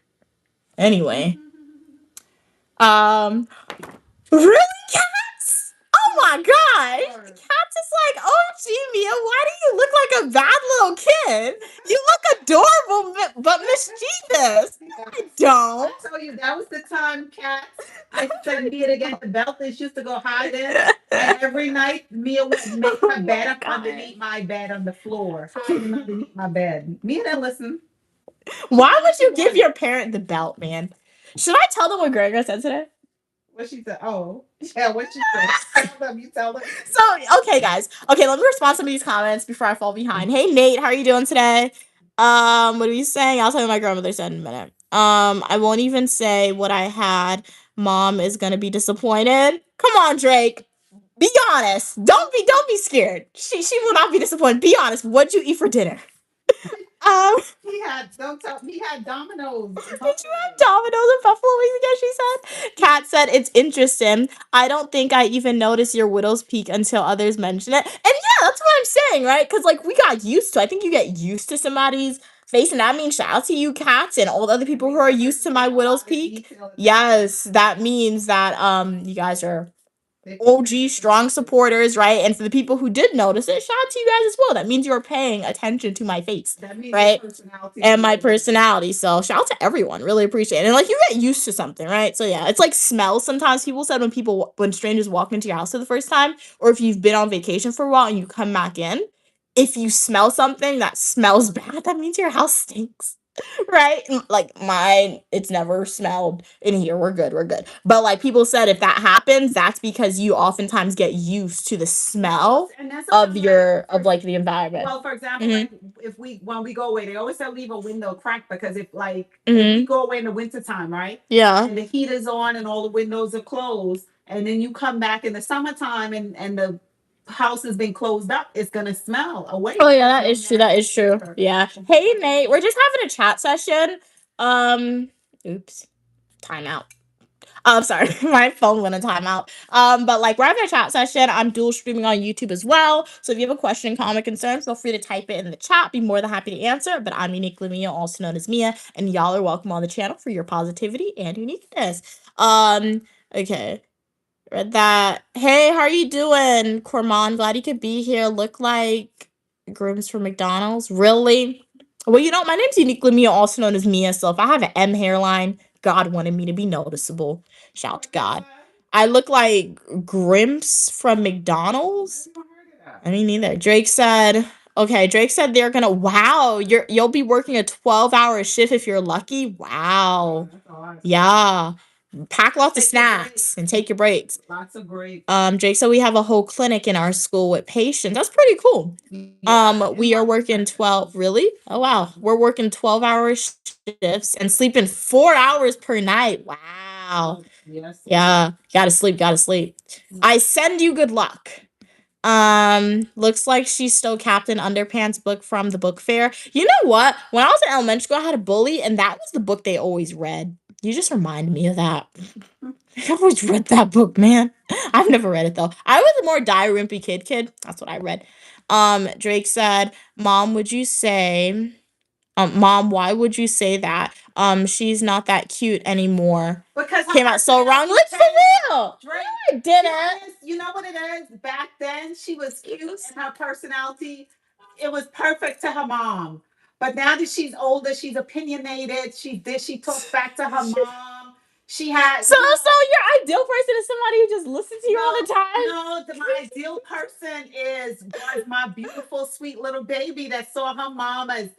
Anyway. Really, Cats? Oh my gosh. Cats is like, oh, gee, Mia, why do you look like a bad little kid? You look adorable, but mischievous. I don't. I told you, that was the time, Cats. I said Mia to get the belt and she used to go hide in. And every night, Mia would make her bed up underneath my bed on the floor. Hiding underneath my bed. Mia didn't listen. Why would you give your parent the belt, man? Should I tell them what Gregor said today? What she said? Oh, yeah, what she said. Tell them, you tell them. So, okay, guys. Okay, let me respond to some of these comments before I fall behind. Hey, Nate, how are you doing today? What are you saying? I'll tell you what my grandmother said in a minute. I won't even say what I had. Mom is gonna be disappointed. Come on, Drake. Be honest. Don't be scared. She will not be disappointed. Be honest. What'd you eat for dinner? He had Domino's. Did you have Domino's and buffalo wings again? She said. Kat said it's interesting. I don't think I even noticed your widow's peak until others mention it. And yeah, that's what I'm saying, right? Because like we got used to. I think you get used to somebody's face, and that means shout out to you, Cats, and all the other people who are used to my widow's peak. Yes, that means that you guys are OG strong supporters, right? And for the people who did notice it, shout out to you guys as well. That means you're paying attention to my face, right? And my personality. So shout out to everyone. Really appreciate it. And like you get used to something, right? So yeah, it's like smells. Sometimes people said when strangers walk into your house for the first time, or if you've been on vacation for a while and you come back in, if you smell something that smells bad, that means your house stinks. Right? Like mine, it's never smelled in here. We're good. But like people said, if that happens, that's because you oftentimes get used to the smell of the environment. Well, for example, like when we go away, they always say leave a window cracked because if we go away in the wintertime, right? Yeah. And the heat is on and all the windows are closed, and then you come back in the summertime and the house has been closed up, it's gonna smell away. Oh yeah, that is true. Yeah. Hey Nate, we're just having a chat session. Oops. Timeout. Sorry, my phone went in timeout. But like we're having a chat session. I'm dual streaming on YouTube as well. So if you have a question, comment, concern, feel free to type it in the chat. Be more than happy to answer. But I'm Uniquely Mia, also known as Mia, and y'all are welcome on the channel for your positivity and uniqueness. Okay. Read that. Hey, how are you doing, Corman? Glad you could be here. Look like grooms for McDonald's. Really? Well, you know, my name's Uniquely Mia, also known as Mia. So if I have an M hairline, God wanted me to be noticeable. Shout out to God. I look like Grimps from McDonald's. I mean, neither. Drake said they're gonna. Wow, you'll be working a 12-hour shift if you're lucky. Wow. Yeah. Pack lots of snacks and take your breaks. Lots of breaks. Jake said we have a whole clinic in our school with patients. That's pretty cool. We are working 12. Really? Oh wow. We're working 12-hour shifts and sleeping 4 hours per night. Wow. Yes. Yeah. Gotta sleep. I send you good luck. Looks like she's still Captain Underpants book from the book fair. You know what? When I was in elementary school, I had a bully, and that was the book they always read. You just remind me of that. I always read that book, man. I've never read it though. I was a more Diary Wimpy kid. That's what I read. Drake said, Mom, would you say Mom, why would you say that? She's not that cute anymore. Because came out so wrong. Like for real. Drake, I didn't. You know what it is? Back then, she was cute and her personality, it was perfect to her mom. But now that she's older, she's opinionated. She talks back to her mom. She has so your ideal person is somebody who just listens to you all the time. No, my ideal person was my beautiful, sweet little baby that saw her mom as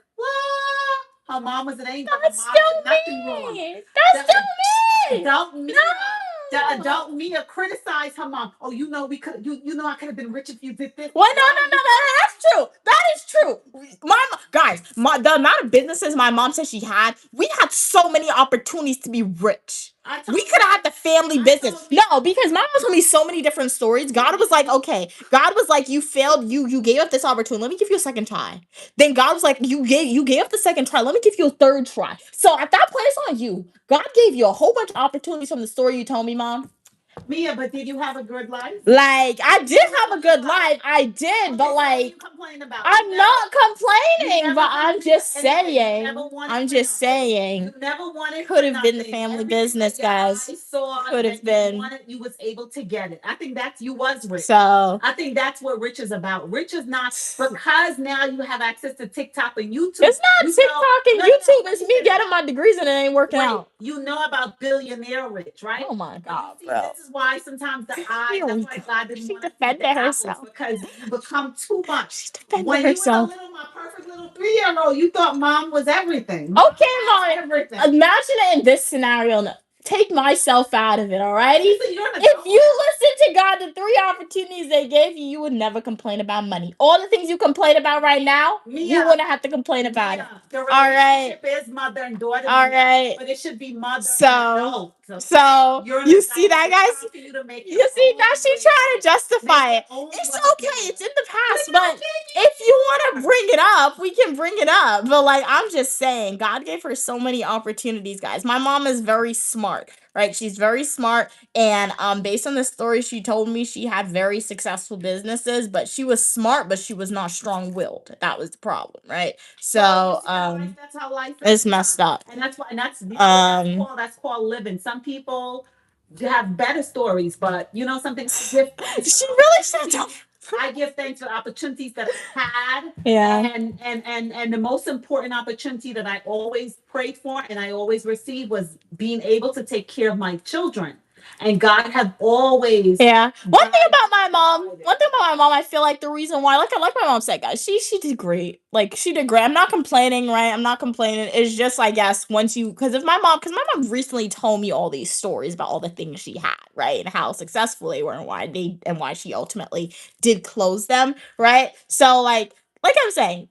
Her mom was an angel. That's Her mom still did nothing wrong. me. That's The still me. adult Mia, the No. adult Mia criticized her mom. Oh, you know we could. You know I could have been rich if you did this. Well, no. That's true. That is true. The amount of businesses my mom said she had, we had so many opportunities to be rich. We could have had the family business. No, because my mom told me so many different stories. God was like, okay. God was like, you failed. You gave up this opportunity. Let me give you a second try. Then God was like, you gave up the second try. Let me give you a third try. So at that point, it's on you. God gave you a whole bunch of opportunities from the story you told me, Mom. Mia, but did you have a good life? Like, I did have a good life. I did, but like, you complain about? I'm not complaining, but I'm just saying. I'm just saying. You never wanted. Could have been the family business, guys. Could have been. You was able to get it. I think that's you was rich. So I think that's what rich is about. Rich is not because now you have access to TikTok and YouTube. It's not TikTok and YouTube. It's me getting my degrees and it ain't working out. You know about billionaire rich, right? Oh my God, bro. This is why sometimes the eyes. That's why God didn't She want to defended herself because you become too much. She defended When herself. you were my perfect little 3-year-old, you thought mom was everything. Okay, Mom. Imagine it in this scenario. Take myself out of it, alrighty? If you listen to God, the 3 opportunities they gave you, you would never complain about money. All the things you complain about right now, you wouldn't have to complain about it. The relationship is mother and daughter. All right. But it should be mother So you see that, guys? You see, now she's trying to justify it. It's okay. It's in the past, but if you want to bring it up, we can bring it up. But like, I'm just saying, God gave her so many opportunities, guys. My mom is very smart, right? She's very smart, and based on the story she told me, she had very successful businesses, but she was smart, but she was not strong-willed. That was the problem, right? So that's how life is. it's messed up. And that's that's called living. Some people have better stories, but you know something. She really should have. I give thanks for the opportunities that I had. Yeah. And the most important opportunity that I always prayed for and I always received was being able to take care of my children. And God have always. Yeah. One thing about my mom, I feel like the reason why, like my mom said, guys, she did great. Like, she did great. I'm not complaining, right? I'm not complaining. It's just, I guess, because my mom recently told me all these stories about all the things she had, right? And how successful they were and why she ultimately did close them, right? So, like I'm saying,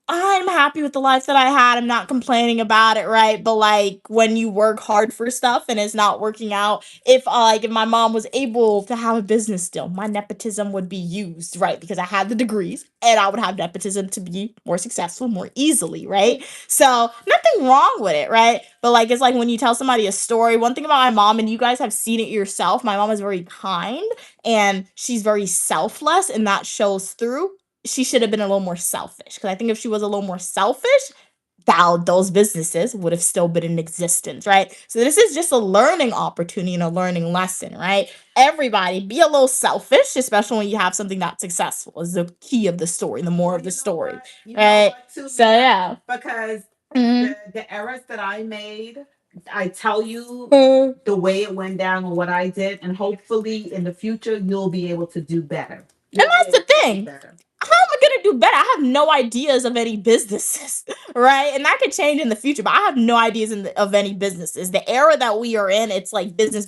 I'm happy with the life that I had. I'm not complaining about it, right? But like, when you work hard for stuff and it's not working out, if my mom was able to have a business still, my nepotism would be used, right? Because I had the degrees and I would have nepotism to be more successful more easily, right? So nothing wrong with it, right? But like, it's like when you tell somebody a story, one thing about my mom, and you guys have seen it yourself, my mom is very kind and she's very selfless, and that shows through. She should have been a little more selfish, because I think if she was a little more selfish, those businesses would have still been in existence, right? So this is just a learning opportunity and a learning lesson, right? Everybody be a little selfish, especially when you have something that's successful, is the key of the story, the more of the story, right? So yeah, because Mhm. the errors that I made, I tell you the way it went down and what I did, and hopefully in the future you'll be able to do better. And that's the thing. How am I gonna do better? I have no ideas of any businesses, right? And that could change in the future, but I have no ideas of any businesses. The era that we are in, it's like business,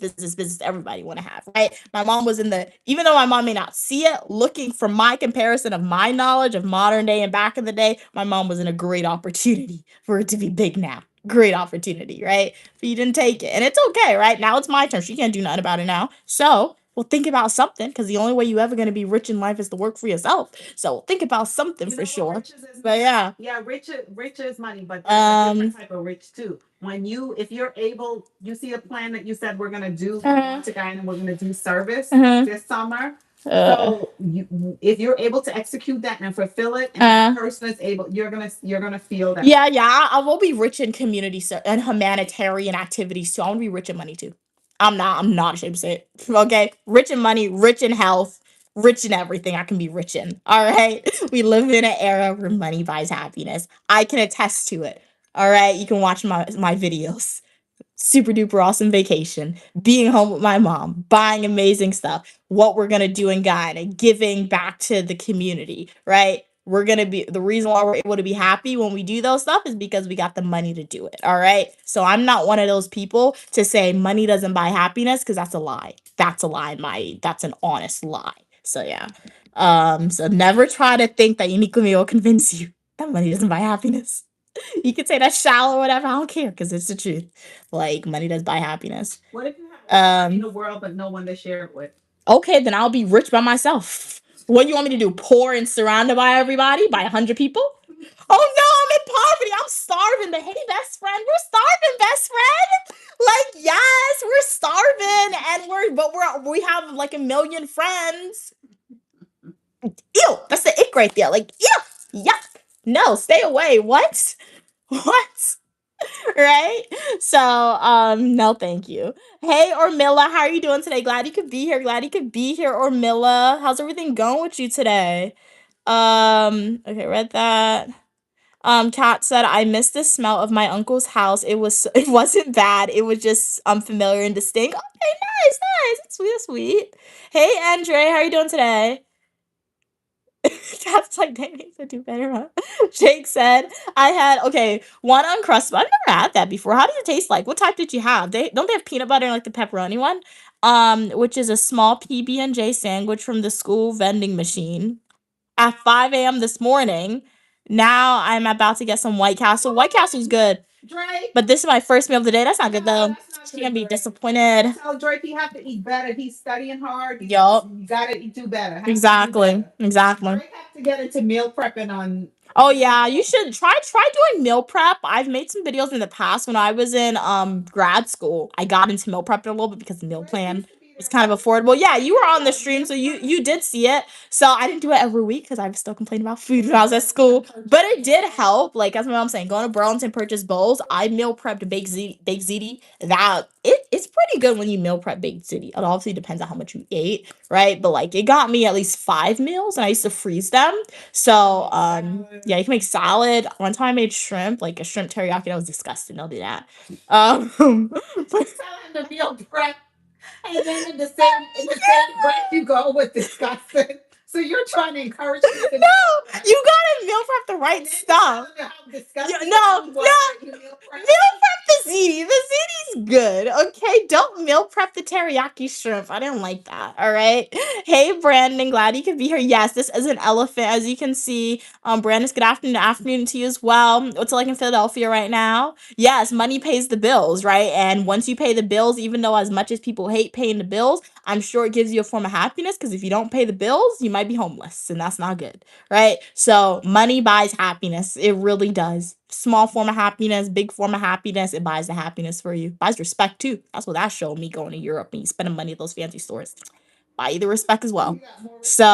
everybody want to have, right? My mom was even though my mom may not see it, looking from my comparison of my knowledge of modern day and back in the day, my mom was in a great opportunity for it to be big now. Great opportunity, right? But you didn't take it. And it's okay, right? Now it's my turn. She can't do nothing about it now. So well, think about something, because the only way you ever going to be rich in life is to work for yourself. So think about something for sure. But yeah. Yeah, rich is money, but there's a different type of rich too. If you're able, you see a plan that you said we're gonna do to guy and we're gonna do service this summer. So if you're able to execute that and fulfill it, and the person is able, you're gonna feel that. Yeah, I will be rich in community and humanitarian activities too. I want to be rich in money too. I'm not ashamed to say it. Okay, rich in money, rich in health, rich in everything I can be rich in. All right, we live in an era where money buys happiness. I can attest to it. All right, you can watch my videos. Super duper awesome vacation, being home with my mom, buying amazing stuff, what we're gonna do in Guyana, giving back to the community, right? the reason why we're able to be happy when we do those stuff is because we got the money to do it. All right. So I'm not one of those people to say money doesn't buy happiness, because that's a lie. That's a lie. That's an honest lie. So yeah. So never try to think that Uniquely will convince you that money doesn't buy happiness. You can say that's shallow or whatever. I don't care, because it's the truth. Like, money does buy happiness. What if you have all the money in Um, the world but no one to share it with? okay, then I'll be rich by myself. What do you want me to do? Poor and surrounded by everybody? By 100 people? Oh no, I'm in poverty. I'm starving. But hey, best friend, we're starving, best friend. Like, yes, we're starving, and we have like a million friends. Ew, that's the ick right there. Like, ew, yuck. No, stay away. What? What? Right? So, no, thank you. Hey, Ormilla, how are you doing today? Glad you could be here. Glad you could be here, Ormilla. How's everything going with you today? Okay, read that. Kat said, I missed the smell of my uncle's house. It wasn't bad. It was just familiar and distinct. Okay, nice, nice. That's sweet, that's sweet. Hey, Andre, how are you doing today? Kat's like, dang, I do better, huh? Jake said, I had, okay, one Uncrustable. I've never had that before. How does it taste like? What type did you have? Don't they have peanut butter and like the pepperoni one? Which is a small PB&J sandwich from the school vending machine at 5 a.m. this morning. Now I'm about to get some White Castle. White Castle's good, Drake. but this is my first meal of the day. That's not good though. That's not She's good, gonna be Drake. disappointed. Tell Drake he have to eat better. He's studying hard. Yup. You gotta do better. Have to do Exactly. better. Exactly. Drake have to get into meal prepping on. Oh yeah, you should try doing meal prep. I've made some videos in the past when I was in grad school. I got into meal prepping a little bit because the meal plan was kind of affordable. Yeah, you were on the stream, so you did see it. So I didn't do it every week because I was still complaining about food when I was at school. But it did help. Like, as my mom saying, going to Burlington, purchase bowls. I meal prepped baked ziti. It's pretty good when you meal prep baked ziti. It obviously depends on how much you ate, right? But like, it got me at least 5 meals, and I used to freeze them. So yeah, you can make salad. One time I made shrimp, like a shrimp teriyaki. That was disgusting. Don't do that. But Telling the meal prep, and then in the same breath you go with disgusting. So you're trying to encourage me to no, you gotta meal prep the right stuff. No, meal prep the ziti. The ziti's good. Okay, don't meal prep the teriyaki shrimp. I didn't like that. All right. Hey, Brandon, glad you could be here. Yes, this is an elephant, as you can see. Brandon, good afternoon to you as well. What's it like in Philadelphia right now? Yes, money pays the bills, right? And once you pay the bills, even though as much as people hate paying the bills, I'm sure it gives you a form of happiness, because if you don't pay the bills, you might be homeless, and that's not good, right? So money buys happiness. It really does. Small form of happiness, big form of happiness. It buys the happiness for you. Buys respect too. That's what that showed me going to Europe and you spending money at those fancy stores. Buy you the respect as well. So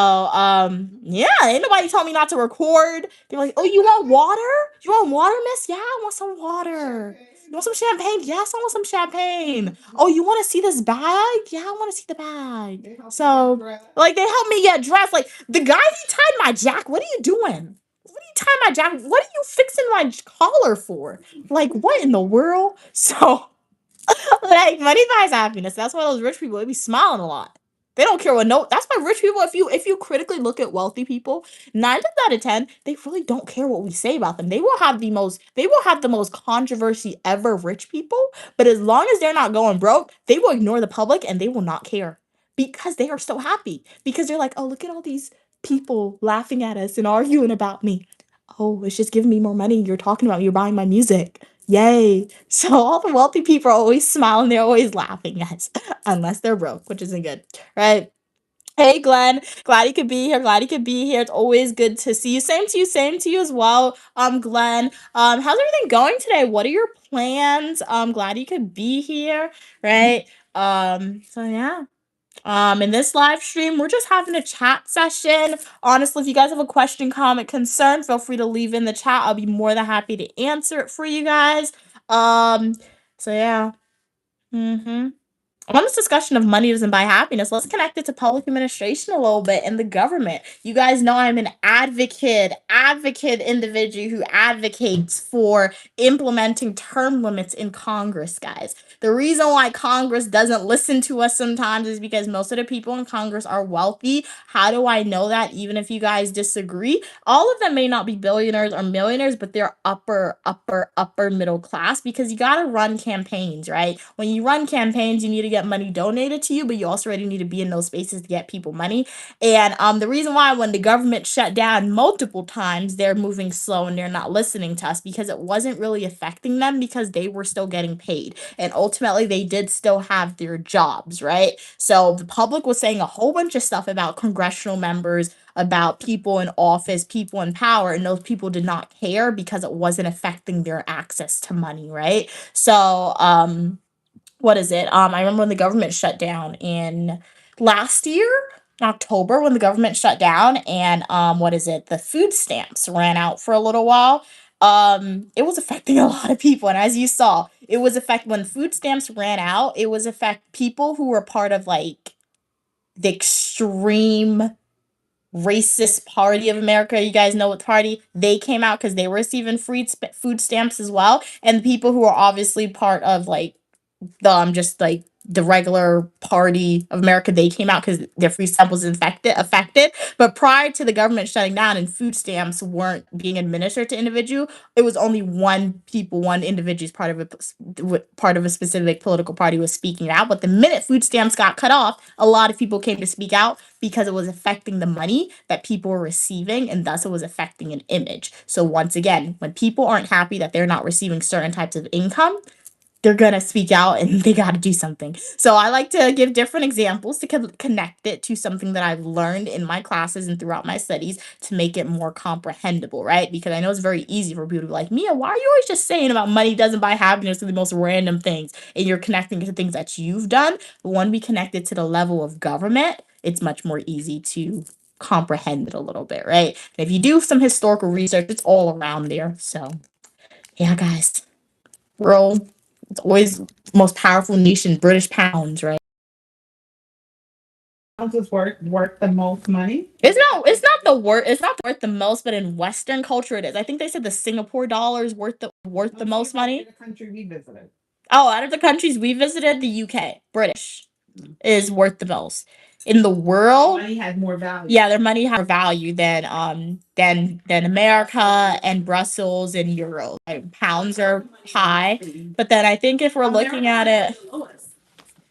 yeah, ain't nobody told me not to record. They're like, oh, you want water? You want water, miss? Yeah, I want some water. You want some champagne? Yes, I want some champagne. Oh, you want to see this bag? Yeah, I want to see the bag. So, like, they helped me get dressed. Like, the guy, he tied my jacket. What are you doing? What are you tying my jacket? What are you fixing my collar for? Like, what in the world? So, like, money buys happiness. That's why those rich people, they be smiling a lot. They don't care what no. That's why rich people. If you critically look at wealthy people, 9 out of 10, they really don't care what we say about them. They will have the most. They will have the most controversy ever. Rich people, but as long as they're not going broke, they will ignore the public and they will not care, because they are so happy. Because they're like, oh, look at all these people laughing at us and arguing about me. Oh, it's just giving me more money. You're talking about me. You're buying my music. Yay. So all the wealthy people are always smiling. They're always laughing, guys. Unless they're broke, which isn't good, right? Hey, Glenn. Glad you could be here. Glad you could be here. It's always good to see you. Same to you. Same to you as well, Glenn. How's everything going today? What are your plans? Glad you could be here, right? So yeah. In this live stream, we're just having a chat session. Honestly, if you guys have a question, comment, concern, feel free to leave in the chat. I'll be more than happy to answer it for you guys. So yeah. Mm-hmm. on this discussion of money doesn't buy happiness, let's connect it to public administration a little bit and the government. You guys know I'm an advocate individual who advocates for implementing term limits in Congress, guys. The reason why Congress doesn't listen to us sometimes is because most of the people in Congress are wealthy. How do I know that? Even if you guys disagree, all of them may not be billionaires or millionaires, but they're upper middle class, because you got to run campaigns, right? When you run campaigns, you need to get money donated to you, but you also already need to be in those spaces to get people money. And the reason why when the government shut down multiple times, they're moving slow and they're not listening to us, because it wasn't really affecting them, because they were still getting paid. And ultimately, they did still have their jobs, right? So the public was saying a whole bunch of stuff about congressional members, about people in office, people in power, and those people did not care because it wasn't affecting their access to money, right? So, what is it? I remember when the government shut down in last year, in October, when the government shut down, and what is it? The food stamps ran out for a little while. It was affecting a lot of people, and as you saw, it was affect when food stamps ran out. It was affect people who were part of like the extreme racist party of America. You guys know what party? They came out because they were receiving free food stamps as well. And people who are obviously part of like just like the regular party of America, they came out because their free samples affected. But prior to the government shutting down and food stamps weren't being administered to individual, it was only one individual's part of a specific political party was speaking out. But the minute food stamps got cut off, a lot of people came to speak out because it was affecting the money that people were receiving, and thus it was affecting an image. So once again, when people aren't happy that they're not receiving certain types of income, they're gonna speak out and they got to do something. So I like to give different examples to connect it to something that I've learned in my classes and throughout my studies to make it more comprehensible, right? Because I know it's very easy for people to be like, Mia, why are you always just saying about money doesn't buy happiness to the most random things, and you're connecting it to things that you've done? But when we connect it to the level of government, it's much more easy to comprehend it a little bit, right? And if you do some historical research, it's all around there. So yeah, guys, roll. It's always the most powerful nation, British pounds, right? Pounds is worth the most money. It's not worth the most, but in Western culture it is. I think they said the Singapore dollar is worth the most money. The country we visited. Oh, out of the countries we visited, the UK, British, is worth the most. In the world, Money has more value. yeah, their money has more value than America and Brussels and euros. Like, pounds are high, but then I think if we're looking at it,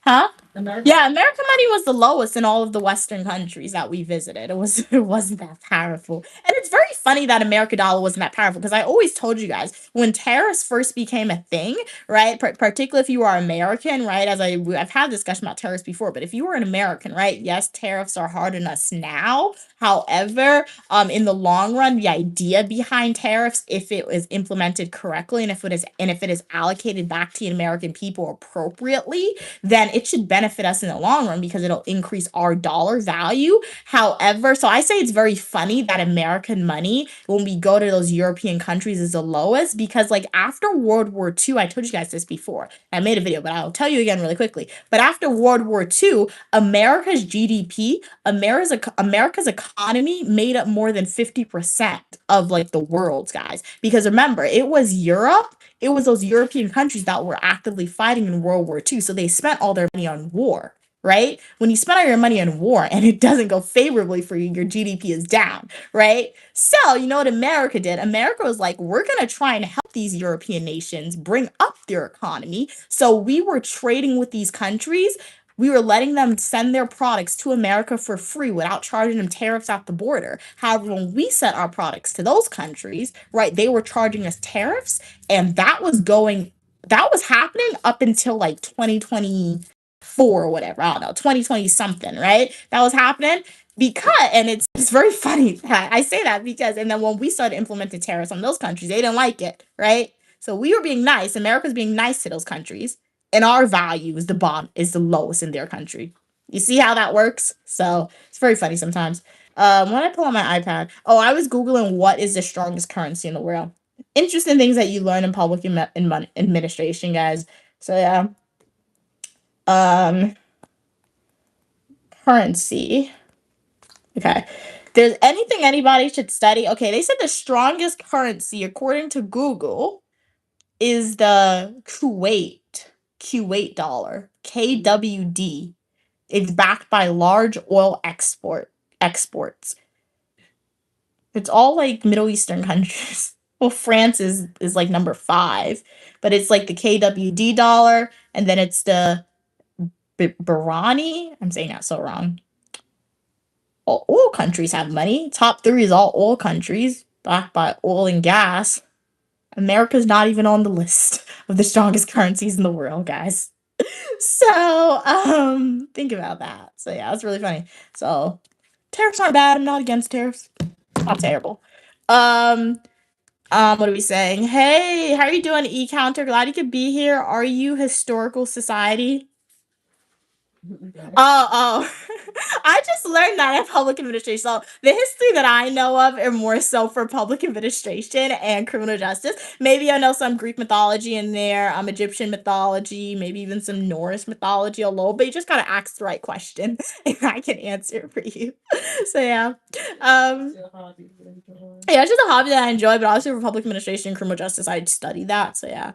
huh? Yeah, American money was the lowest in all of the Western countries that we visited. It wasn't that powerful. And it's very funny that American dollar wasn't that powerful, because I always told you guys when tariffs first became a thing, right? Particularly if you are American, right? I've had a discussion about tariffs before, but if you were an American, right? Yes, tariffs are hard on us now. However, in the long run, the idea behind tariffs, if it was implemented correctly and if it is allocated back to the American people appropriately, then it should benefit us in the long run because it'll increase our dollar value. However, so I say it's very funny that American money, when we go to those European countries, is the lowest, because like after World War II, I told you guys this before. I made a video, but I'll tell you again really quickly. But after World War II, America's GDP, America's economy made up more than 50% of like the world's, guys. Because remember, it was Europe, it was those European countries that were actively fighting in World War II. So they spent all their money on war, right? When you spend all your money on war and it doesn't go favorably for you, your GDP is down, right? So, you know what America did? America was like, we're going to try and help these European nations bring up their economy. So we were trading with these countries. We were letting them send their products to America for free without charging them tariffs at the border. However, when we sent our products to those countries, right, they were charging us tariffs, and that was happening up until like 2024 or whatever. I don't know, 2020 something, right? That was happening because, and it's very funny that I say that because, and then when we started implementing tariffs on those countries, they didn't like it, right? So we were being nice. America's being nice to those countries, and our value is the lowest in their country. You see how that works? So it's very funny sometimes. When I pull on my iPad, oh, I was googling what is the strongest currency in the world. Interesting things that you learn in public administration, guys. So yeah, Currency. Okay. There's anything anybody should study. Okay, they said the strongest currency, according to Google, is the Kuwait dollar, KWD. It's backed by large oil exports. It's all like Middle Eastern countries. Well, France is like number 5, but it's like the KWD dollar, and then it's the Barani. I'm saying that so wrong. All oil countries have money. Top 3 is all oil countries backed by oil and gas. America's not even on the list of the strongest currencies in the world, guys. So, think about that. So yeah, that's really funny. So, tariffs aren't bad. I'm not against tariffs. Not terrible. What are we saying? Hey, how are you doing, E-Counter? Glad you could be here. Are you Historical Society? Oh. I just learned that in public administration. So the history that I know of are more so for public administration and criminal justice. Maybe I know some Greek mythology in there, Egyptian mythology, maybe even some Norse mythology a little bit. You just gotta ask the right question and I can answer it for you. So yeah. Yeah, it's just a hobby that I enjoy, but obviously for public administration and criminal justice, I'd study that. So yeah.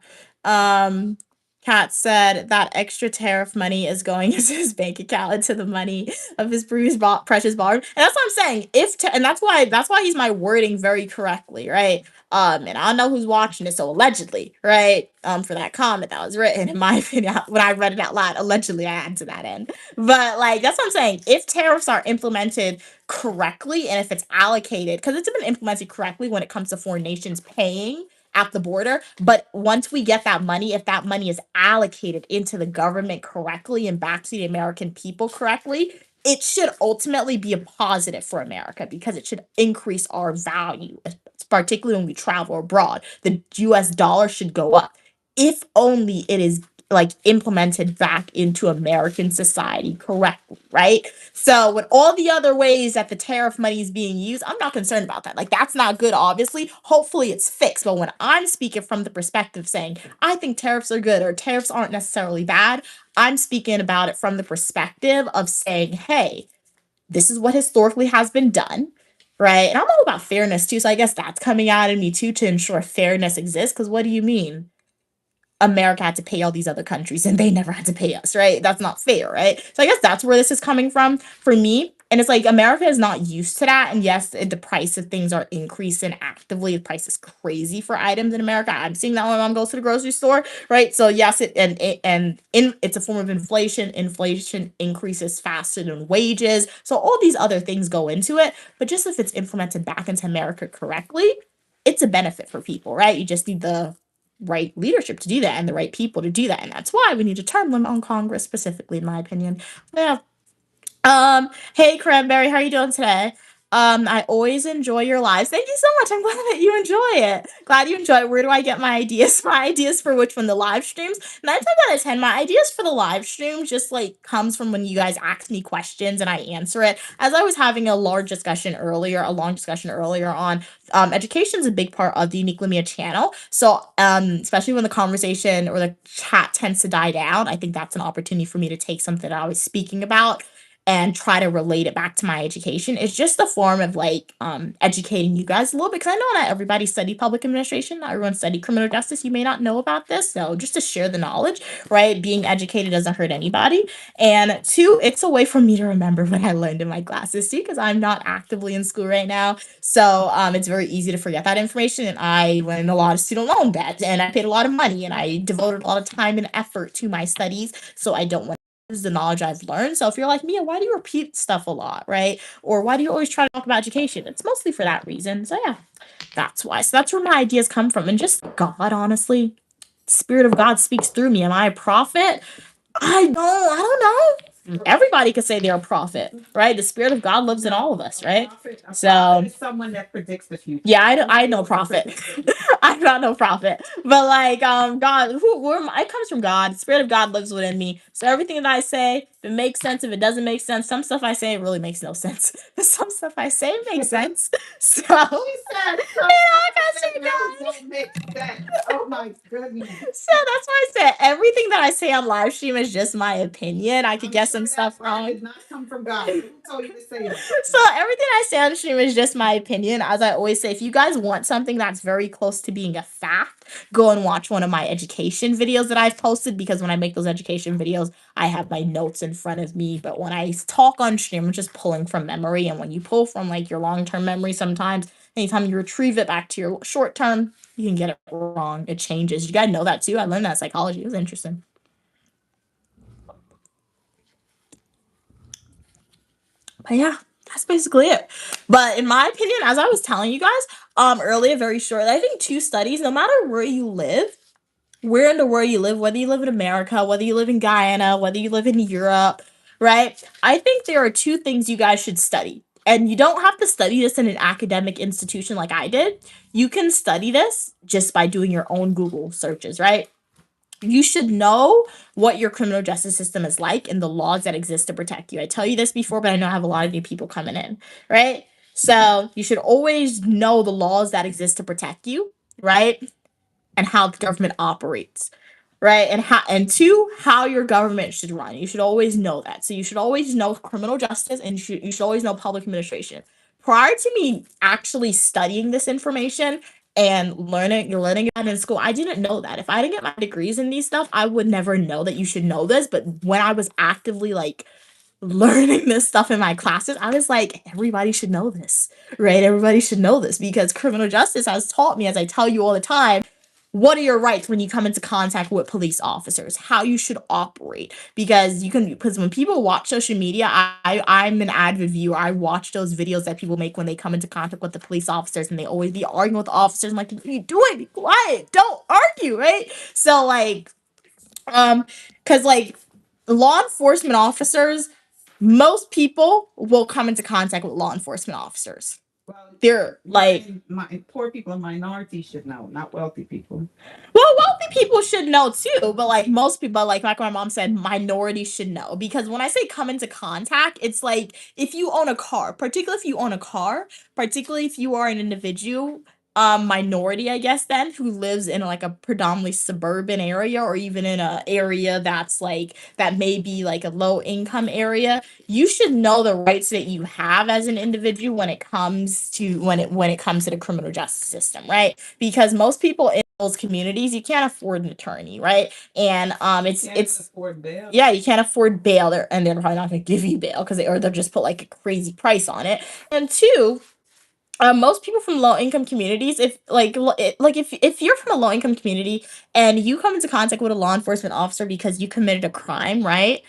Kat said that extra tariff money is going into his bank account, into the money of his precious ballroom. And that's what I'm saying. And that's why he's my wording very correctly, right? And I don't know who's watching it, so allegedly, right? For that comment that was written, in my opinion, when I read it out loud, allegedly I added to that end. But like that's what I'm saying. If tariffs are implemented correctly and if it's allocated, because it's been implemented correctly when it comes to foreign nations paying at the border. But once we get that money, if that money is allocated into the government correctly and back to the American people correctly, it should ultimately be a positive for America because it should increase our value, particularly when we travel abroad. The US dollar should go up if only it is like implemented back into American society correctly, right? So with all the other ways that the tariff money is being used, I'm not concerned about that. Like that's not good, obviously. Hopefully it's fixed. But when I'm speaking from the perspective saying I think tariffs are good or tariffs aren't necessarily bad, I'm speaking about it from the perspective of saying, hey, this is what historically has been done. Right. And I'm all about fairness too. So I guess that's coming out of me too to ensure fairness exists. Because what do you mean? America had to pay all these other countries and they never had to pay us, right? That's not fair, right? So I guess that's where this is coming from for me. And it's like America is not used to that. And yes, the price of things are increasing actively. The price is crazy for items in America. I'm seeing that when my mom goes to the grocery store, right? So yes, it's a form of inflation. Inflation increases faster than wages. So all these other things go into it. But just if it's implemented back into America correctly, it's a benefit for people, right? You just need the right leadership to do that and the right people to do that. And that's why we need a term limit on Congress specifically, in my opinion. Yeah. Hey Cranberry, how are you doing today? I always enjoy your lives. Thank you so much. I'm glad that you enjoy it. Glad you enjoy it. Where do I get my ideas? My ideas for which one? The live streams? 9 times out of 10, my ideas for the live streams just like comes from when you guys ask me questions and I answer it. As I was having a long discussion earlier on, education is a big part of the Unique Lumia channel. So, especially when the conversation or the chat tends to die down, I think that's an opportunity for me to take something that I was speaking about and try to relate it back to my education. It's just a form of like educating you guys a little bit because I know not everybody studied public administration, not everyone studied criminal justice. You may not know about this, so just to share the knowledge, right? Being educated doesn't hurt anybody. And 2, it's a way for me to remember what I learned in my classes too, because I'm not actively in school right now. So it's very easy to forget that information. And I went in a lot of student loan debt and I paid a lot of money and I devoted a lot of time and effort to my studies. So I don't want is the knowledge I've learned. So if you're like Mia, why do you repeat stuff a lot, right? Or why do you always try to talk about education? It's mostly for that reason. So yeah, that's why. So that's where my ideas come from. And just God, honestly, Spirit of God speaks through me. Am I a prophet? I don't know. everybody could say they're a prophet, right? The spirit of God lives in all of us, right? A So- prophet is someone that predicts the future. Yeah, I know prophet. I'm not no prophet, but like God, it comes from God. The spirit of God lives within me. So everything that I say, if it makes sense, if it doesn't make sense, some stuff I say really makes no sense. Some stuff I say makes sense. So She said, I got you, that don't make sense. Oh my goodness. So that's why I said everything that I say on live stream is just my opinion. I could I'm get sure some stuff that wrong. did not come from God. Who told you to say that? So everything I say on stream is just my opinion. As I always say, if you guys want something that's very close to being a fact, go and watch one of my education videos that I've posted, because when I make those education videos, I have my notes in front of me. But when I talk on stream, I'm just pulling from memory. And when you pull from like your long-term memory, sometimes anytime you retrieve it back to your short-term, you can get it wrong. It changes. You gotta know that too. I learned that in psychology. It was interesting. But yeah, that's basically it. But in my opinion, as I was telling you guys earlier, very shortly, I think 2 studies, no matter where you live, where in the world you live, whether you live in America, whether you live in Guyana, whether you live in Europe, right? I think there are 2 things you guys should study. And you don't have to study this in an academic institution like I did. You can study this just by doing your own Google searches, right? You should know what your criminal justice system is like and the laws that exist to protect you. I tell you this before, but I know I have a lot of new people coming in, right? So you should always know the laws that exist to protect you, right? And how the government operates, right? And 2, how your government should run. You should always know that. So you should always know criminal justice, and you should always know public administration. Prior to me actually studying this information and learning about it in school, I didn't know that. If I didn't get my degrees in these stuff, I would never know that you should know this. But when I was actively like learning this stuff in my classes, I was like, everybody should know this, right? Everybody should know this, because criminal justice has taught me, as I tell you all the time, what are your rights when you come into contact with police officers, how you should operate. Because when people watch social media, I'm an avid viewer. I watch those videos that people make when they come into contact with the police officers, and they always be arguing with the officers. I'm like, what are you doing? Be quiet, don't argue, right? So like because like law enforcement officers, most people will come into contact with law enforcement officers. Well, They're like, poor people and minorities should know, not wealthy people. well, wealthy people should know too, but like most people, like my mom said, minorities should know. Because when I say come into contact, it's like if you own a car, particularly if you are an individual minority, I guess, then, who lives in like a predominantly suburban area, or even in a area that's like that may be like a low income area, you should know the rights that you have as an individual when it comes to the criminal justice system, right? Because most people in those communities, you can't afford an attorney, right? And it's afford bail. yeah, you can't afford bail there, and they're probably not going to give you bail because they'll just put like a crazy price on it. And 2, most people from low income communities, if you're from a low income community and you come into contact with a law enforcement officer because you committed a crime, right?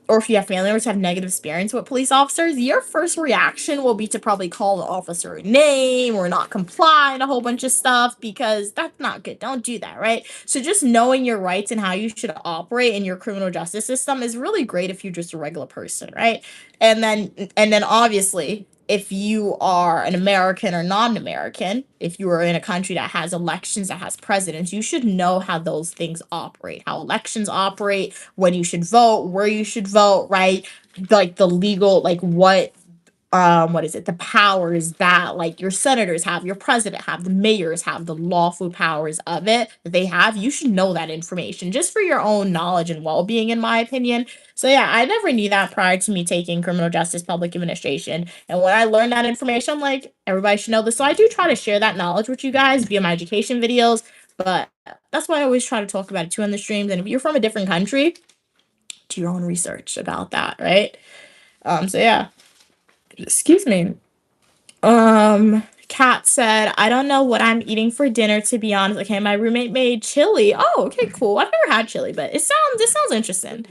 Or if you have family members who have negative experience with police officers, your first reaction will be to probably call the officer a name or not comply and a whole bunch of stuff, because that's not good. Don't do that, right? So just knowing your rights and how you should operate in your criminal justice system is really great if you're just a regular person, right? And then obviously, if you are an American or non-American, if you are in a country that has elections, that has presidents, you should know how those things operate, how elections operate, when you should vote, where you should vote, right? Like the legal, like what is it? The powers that like your senators have, your president have, the mayors have, the lawful powers of it that they have. You should know that information just for your own knowledge and well-being, in my opinion. So yeah, I never knew that prior to me taking criminal justice public administration. And when I learned that information, I'm like, everybody should know this. So I do try to share that knowledge with you guys via my education videos. But that's why I always try to talk about it too on the streams. And if you're from a different country, do your own research about that, right? So yeah. Excuse me. Kat said, I don't know what I'm eating for dinner, to be honest. Okay, my roommate made chili. Oh, okay, cool. I've never had chili, but this sounds interesting.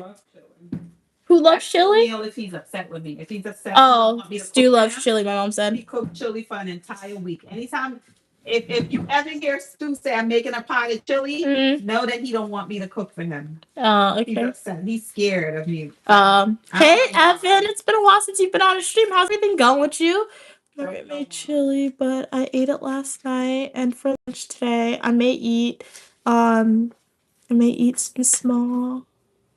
Who loves chili? If he's upset with me. If he's upset, Oh, Stu loves chili, my mom he said. cooked chili for an entire week. Anytime if you ever hear Stu say I'm making a pot of chili, Mhm. know that he don't want me to cook for him. Oh, He's okay. upset. He's scared of me. Hey, Evan, it's been a while since you've been on a stream. How's everything going with you? I made chili, but I ate it last night, and for lunch today, I may eat some small.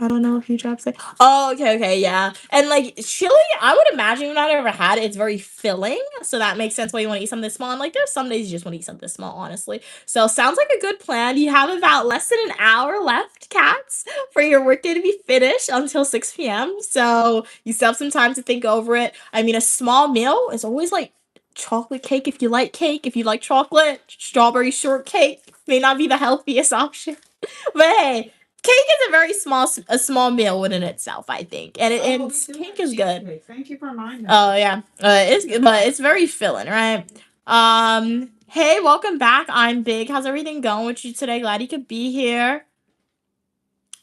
I don't know if you dropped it. Oh, okay, yeah. And like chili, I would imagine you've not ever had it. It's very filling, so that makes sense why you want to eat something small. And like, there's some days you just want to eat something small, honestly. So sounds like a good plan. You have about less than an hour left, cats, for your workday to be finished until 6 p.m. So you still have some time to think over it. I mean, a small meal is always like chocolate cake if you like cake. If you like chocolate, strawberry shortcake may not be the healthiest option. But hey, cake is a small meal within itself, I think, and cake is good. Thank you for reminding me. Oh yeah, it's very filling, right? Hey, welcome back. I'm Big. How's everything going with you today? Glad you could be here.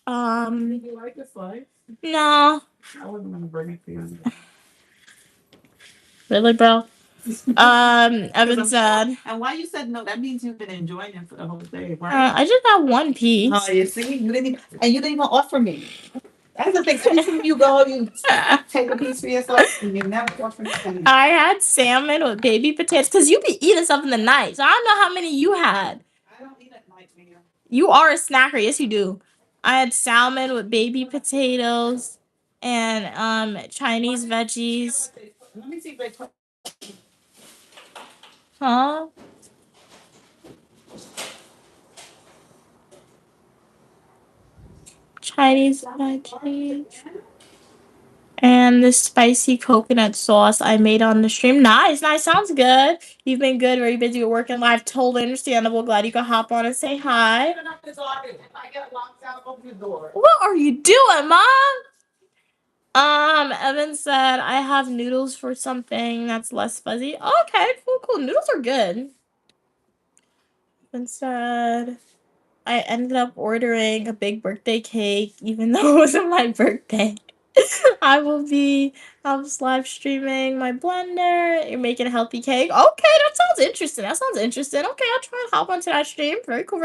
Did you like the slice? No, I wasn't gonna bring it to you. really, bro. Evan said. And why you said no? That means you've been enjoying it for the whole day, right? I just got one piece. Oh, you see, you didn't even offer me. That's the thing. Every time you go, you take a piece for yourself, and you never offer me anything. I had salmon with baby potatoes because you be eating stuff in the night, so I don't know how many you had. I don't eat at night, Mia. You are a snacker, yes you do. I had salmon with baby potatoes and Chinese veggies. Let me see if they put. Huh? Chinese veggies. And this spicy coconut sauce I made on the stream. Nice. Sounds good. You've been good, very busy with work and life. Totally understandable. Glad you could hop on and say hi. If I get locked out, open the door. What are you doing, Mom? Evan said I have noodles for something that's less fuzzy. Okay, cool. Noodles are good. Evan said I ended up ordering a big birthday cake, even though it wasn't my birthday. I'm just live streaming my blender. You're making a healthy cake. Okay, that sounds interesting. Okay, I'll try and hop onto that stream. Very cool.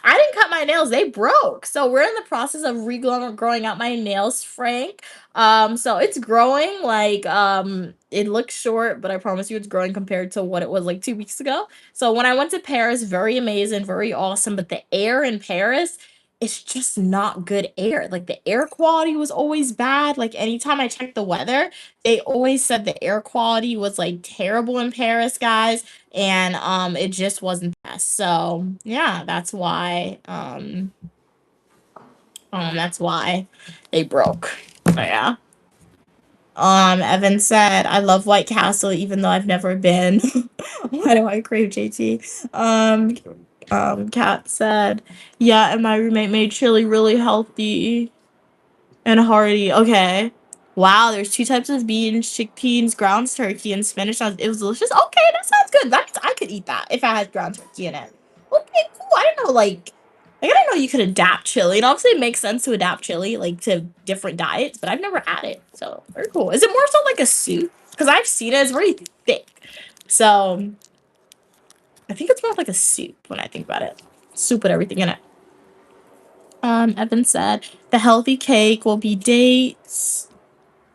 I didn't cut my nails. They broke. So we're in the process of growing out my nails, Frank. So it's growing. Like, it looks short, but I promise you it's growing compared to what it was like 2 weeks ago. So when I went to Paris, very amazing, very awesome. But the air in Paris, it's just not good air. Like the air quality was always bad. Like anytime I checked the weather, they always said the air quality was like terrible in Paris, guys, and it just wasn't the best. So yeah, that's why they broke. But yeah. Evan said, I love White Castle even though I've never been. Why do I crave JT? Kat said, yeah, and my roommate made chili really healthy and hearty. Okay. Wow, there's 2 types of beans, chickpeas, ground turkey, and spinach. It was delicious. Okay, that sounds good. I could eat that if I had ground turkey in it. Okay, cool. I didn't know, I didn't know you could adapt chili. It obviously makes sense to adapt chili, like, to different diets, but I've never had it. So, very cool. Is it more so like a soup? Because I've seen it. It's very thick. So, I think it's more like a soup when I think about it. Soup with everything in it. Evan said the healthy cake will be dates,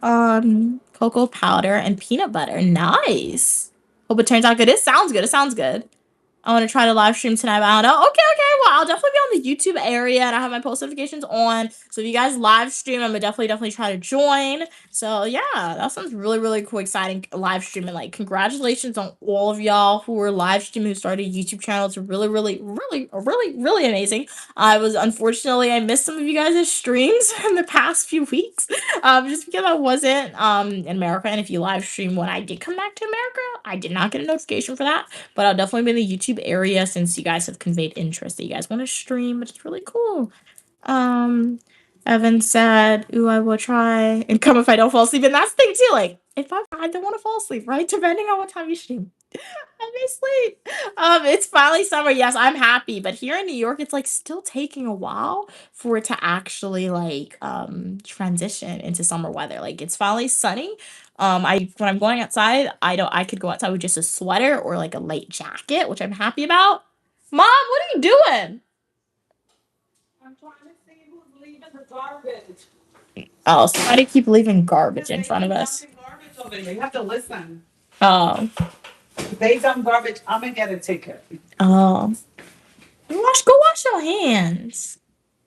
cocoa powder, and peanut butter. Nice. Hope it turns out good. It sounds good. I want to try to live stream tonight, but I don't know. Okay. Well, I'll definitely be on the YouTube area, and I have my post notifications on. So if you guys live stream, I'm gonna definitely try to join. So yeah, that sounds really cool, exciting live streaming. Like, congratulations on all of y'all who were live streaming, who started a YouTube channel. It's really amazing. Unfortunately, I missed some of you guys' streams in the past few weeks, just because I wasn't in America. And if you live stream when I did come back to America, I did not get a notification for that. But I'll definitely be in the YouTube area since you guys have conveyed interest that you guys want to stream, which is really cool. Evan said, ooh, I will try and come if I don't fall asleep. And that's the thing too, like, if I don't want to fall asleep, right? Depending on what time you stream. Obviously, it's finally summer. Yes, I'm happy, but here in New York, it's like still taking a while for it to actually like transition into summer weather. Like it's finally sunny. I when I'm going outside, I could go outside with just a sweater or like a light jacket, which I'm happy about. Mom, what are you doing? I'm trying to see who's leaving the garbage. Oh, somebody keep leaving garbage in front of us. Garbage over there. You have to listen. Oh, If they dump garbage, I'm gonna get a ticket. oh. Go wash your hands.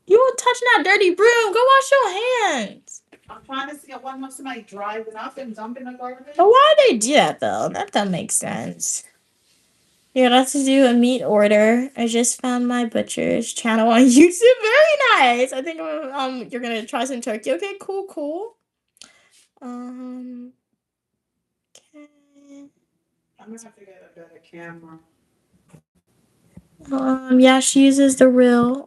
You were touching that dirty broom. Go wash your hands. I'm trying to see if one of somebody driving up and dumping the garbage. But why they do that though? That doesn't make sense. You're about to do a meat order. I just found my butcher's channel on YouTube. Very nice. I think you're gonna try some turkey. Okay, cool. Okay. I'm gonna have to get a better camera. Yeah, she uses the real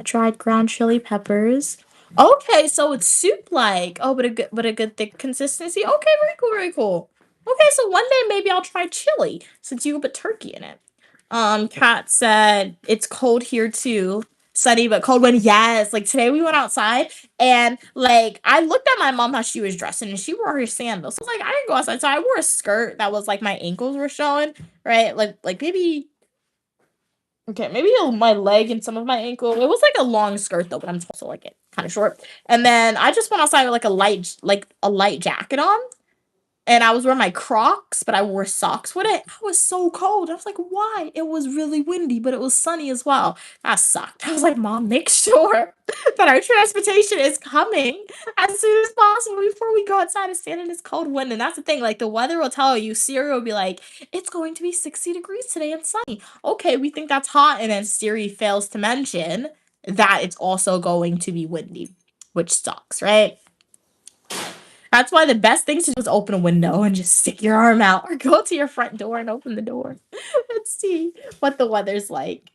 dried ground chili peppers. Okay, so it's soup like. Oh, but a good thick consistency. Okay, very cool. Okay, so one day maybe I'll try chili since you put turkey in it. Kat said it's cold here too. Sunny but cold when yes, like today we went outside and like I looked at my mom how she was dressing and she wore her sandals. So like I didn't go outside, so I wore a skirt that was like my ankles were showing, right? Like maybe okay, maybe my leg and some of my ankle. It was like a long skirt though, but I'm also like it kind of short. And then I just went outside with like a light jacket on. And I was wearing my Crocs, but I wore socks with it. I was so cold. I was like, why? It was really windy, but it was sunny as well. That sucked. I was like, Mom, make sure that our transportation is coming as soon as possible before we go outside and stand in this cold wind. And that's the thing, like the weather will tell you, Siri will be like, it's going to be 60 degrees today and sunny. Okay, we think that's hot. And then Siri fails to mention that it's also going to be windy, which sucks, right? That's why the best thing to do is open a window and just stick your arm out or go to your front door and open the door. Let's see what the weather's like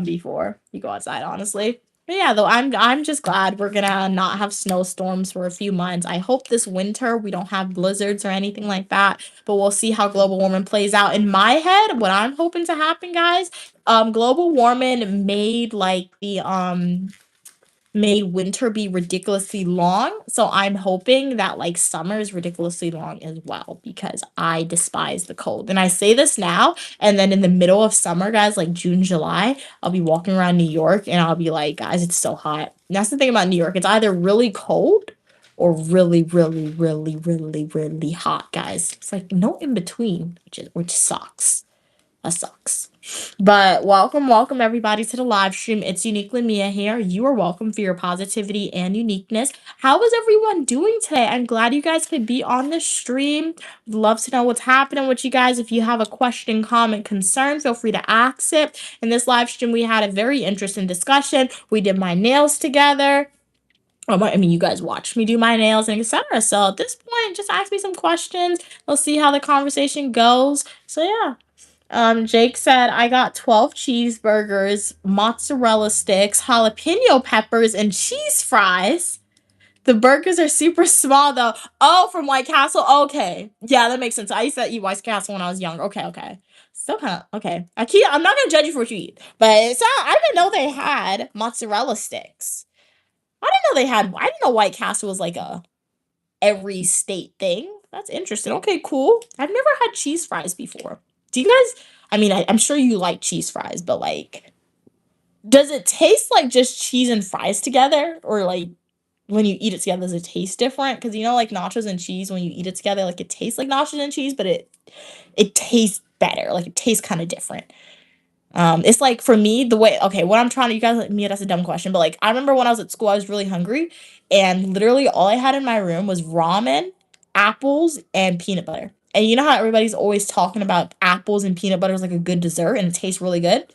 before you go outside, honestly. But yeah, though I'm just glad we're gonna not have snowstorms for a few months. I hope this winter we don't have blizzards or anything like that, but we'll see how global warming plays out. In my head, what I'm hoping to happen, guys, global warming made winter be ridiculously long. So I'm hoping that like summer is ridiculously long as well because I despise the cold. And I say this now, and then in the middle of summer, guys, like June, July, I'll be walking around New York and I'll be like, guys, it's so hot. And that's the thing about New York. It's either really cold or really, really, really, really, really hot, guys. It's like no in between, which sucks. That sucks. But welcome everybody to the live stream. It's Uniquely Mia here. You are welcome for your positivity and uniqueness. How is everyone doing today? I'm glad you guys could be on the stream. Love to know what's happening with you guys. If you have a question, comment, concern, feel free to ask it. In this live stream, we had a very interesting discussion. We did my nails together. I mean, you guys watched me do my nails and etc. So at this point, just ask me some questions. We'll see how the conversation goes. So yeah. Jake said, I got 12 cheeseburgers, mozzarella sticks, jalapeno peppers, and cheese fries. The burgers are super small though. Oh, from White Castle? Okay. Yeah, that makes sense. I used to eat White Castle when I was young. Okay. Still kind of, okay. I'm not going to judge you for what you eat, but I didn't know they had mozzarella sticks. I didn't know White Castle was like a every state thing. That's interesting. Okay, cool. I've never had cheese fries before. Do you guys? I mean, I'm sure you like cheese fries, but like, does it taste like just cheese and fries together, or like when you eat it together, does it taste different? Because you know, like nachos and cheese, when you eat it together, like it tastes like nachos and cheese, but it tastes better. Like it tastes kind of different. It's like for me, the way what I'm trying to you guys like me, that's a dumb question, but like I remember when I was at school, I was really hungry, and literally all I had in my room was ramen, apples, and peanut butter. And you know how everybody's always talking about apples and peanut butter is like a good dessert and it tastes really good?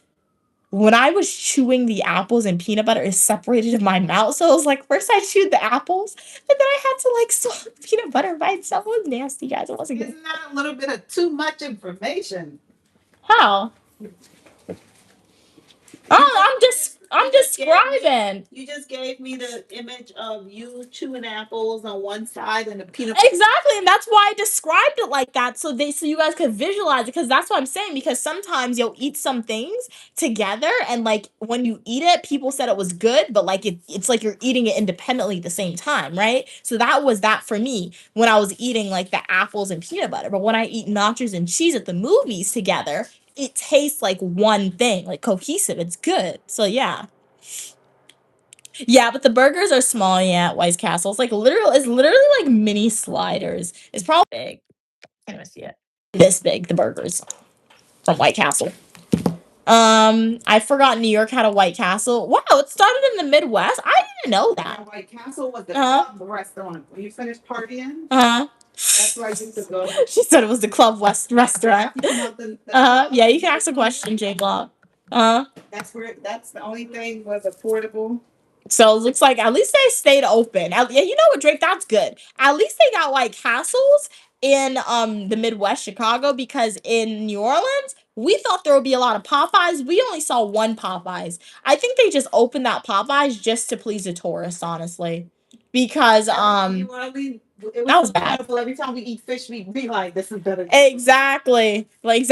When I was chewing the apples and peanut butter, it separated in my mouth. So it was like first I chewed the apples, and then I had to like swallow the peanut butter by itself. It was nasty, guys. It wasn't good. Isn't that a little bit of too much information? How? I'm describing. You just gave me the image of you chewing apples on one side and the peanut. Exactly, and that's why I described it like that, so you guys could visualize it. Because that's what I'm saying. Because sometimes you'll eat some things together, and like when you eat it, people said it was good, but like it's like you're eating it independently at the same time, right? So that was that for me when I was eating like the apples and peanut butter. But when I eat nachos and cheese at the movies together, it tastes like one thing, like cohesive. It's good. So yeah. Yeah, but the burgers are small, yeah, at White Castle. It's literally like mini sliders. It's probably big. I don't see it. This big, the burgers from White Castle. I forgot New York had a White Castle. Wow, it started in the Midwest. I didn't know that. White Castle was the Uh-huh. club restaurant. When you finished partying, Uh-huh. that's where I used to go. She said it was the Club West restaurant. Yeah, you can ask a question, J Block. That's the only thing was affordable. So it looks like at least they stayed open. Yeah, you know what, Drake? That's good. At least they got White Castles in the Midwest, Chicago, because in New Orleans, we thought there would be a lot of Popeyes. We only saw one Popeyes. I think they just opened that Popeyes just to please the tourists, honestly. Because that was bad. Every time we eat fish, we be like, "This is better." Exactly. Like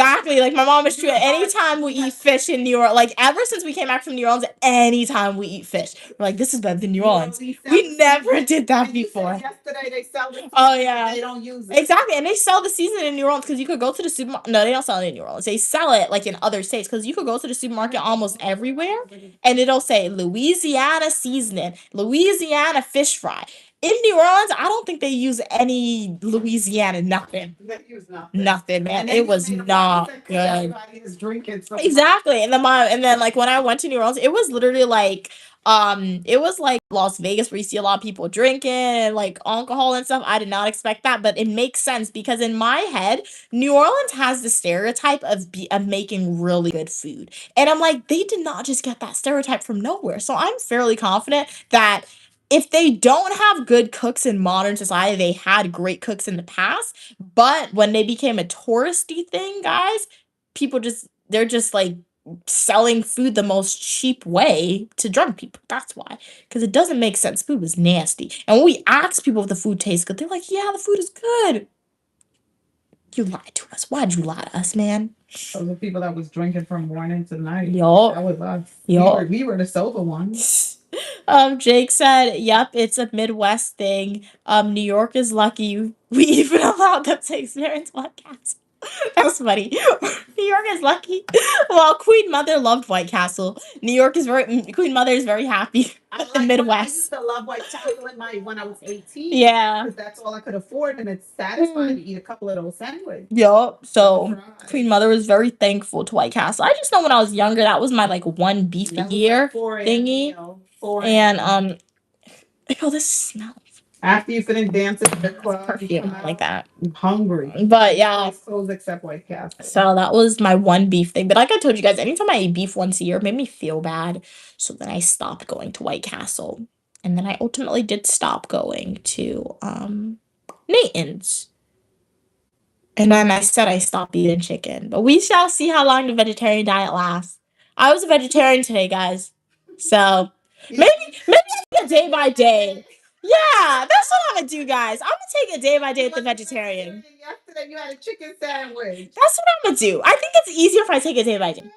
my mom is true. Anytime we eat fish in New York, like ever since we came back from New Orleans, anytime we eat fish, we're like, this is better than New Orleans. We never did that before. Yesterday they sell it. Oh yeah. They don't use it. Exactly, and they sell the season in New Orleans because you could go to the supermarket. No, they don't sell it in New Orleans. They sell it like in other states because you could go to the supermarket almost everywhere, and it'll say Louisiana seasoning, Louisiana fish fry. In New Orleans, I don't think they use any Louisiana nothing. They use nothing. Nothing, man. It was not good. Everybody is drinking. Exactly, and then like when I went to New Orleans, it was literally like it was like Las Vegas where you see a lot of people drinking and like alcohol and stuff. I did not expect that, but it makes sense because in my head, New Orleans has the stereotype of making really good food, and I'm like, they did not just get that stereotype from nowhere. So I'm fairly confident that if they don't have good cooks in modern society, they had great cooks in the past. But when they became a touristy thing, guys, they're just like selling food the most cheap way to drunk people. That's why. Because it doesn't make sense. Food was nasty. And when we ask people if the food tastes good, they're like, yeah, the food is good. You lied to us. Why'd you lie to us, man? Those are people that was drinking from morning to night. Yup. That was us. Yup. We were the sober ones. Jake said, yep, it's a Midwest thing. New York is lucky we even allowed them to experience White Castle. That's funny. New York is lucky. Well, Queen Mother loved White Castle. Queen Mother is very happy with the Midwest. I used to love White Castle when I was 18. Yeah. Because that's all I could afford, and it's satisfying to eat a couple of those sandwiches. Yup. So Queen Mother was very thankful to White Castle. I just know when I was younger, that was my like one beef a year thingy. And this smells. After you finish dancing in the club, perfume like that. I'm hungry. But yeah. Clothes except White Castle. So that was my one beef thing. But like I told you guys, anytime I ate beef once a year, it made me feel bad. So then I stopped going to White Castle. And then I ultimately did stop going to Nathan's. And then I said I stopped eating chicken. But we shall see how long the vegetarian diet lasts. I was a vegetarian today, guys. So maybe a day by day. Yeah, that's what I'm gonna do, guys. I'm gonna take a day by day with the vegetarian. Yesterday you had a chicken sandwich. That's what I'm gonna do. I think it's easier if I take a day by day.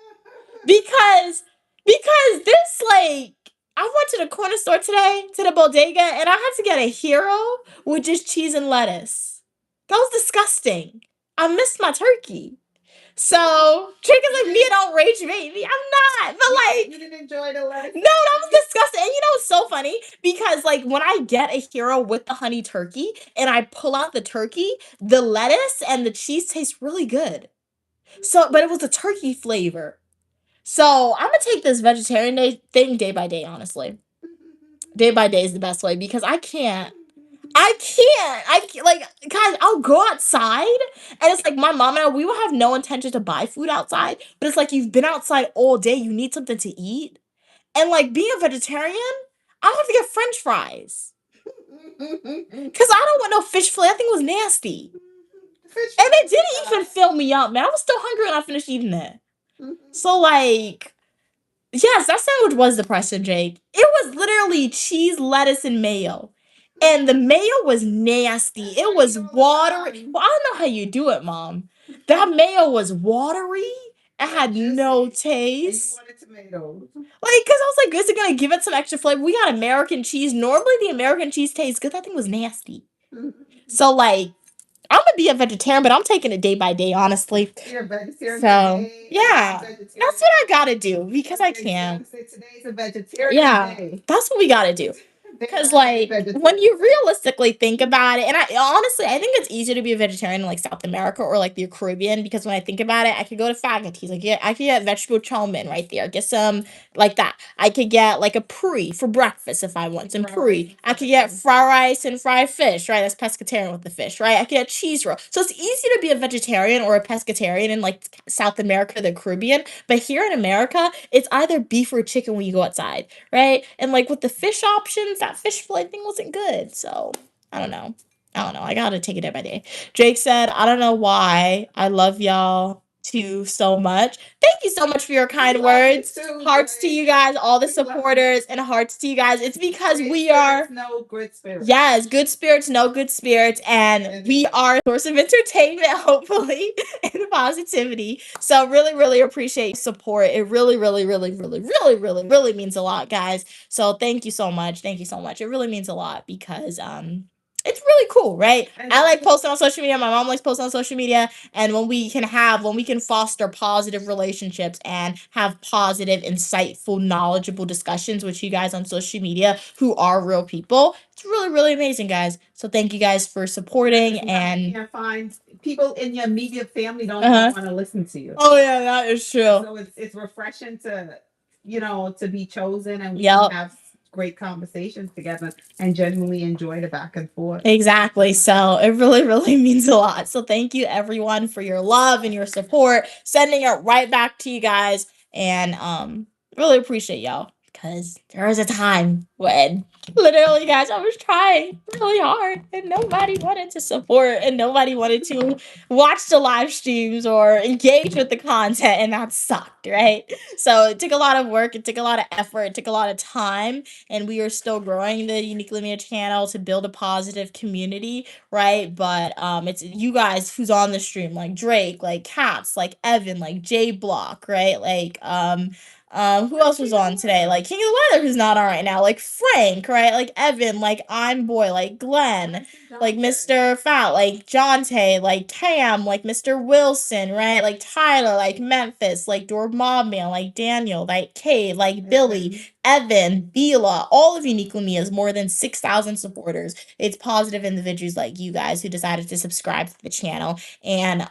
Because this like I went to the corner store today, to the bodega, and I had to get a hero with just cheese and lettuce. That was disgusting. I missed my turkey. So, Drake is like, Mia, don't rage baby. I'm not. But like, you didn't enjoy the lettuce. No, that was disgusting. And you know it's so funny? Because like when I get a hero with the honey turkey and I pull out the turkey, the lettuce and the cheese taste really good. So, but it was a turkey flavor. So I'm gonna take this vegetarian thing day by day, honestly. Day by day is the best way because I can't, like, guys, I'll go outside and it's like my mom and we will have no intention to buy food outside, but it's like you've been outside all day, you need something to eat. And like being a vegetarian, I don't have to get French fries. Because I don't want no fish fillet. I think it was nasty. And it didn't even fill me up, man. I was still hungry when I finished eating it. So like, Yes, that sandwich was depressing, Jake. It was literally cheese, lettuce, and mayo. And the mayo was nasty. It was watery. Well, I don't know how you do it, Mom. That mayo was watery. It had no taste. wanted tomatoes. Like, cause I was like, is it gonna give it some extra flavor? We got American cheese. Normally, the American cheese tastes good. That thing was nasty. So, like, I'm gonna be a vegetarian, but I'm taking it day by day, honestly. You're a vegetarian So, today. yeah, Vegetarian. that's what I gotta do because I Okay, can. so today's a vegetarian Yeah, day. that's what we gotta do. Because, like, when you realistically think about it, and I honestly, I think it's easier to be a vegetarian in like South America or like the Caribbean because when I think about it, I could go to Faggoty's. I could get vegetable chow mein right there. Get some like that. I could get like a puri for breakfast if I want some Fried puri. rice and I could fried get fish. fried rice and fried fish, right? That's pescatarian with the fish, right? I could get cheese roll. So it's easy to be a vegetarian or a pescatarian in like South America, the Caribbean. But here in America, it's either beef or chicken when you go outside, right? And like with the fish options, that fish fillet thing wasn't good. So I don't know. I gotta take it day by day. Jake said, I don't know why. I love y'all too so much. Thank you so much for your kind love you words. too, Hearts to Jake. you guys, all the We love you. supporters, and hearts to you guys. It's because Great we are. spirits, no good spirits. Yes, good spirits, no good spirits, and we are a source of entertainment, hopefully, and positivity. So really, really appreciate your support. It really, really, really, really, really, really, really means a lot, guys. So thank you so much. Thank you so much. It really means a lot because it's really cool, right? I like posting on social media. My mom likes posting on social media. And when we can foster positive relationships and have positive, insightful, knowledgeable discussions with you guys on social media who are real people, it's really, really amazing, guys. So thank you guys for supporting You and can't find people in your immediate family don't Uh-huh. want to listen to you. Oh yeah, that is true. So it's refreshing to to be chosen and we Yep. can have great conversations together and genuinely enjoy the back and forth. Exactly. So it really, really means a lot. So thank you everyone for your love and your support. Sending it right back to you guys. And really appreciate y'all. Because there was a time when literally, guys, I was trying really hard and nobody wanted to support and nobody wanted to watch the live streams or engage with the content, and that sucked, right? So it took a lot of work, it took a lot of effort, it took a lot of time, and we are still growing the Uniquely Mia channel to build a positive community, right? But it's you guys who's on the stream, like Drake, like Cats, like Evan, like J Block, right? Like who else was on today? Like King of the Weather, who's not on right now. Like Frank, right? Like Evan, like I'm Boy, like Glenn, like Mr. Fat, like Jonte, like Tam, like Mr. Wilson, right? Like Tyler, like Memphis, like Dormobman, like Daniel, like Kate, like Billy, Evan, Bila, all of Uniquely Me has more than 6,000 supporters. It's positive individuals like you guys who decided to subscribe to the channel and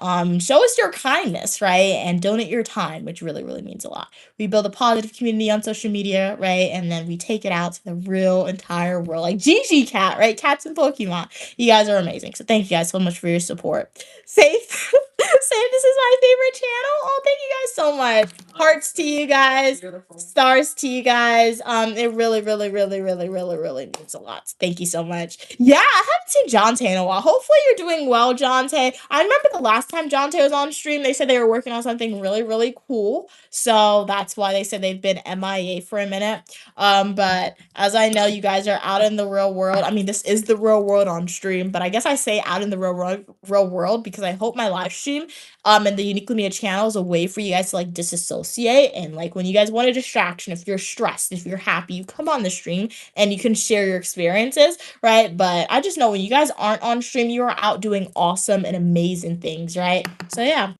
show us your kindness, right? And donate your time, which really, really means a lot. We build a positive community on social media, right? And then we take it out to the real entire world, like Gigi Cat, right? Cats and Pokemon. You guys are amazing. So thank you guys so much for your support. Safe. Safe, this is my favorite channel. Oh, thank you guys so much. Hearts to you guys. Beautiful. Stars to you guys. It really, really, really, really, really, really means a lot. Thank you so much. Yeah, I haven't seen Jonte in a while. Hopefully you're doing well, Jonte. I remember the last time Jonte was on stream, they said they were working on something really, really cool. So that's why they said they've been MIA for a minute. But as I know, you guys are out in the real world. I mean, this is the real world on stream, but I guess I say out in the real world because I hope my live stream and the Uniquely Mia channel is a way for you guys to like disassociate, and like when you guys want a distraction, if you're stressed, if you're happy, you come on the stream and you can share your experiences, right? But I just know when you guys aren't on stream, you are out doing awesome and amazing things, right? So yeah,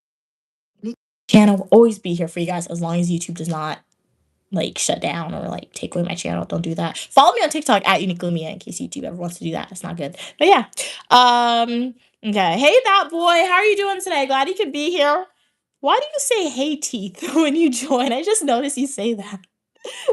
channel will always be here for you guys as long as YouTube does not like shut down or like take away my channel. Don't do that. Follow me on TikTok at Uniquely Mia in case YouTube ever wants to do that. That's not good. But yeah. Okay. Hey that boy, how are you doing today? Glad you could be here. Why do you say hey teeth when you join? I just noticed you say that.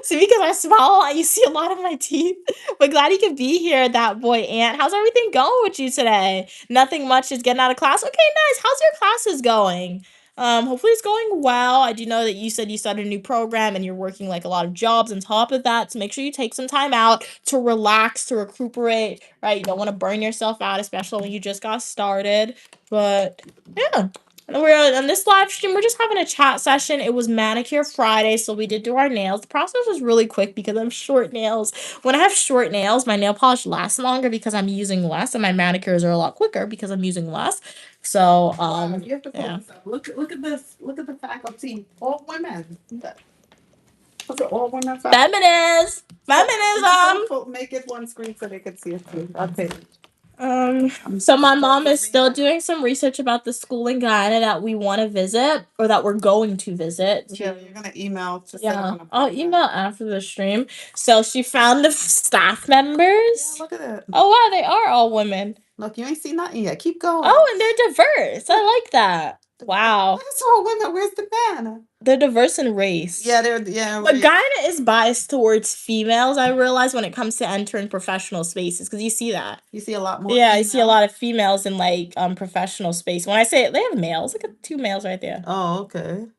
See, because I smile a lot, you see a lot of my teeth. But glad you could be here, that boy Ant. How's everything going with you today? Nothing much, just getting out of class. Okay, nice. How's your classes going? Hopefully it's going well. I do know that you said you started a new program and you're working like a lot of jobs on top of that. So make sure you take some time out to relax, to recuperate, right? You don't want to burn yourself out, especially when you just got started. But yeah. We're on this live stream. We're just having a chat session. It was manicure Friday, so we did do our nails. The process was really quick because I have short nails. When I have short nails, my nail polish lasts longer because I'm using less, and my manicures are a lot quicker because I'm using less. So, Wow, you have to pull yeah. this up. Look at this. Look at the faculty. All women. Look at all women. Feminism. Make it one screen so they can see it too. I'll take it. So my mom is still doing some research about the school in Guyana that we want to visit or that we're going to visit. Yeah, you're gonna email to set Yeah, up an I'll appointment. email after the stream. So she found the staff members. Yeah, look at it. Oh wow, they are all women. Look, you ain't seen nothing yet. Keep going. Oh, and they're diverse. I like that. Wow. That's all women. Where's the man? They're diverse in race. Yeah, they're But Guyana is biased towards females, I realize, when it comes to entering professional spaces, because you see that. You see a lot more. Yeah, I see a lot of females in like professional space. When I say it, they have males. Look at 2 males right there. Oh, okay. So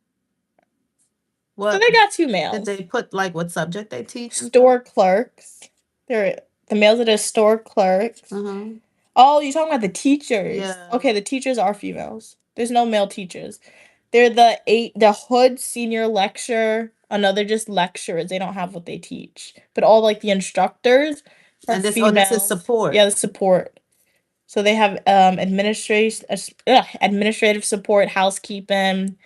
What they got 2 males. did they put like what subject they teach? Store clerks. They're the males are the store clerks. Oh, you're talking about the teachers. Yeah. Okay, the teachers are females. There's no male teachers. They're the hood senior lecturer. Another just lecturers. They don't have what they teach. But all like the instructors are And this females. this is support. Yeah, the support. So they have administrative support, housekeeping.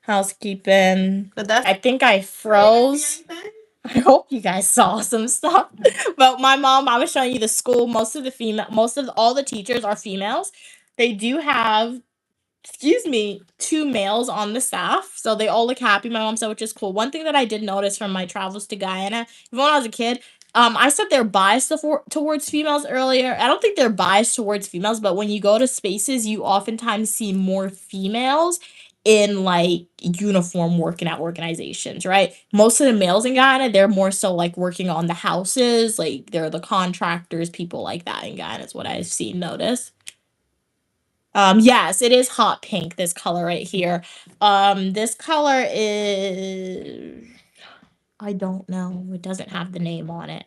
But that's I think I froze. I hope you guys saw some stuff. But my mom, I was showing you the school. Most of all the teachers are females. They do have, 2 males on the staff. So they all look happy. My mom said, which is cool. One thing that I did notice from my travels to Guyana, even when I was a kid, I said they're biased towards females earlier. I don't think they're biased towards females, but when you go to spaces, you oftentimes see more females in like uniform working at organizations, right? Most of the males in Guyana, they're more so like working on the houses, like they're the contractors, people like that in Guyana is what I've seen notice. Yes, it is hot pink, this color right here. This color is, I don't know. It doesn't have the name on it.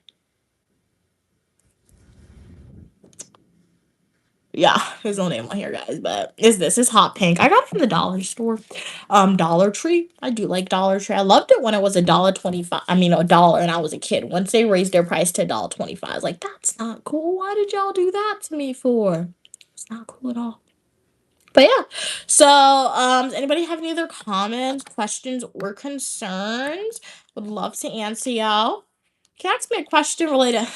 Yeah, there's no name on here, guys, but this is hot pink. I got it from the dollar store. Dollar Tree. I do like Dollar Tree. I loved it when it was $1.25. I mean, $1 and I was a kid. Once they raised their price to $1.25, I was like, that's not cool. Why did y'all do that to me for? It's not cool at all. But yeah, so does anybody have any other comments, questions, or concerns? Would love to answer y'all. Can you ask me a question related? I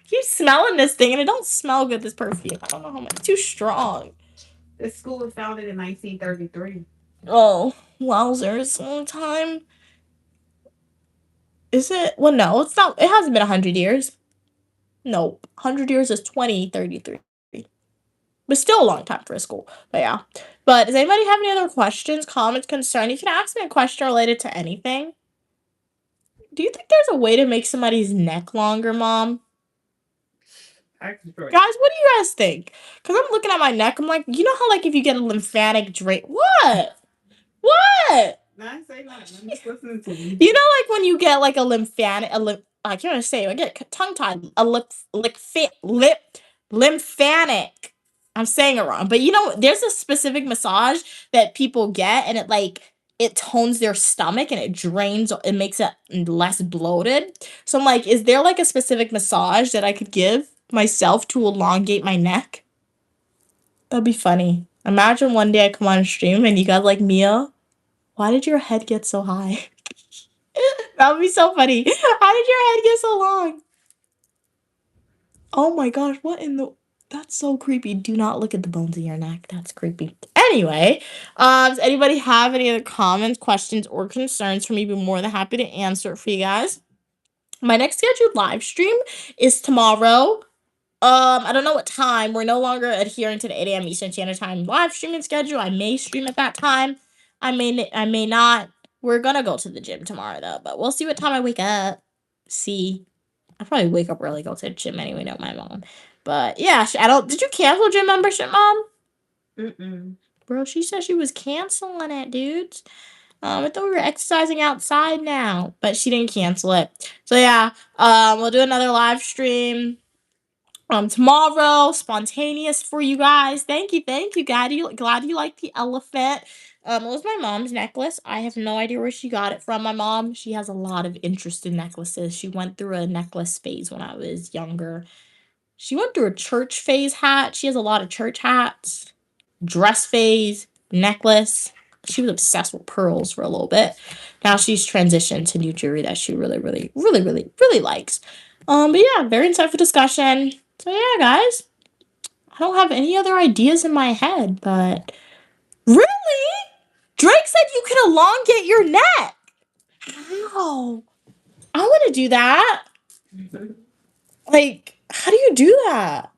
keep smelling this thing and it don't smell good. This perfume. I don't know how much. It's too strong. This school was founded in 1933. Oh, wowzers! Long time. Is it? Well, no, it's not. It hasn't been 100 years. No, 100 years is 2033. But still a long time for a school. But yeah. But does anybody have any other questions, comments, concerns? You can ask me a question related to anything. Do you think there's a way to make somebody's neck longer, Mom? Guys, what do you guys think? Because I'm looking at my neck. I'm like, you know how like if you get a lymphatic drain. What? I say nothing. I'm just listening to you. You know, like when you get like a lymphatic, I can't even say it. I get tongue tied. Lymphatic. I'm saying it wrong, but you know, there's a specific massage that people get, and it tones their stomach and it drains. It makes it less bloated. So I'm like, is there like a specific massage that I could give myself to elongate my neck? That'd be funny. Imagine one day I come on stream and you guys like, Mia, why did your head get so high? That would be so funny. How did your head get so long? Oh my gosh, what in the... That's so creepy. Do not look at the bones in your neck. That's creepy. Anyway, does anybody have any other comments, questions, or concerns for me? Be more than happy to answer it for you guys. My next scheduled live stream is tomorrow. I don't know what time. We're no longer adhering to the 8 a.m. Eastern Standard Time live streaming schedule. I may stream at that time. I may not. We're gonna go to the gym tomorrow though, but we'll see what time I wake up. See, I probably wake up early, go to the gym anyway. Know my mom, but yeah, I don't. Did you cancel gym membership, Mom? Bro, she said she was canceling it, dudes. I thought we were exercising outside now, but she didn't cancel it. So yeah, we'll do another live stream tomorrow, spontaneous for you guys. Thank you. Glad you like the elephant. It was my mom's necklace. I have no idea where she got it from. My mom, she has a lot of interest in necklaces. She went through a necklace phase when I was younger. She went through a church phase hat. She has a lot of church hats, dress phase, necklace. She was obsessed with pearls for a little bit. Now she's transitioned to new jewelry that she really, really, really, really, really likes. But yeah, very insightful discussion. So yeah, guys, I don't have any other ideas in my head, but really, Drake said you can elongate your neck. How? I want to do that. Like, how do you do that?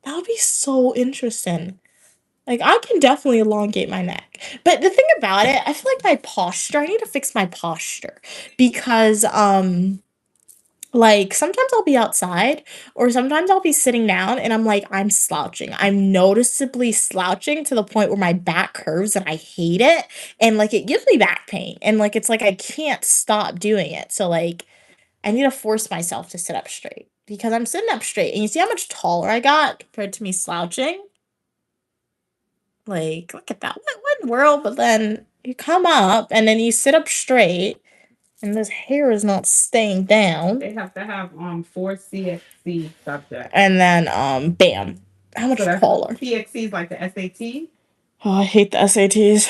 That would be so interesting. Like, I can definitely elongate my neck. But the thing about it, I feel like my posture, I need to fix my posture because like sometimes I'll be outside or sometimes I'll be sitting down and I'm like I'm slouching. I'm noticeably slouching to the point where my back curves and I hate it and like it gives me back pain and like it's like I can't stop doing it. So like I need to force myself to sit up straight because I'm sitting up straight and you see how much taller I got compared to me slouching? Like look at that. What in the world? But then you come up and then you sit up straight and this hair is not staying down. They have to have 4 CXC subjects. And then bam. How much So that's taller? CXC is like the SAT. Oh, I hate the SATs.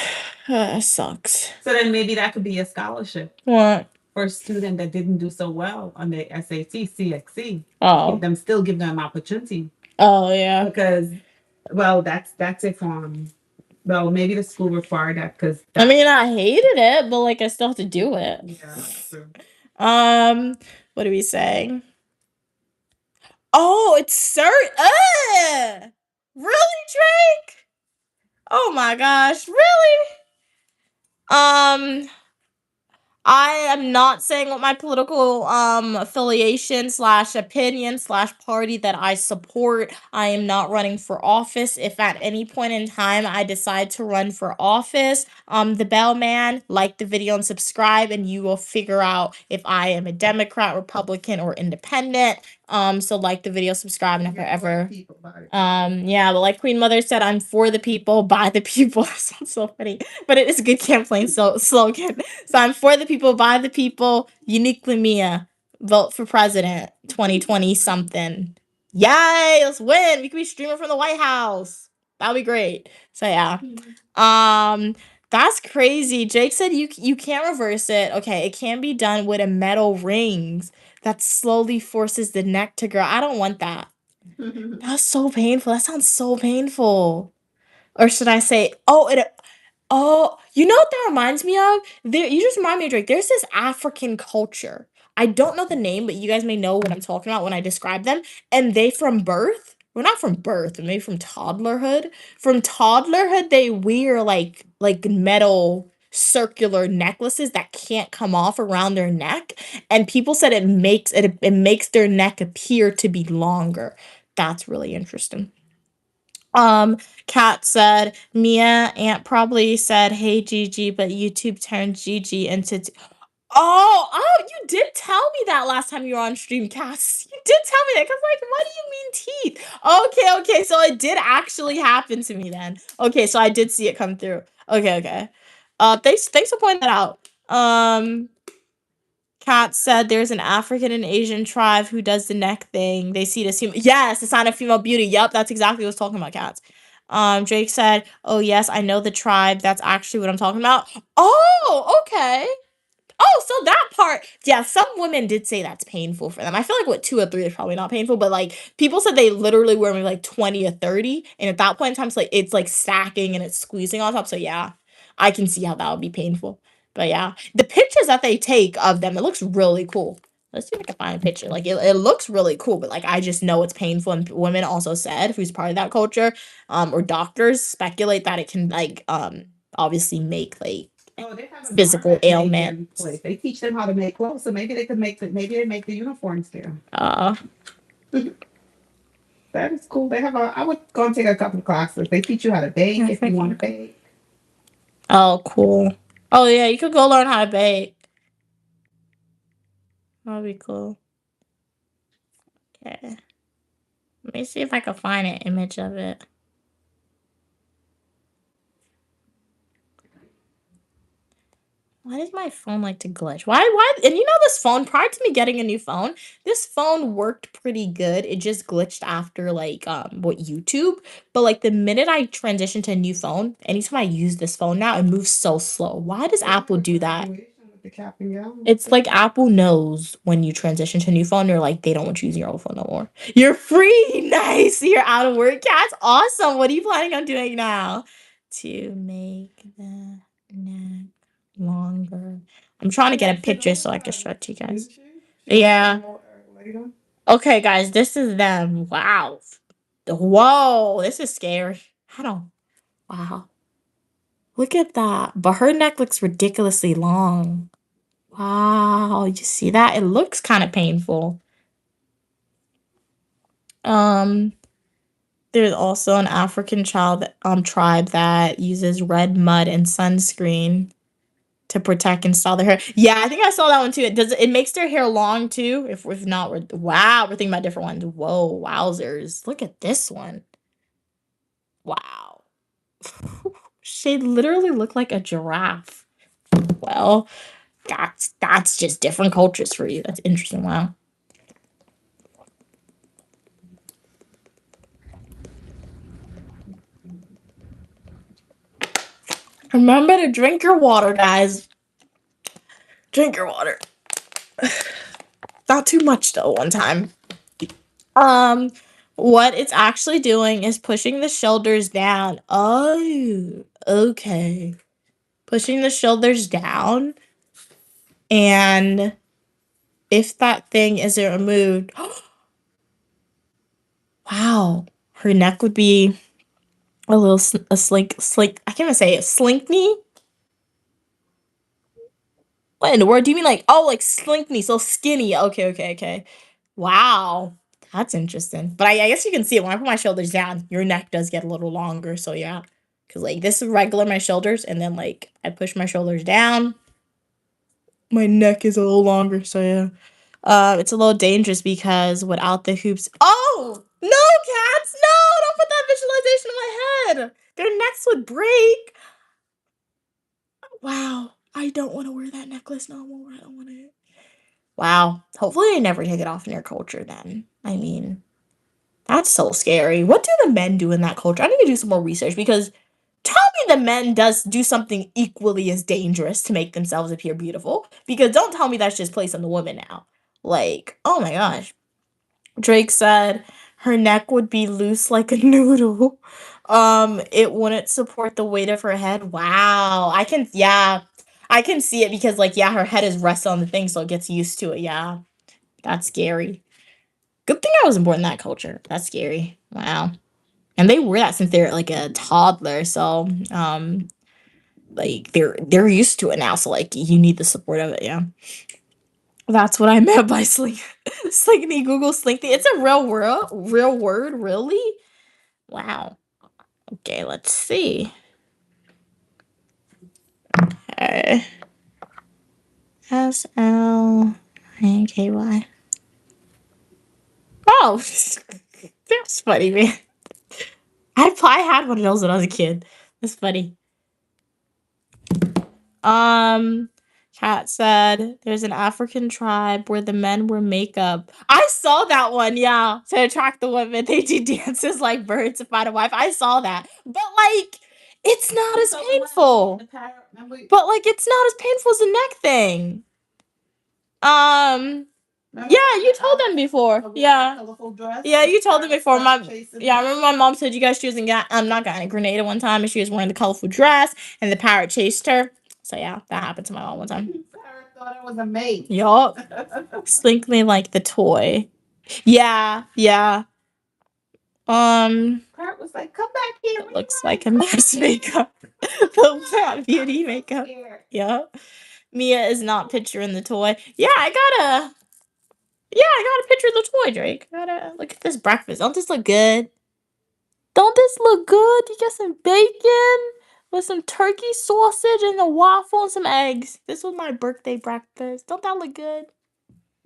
It sucks. So then maybe that could be a scholarship What? for a student that didn't do so well on the SAT, CXC. Oh. Give them opportunity. Oh yeah. Because well, that's if well maybe the school required that because I mean I hated it, but like I still have to do it. yeah, that's true. What are we saying? Oh, it's really, Drake? Oh my gosh, really? I am not saying what my political affiliation slash opinion slash party that I support. I am not running for office. If at any point in time I decide to run for office, the bellman, like the video and subscribe, and you will figure out if I am a Democrat, Republican, or independent. So like the video, subscribe, and if I ever yeah, but like Queen Mother said, I'm for the people, by the people. That sounds so funny, but it is a good campaign slogan. So I'm for the people, by the people. Uniquely Mia, vote for president, 2020 something. Yay! Let's win. We could be streaming from the White House. That'd be great. So yeah, that's crazy. Jake said you can't reverse it. Okay, it can be done with a metal rings that slowly forces the neck to grow. I don't want that. That's so painful. That sounds so painful. Or should I say, you know what that reminds me of? You just remind me of Drake. There's this African culture. I don't know the name, but you guys may know what I'm talking about when I describe them. And they from birth, well, not from birth, but maybe from toddlerhood. From toddlerhood, they wear like metal circular necklaces that can't come off around their neck. And people said it makes their neck appear to be longer. That's really interesting. Kat said, Mia Aunt probably said, hey Gigi, but YouTube turned Gigi into oh, you did tell me that last time you were on stream, Cass. You did tell me that, because like, what do you mean teeth? Okay, so it did actually happen to me then. Okay, so I did see it come through. Okay. Thanks for pointing that out. Kat said there's an African and Asian tribe who does the neck thing. They see it as yes, the sign of female beauty. Yep, that's exactly what I was talking about, Cats. Drake said, oh yes, I know the tribe. That's actually what I'm talking about. Oh, okay. Oh, so that part, yeah, some women did say that's painful for them. I feel like what 2 or 3 is probably not painful, but like people said they literally were maybe like 20 or 30, and at that point in time, it's like stacking and it's squeezing on top. So yeah, I can see how that would be painful. But yeah, the pictures that they take of them, it looks really cool. Let's see if I can find a picture. Like it looks really cool, but like I just know it's painful. And women also said, who's part of that culture, or doctors speculate that it can like obviously make like they have a physical garment maker ailment. place. They teach them how to make clothes, so maybe they could maybe they make the uniforms there. That is cool. They have I would go and take a couple of classes. They teach you how to bake if you want to bake. Oh, cool. Oh yeah, you could go learn how to bake. That'd be cool. Okay. Let me see if I can find an image of it. Why does my phone like to glitch? Why? And this phone, prior to me getting a new phone, this phone worked pretty good. It just glitched after like what YouTube. But like the minute I transitioned to a new phone, anytime I use this phone now, it moves so slow. Why does Apple do that? The cap and gown. It's like Apple knows when you transition to a new phone, they're like, they don't want you using your old phone no more. You're free. Nice. You're out of work. That's awesome. What are you planning on doing now? To make the neck longer. I'm trying to get a picture so I can show it to you guys. Yeah. Okay, guys, this is them. Wow. Whoa, this is scary. I don't. Wow. Look at that. But her neck looks ridiculously long. Wow, you see that? It looks kind of painful. Um, there's also an African tribe that uses red mud and sunscreen to protect and style their hair. Yeah, I think I saw that one too. It makes their hair long too? If not, wow, we're thinking about different ones. Whoa, wowzers. Look at this one. Wow. She literally looked like a giraffe. Well, that's just different cultures for you. That's interesting. Wow. Remember to drink your water, guys. Drink your water. Not too much though, one time. What it's actually doing is pushing the shoulders down. Oh, okay. Pushing the shoulders down. And if that thing isn't removed, wow, her neck would be a little slink. I can't even say it. Slink knee. What in the world do you mean? Like, oh, like slink knee, so skinny. Okay. Wow, that's interesting. But I guess you can see it when I put my shoulders down. Your neck does get a little longer, so yeah. Cause like this is regular my shoulders, and then like I push my shoulders down, my neck is a little longer. So yeah. It's a little dangerous because without the hoops. Oh no, cats! No, don't put that visualization in my head. Their necks would break. Wow, I don't want to wear that necklace no more. I don't want it. Wow. Hopefully, I never take it off in your culture. Then, I mean, that's so scary. What do the men do in that culture? I need to do some more research because tell me the men does do something equally as dangerous to make themselves appear beautiful. Because don't tell me that's just placed on the woman now. Like, oh my gosh. Drake said her neck would be loose like a noodle. It wouldn't support the weight of her head. Wow. I can see it because like yeah, her head is resting on the thing, so it gets used to it. Yeah. That's scary. Good thing I wasn't born in that culture. That's scary. Wow. And they wear that since they're like a toddler, so like they're used to it now, so like you need the support of it, yeah. That's what I meant by slinkney. Google slinkney. It's a real word, really? Wow. Okay, let's see. Okay. SLNKY. Oh, that's funny, man. I had one of those when I was a kid. That's funny. Kat said there's an African tribe where the men wear makeup. I saw that one, yeah. To attract the women, they do dances like birds to find a wife. I saw that. But like it's not as painful. But like it's not as painful as the neck thing. Yeah, you told them before. Yeah. Yeah, you told them before. I remember my mom said you guys she was in not got a grenade at one time and she was wearing the colorful dress and the parrot chased her. So yeah, that happened to my mom one time. Parrot thought it was a mate. Yup. Slink me like the toy. Yeah. Parrot was like, come back here. It looks like a mask makeup. The beauty makeup. Yup. Mia is not picturing the toy. Yeah, I got a picture of the toy, Drake. Look at this breakfast. Don't this look good? Don't this look good? You got some bacon with some turkey sausage and a waffle and some eggs. This was my birthday breakfast. Don't that look good?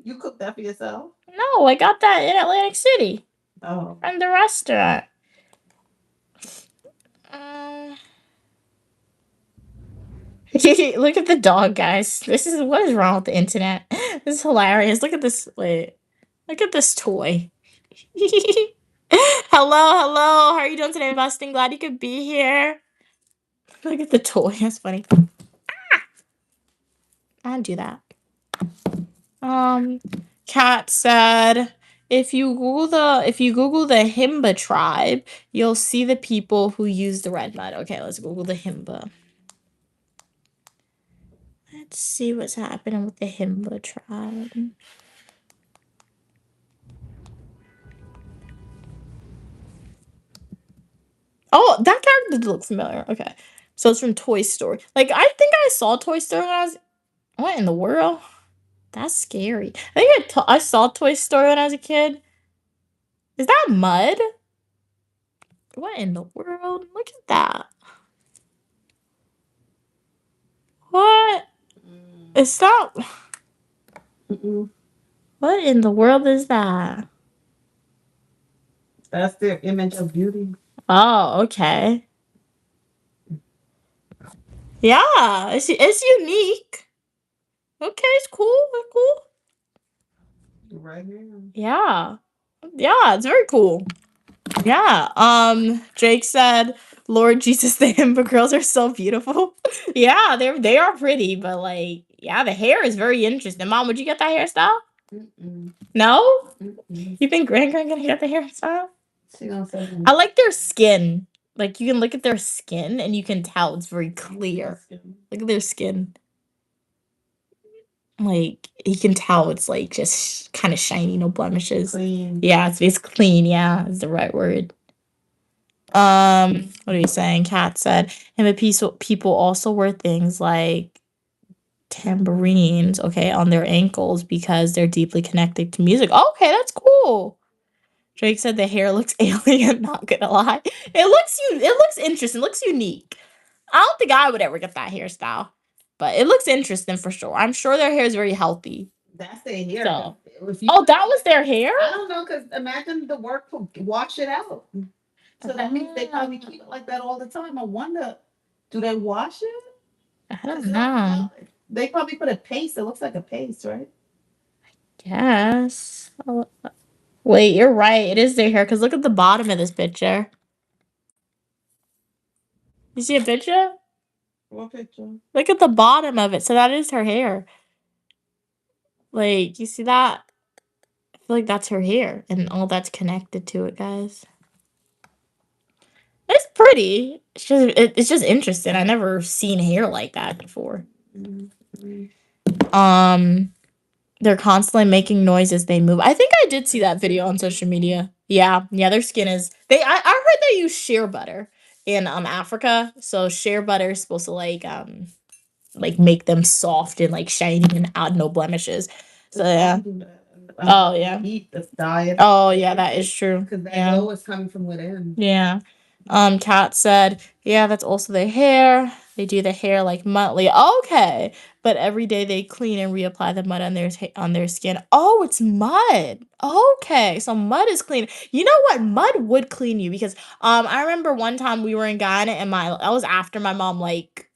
You cooked that for yourself? No, I got that in Atlantic City. Oh. From the restaurant. Look at the dog, guys. What is wrong with the internet? This is hilarious. Look at this. Wait. Look at this toy. Hello, hello. How are you doing today, Busting? Glad you could be here. Look at the toy. That's funny. I didn't do that. Kat said, if you Google the Himba tribe, you'll see the people who use the red mud. Okay, let's Google the Himba. Let's see what's happening with the Himba tribe. Oh, that character did look familiar. Okay. So it's from Toy Story. Like, I think I saw Toy Story when I was... What in the world? That's scary. I think I saw Toy Story when I was a kid. Is that mud? What in the world? Look at that. What? Is that... What in the world is that? That's their image of beauty. Oh, okay. Yeah, it's unique. Okay, it's cool. It's cool. Right here. Yeah. Yeah, it's very cool. Yeah. Jake said, Lord Jesus, the Himba girls are so beautiful. Yeah, they are pretty, but like, yeah, the hair is very interesting. Mom, would you get that hairstyle? No? You think Grand gonna get the hairstyle? I like their skin. Like, you can look at their skin and you can tell it's very clear. Look at their skin. Like, you can tell it's like just kind of shiny, no blemishes. Clean. Yeah, it's clean. Yeah, is the right word. What are you saying? Kat said, and people also wear things like tambourines, okay, on their ankles because they're deeply connected to music. Okay, that's cool. Drake said the hair looks alien, not gonna lie. It looks interesting, looks unique. I don't think I would ever get that hairstyle. But it looks interesting for sure. I'm sure their hair is very healthy. That's their hair. So, that was their hair? I don't know, because imagine the work to wash it out. So that means they probably keep it like that all the time. I wonder, do they wash it? I don't know. They probably put a paste. It looks like a paste, right? Yes. Oh, wait, you're right. It is their hair, because look at the bottom of this picture. You see a picture? What picture? Look at the bottom of it. So that is her hair. Like, you see that? I feel like that's her hair and all that's connected to it, guys. It's pretty. It's just interesting. I never seen hair like that before. They're constantly making noise as they move. I think I did see that video on social media. Yeah, their skin is I heard they use shea butter in Africa. So shea butter is supposed to like make them soft and like shiny and add no blemishes. So yeah. Oh yeah. Eat this diet. Oh yeah, that is true. Because that glow is coming from within. Yeah. Kat said, yeah, that's also their hair. They do the hair like monthly. Okay. But every day they clean and reapply the mud on their skin. Oh, it's mud. Okay. So mud is clean. You know what? Mud would clean you because I remember one time we were in Ghana and that was after my mom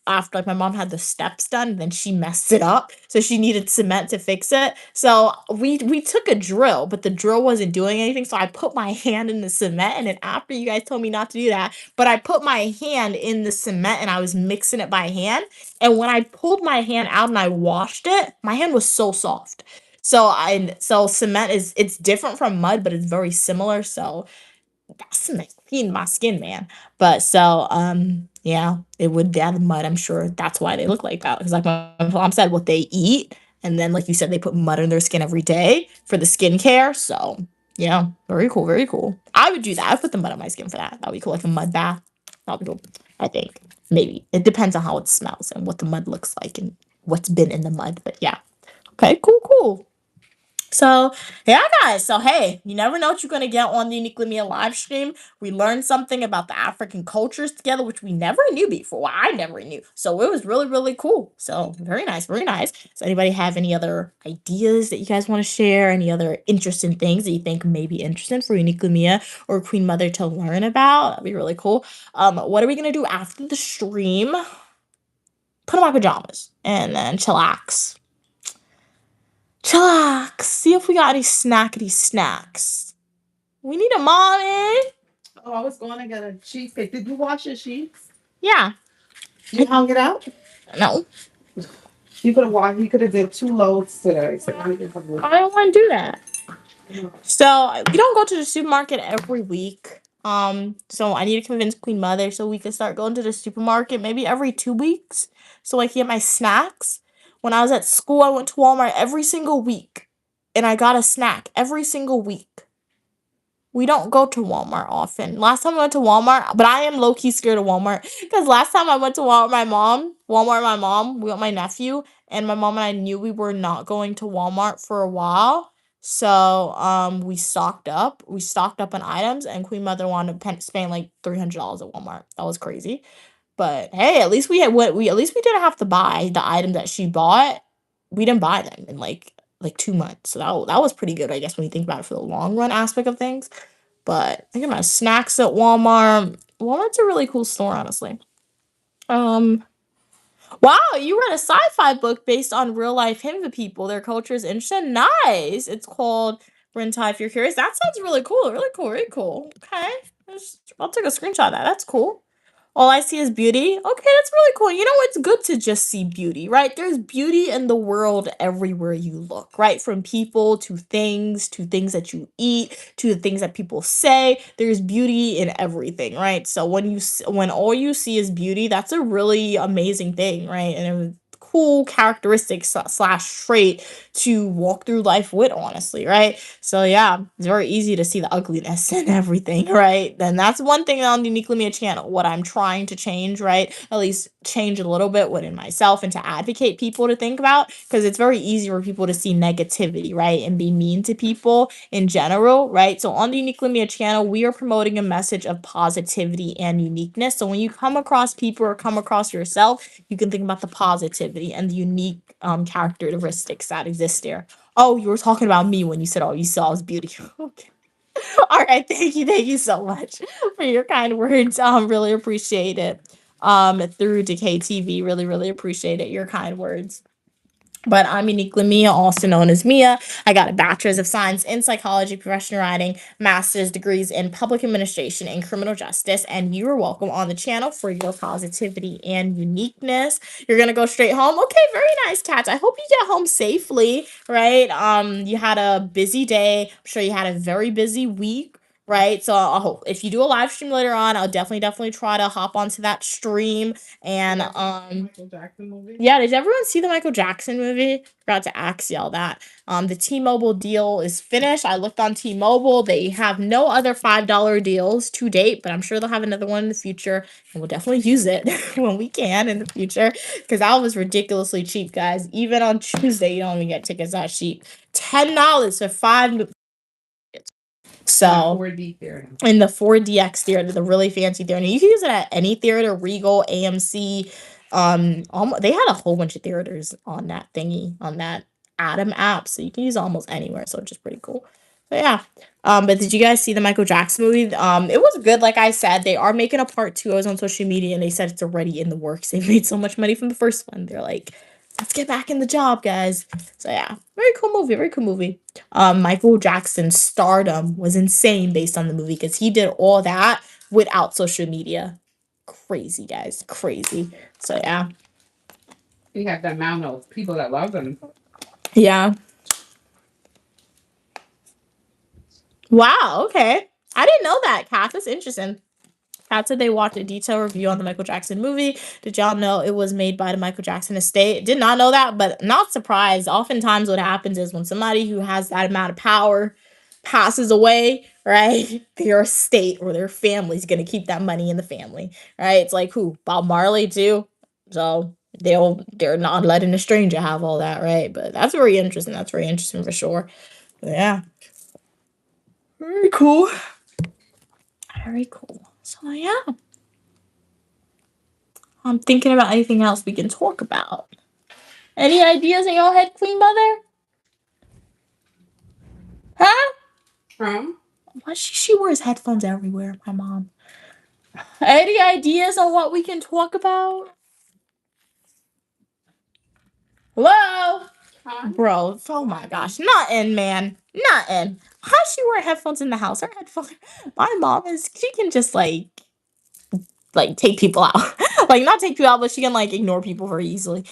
after my mom had the steps done, then she messed it up. So she needed cement to fix it. So we took a drill, but the drill wasn't doing anything. So I put my hand in the cement. And then after you guys told me not to do that, but I put my hand in the cement and I was mixing it by hand. And when I pulled my hand out and I washed it, my hand was so soft. So cement it's different from mud, but it's very similar. So that's clean my skin, man. But so yeah, it would add mud. I'm sure that's why they look like that. Because like my mom said, what they eat, and then like you said, they put mud in their skin every day for the skincare. So yeah, very cool, very cool. I would do that. I'd put the mud on my skin for that. That'd be cool, like a mud bath. That'd be cool. I think maybe it depends on how it smells and what the mud looks like and what's been in the mud. But yeah, okay, cool. So, yeah, guys. So, hey, you never know what you're going to get on the Uniquely Mia live stream. We learned something about the African cultures together, which we never knew before. I never knew. So, it was really, really cool. So, very nice, very nice. Does anybody have any other ideas that you guys want to share? Any other interesting things that you think may be interesting for Uniquely Mia or Queen Mother to learn about? That'd be really cool. What are we going to do after the stream? put on my pajamas and then chillax. Chillax. See if we got any snackety snacks. We need a mommy. Oh, I was going to get a sheet pick. Did you wash your sheets? Yeah. You hung it out? No. You could have washed. You could have did 2 loads today. So I don't want to do that. So we don't go to the supermarket every week. So I need to convince Queen Mother so we can start going to the supermarket maybe every 2 weeks so I can get my snacks. When I was at school, I went to Walmart every single week and I got a snack every single week. We don't go to Walmart often. Last time I went to Walmart, but I am low-key scared of Walmart because last time I went to Walmart, my mom, we got my nephew, and my mom and I knew we were not going to Walmart for a while. So, we stocked up. We stocked up on items, and Queen Mother wanted to spend like $300 at Walmart. That was crazy. But hey, at least we had what we at least we didn't have to buy the item that she bought. We didn't buy them in like 2 months. So that was pretty good, I guess, when you think about it for the long run aspect of things. But I get my snacks at Walmart. Walmart's a really cool store, honestly. Um, wow, you read a sci-fi book based on real life Himba people. Their culture is interesting. Nice. It's called Rentai if you're curious. That sounds really cool. Really cool. Really cool. Okay. I'll take a screenshot of that. That's cool. All I see is beauty. Okay, that's really cool. You know, it's good to just see beauty, right? There's beauty in the world everywhere you look, right? From people to things that you eat, to the things that people say. There's beauty in everything, right? So when all you see is beauty, that's a really amazing thing, right? And a cool characteristic slash trait to walk through life with, honestly, right? So yeah, it's very easy to see the ugliness in everything, right? And that's one thing on the Uniquely Mia channel, what I'm trying to change, right? At least change a little bit within myself and to advocate people to think about, because it's very easy for people to see negativity, right? And be mean to people in general, right? So on the Uniquely Mia channel, we are promoting a message of positivity and uniqueness. So when you come across people or come across yourself, you can think about the positivity and the unique characteristics that exist there. Oh, you were talking about me when you said all you saw was beauty. Okay. All right, thank you so much for your kind words. Really appreciate it. Through Decay TV, really appreciate it. Your kind words. But I'm Uniquely Mia, also known as Mia. I got a bachelor's of science in psychology, professional writing, master's degrees in public administration and criminal justice. And you are welcome on the channel for your positivity and uniqueness. You're gonna go straight home. Okay, very nice, Tats. I hope you get home safely, right? You had a busy day. I'm sure you had a very busy week. Right, so I hope if you do a live stream later on, I'll definitely try to hop onto that stream and Michael Jackson movie? yeah, did everyone see the Michael Jackson movie? Forgot to ask y'all that. The T-Mobile deal is finished. I looked on T-Mobile. They have no other $5 deals to date, but I'm sure they'll have another one in the future, and we'll definitely use it when we can in the future, because that was ridiculously cheap, guys. Even on Tuesday, you don't even get tickets that cheap. $10 for 5. So 4D theater. in the 4DX theater, the really fancy theater. And you can use it at any theater, Regal, AMC. They had a whole bunch of theaters on that thingy, on that Atom app, so you can use it almost anywhere. So it's just pretty cool. But yeah. But did you guys see the Michael Jackson movie? It was good. Like I said, they are making a part 2. I was on social media and they said it's already in the works. They made so much money from the first one. They're like, let's get back in the job, guys. So yeah, very cool movie. Very cool movie. Michael Jackson's stardom was insane based on the movie because he did all that without social media. Crazy, guys. Crazy. So yeah. He had that amount of people that love him. Yeah. Wow, okay. I didn't know that, Kat. That's interesting. Kat said they watched a detailed review on the Michael Jackson movie. Did y'all know it was made by the Michael Jackson estate? Did not know that, but not surprised. Oftentimes what happens is when somebody who has that amount of power passes away, right? Their estate or their family's gonna keep that money in the family, right? It's like who? Bob Marley too. So they're not letting a stranger have all that, right? But that's very interesting. That's very interesting for sure. But yeah. Very cool. Very cool. So yeah. I'm thinking about anything else we can talk about. Any ideas in your head, Queen Mother? Huh? Why she wears headphones everywhere, my mom. Any ideas on what we can talk about? Hello? Huh? Bro, oh my gosh. Nothing, man. Nothing. How she wear headphones in the house? Her headphones. My mom is, she can just like take people out. Like not take people out, but she can like ignore people very easily.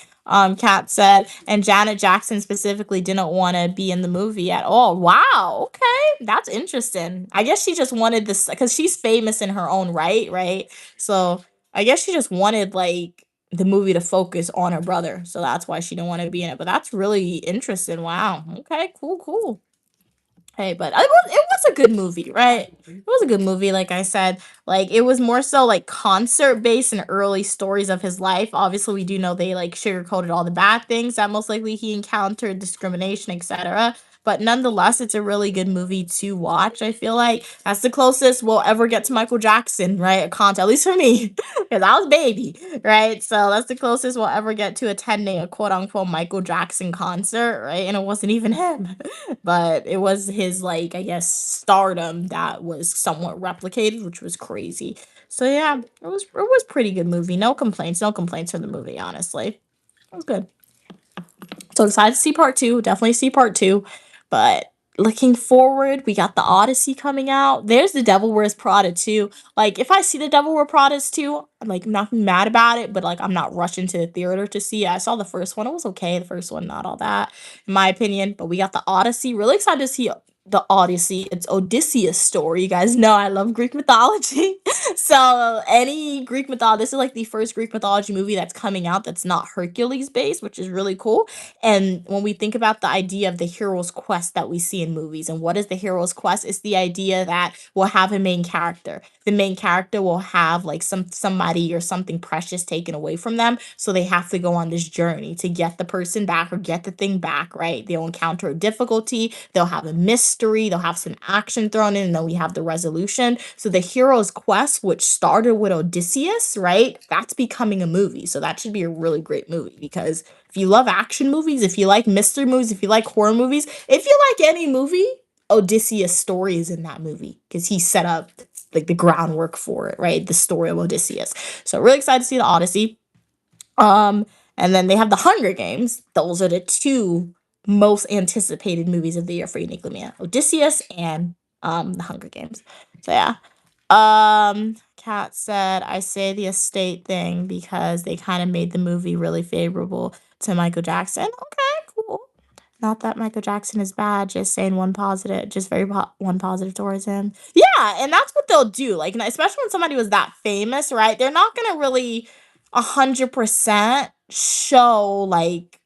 Kat said, and Janet Jackson specifically didn't want to be in the movie at all. Wow, okay, that's interesting. I guess she just wanted this because she's famous in her own right, right? So I guess she just wanted like the movie to focus on her brother, so that's why she didn't want to be in it. But that's really interesting. Wow. Okay, cool, cool. Hey, but it was a good movie, right? It was a good movie, like I said. Like it was more so like concert based and early stories of his life. Obviously, we do know they like sugarcoated all the bad things that most likely he encountered, discrimination, etc. But nonetheless, it's a really good movie to watch. I feel like that's the closest we'll ever get to Michael Jackson, right? A concert, at least for me, because I was a baby, right? So that's the closest we'll ever get to attending a quote unquote Michael Jackson concert, right? And it wasn't even him. But it was his like I guess stardom that was somewhat replicated, which was crazy. So yeah, it was pretty good movie. No complaints, no complaints from the movie. Honestly, it was good. So excited to see part two. Definitely see part two. But looking forward, we got the Odyssey coming out. There's the Devil Wears Prada too. Like if I see the Devil Wears Prada's too, I'm like not mad about it, but like I'm not rushing to the theater to see it. I saw the first one. It was okay. The first one, not all that, in my opinion. But we got the Odyssey. Really excited to see the Odyssey. It's Odysseus' story. You guys know I love Greek mythology. So any Greek mythology, this is like the first Greek mythology movie that's coming out that's not Hercules based, which is really cool. And when we think about the idea of the hero's quest that we see in movies, and what is the hero's quest? It's the idea that we'll have a main character. The main character will have like somebody or something precious taken away from them. So they have to go on this journey to get the person back or get the thing back, right? They'll encounter a difficulty, they'll have a mystery, they'll have some action thrown in, and then we have the resolution. So the hero's quest, which started with Odysseus, right? That's becoming a movie. So that should be a really great movie because if you love action movies, if you like mystery movies, if you like horror movies, if you like any movie, Odysseus' story is in that movie because he set up like the groundwork for it, right? The story of Odysseus. So really excited to see the Odyssey. Um, and then they have the Hunger Games. Those are the two most anticipated movies of the year for Unique Lumia. Odysseus and the Hunger Games. So yeah. Kat said, I say the estate thing because they kind of made the movie really favorable to Michael Jackson. Okay, cool. Not that Michael Jackson is bad, just saying one positive, just one positive towards him. Yeah, and that's what they'll do. Like, especially when somebody was that famous, right? They're not gonna really 100% show like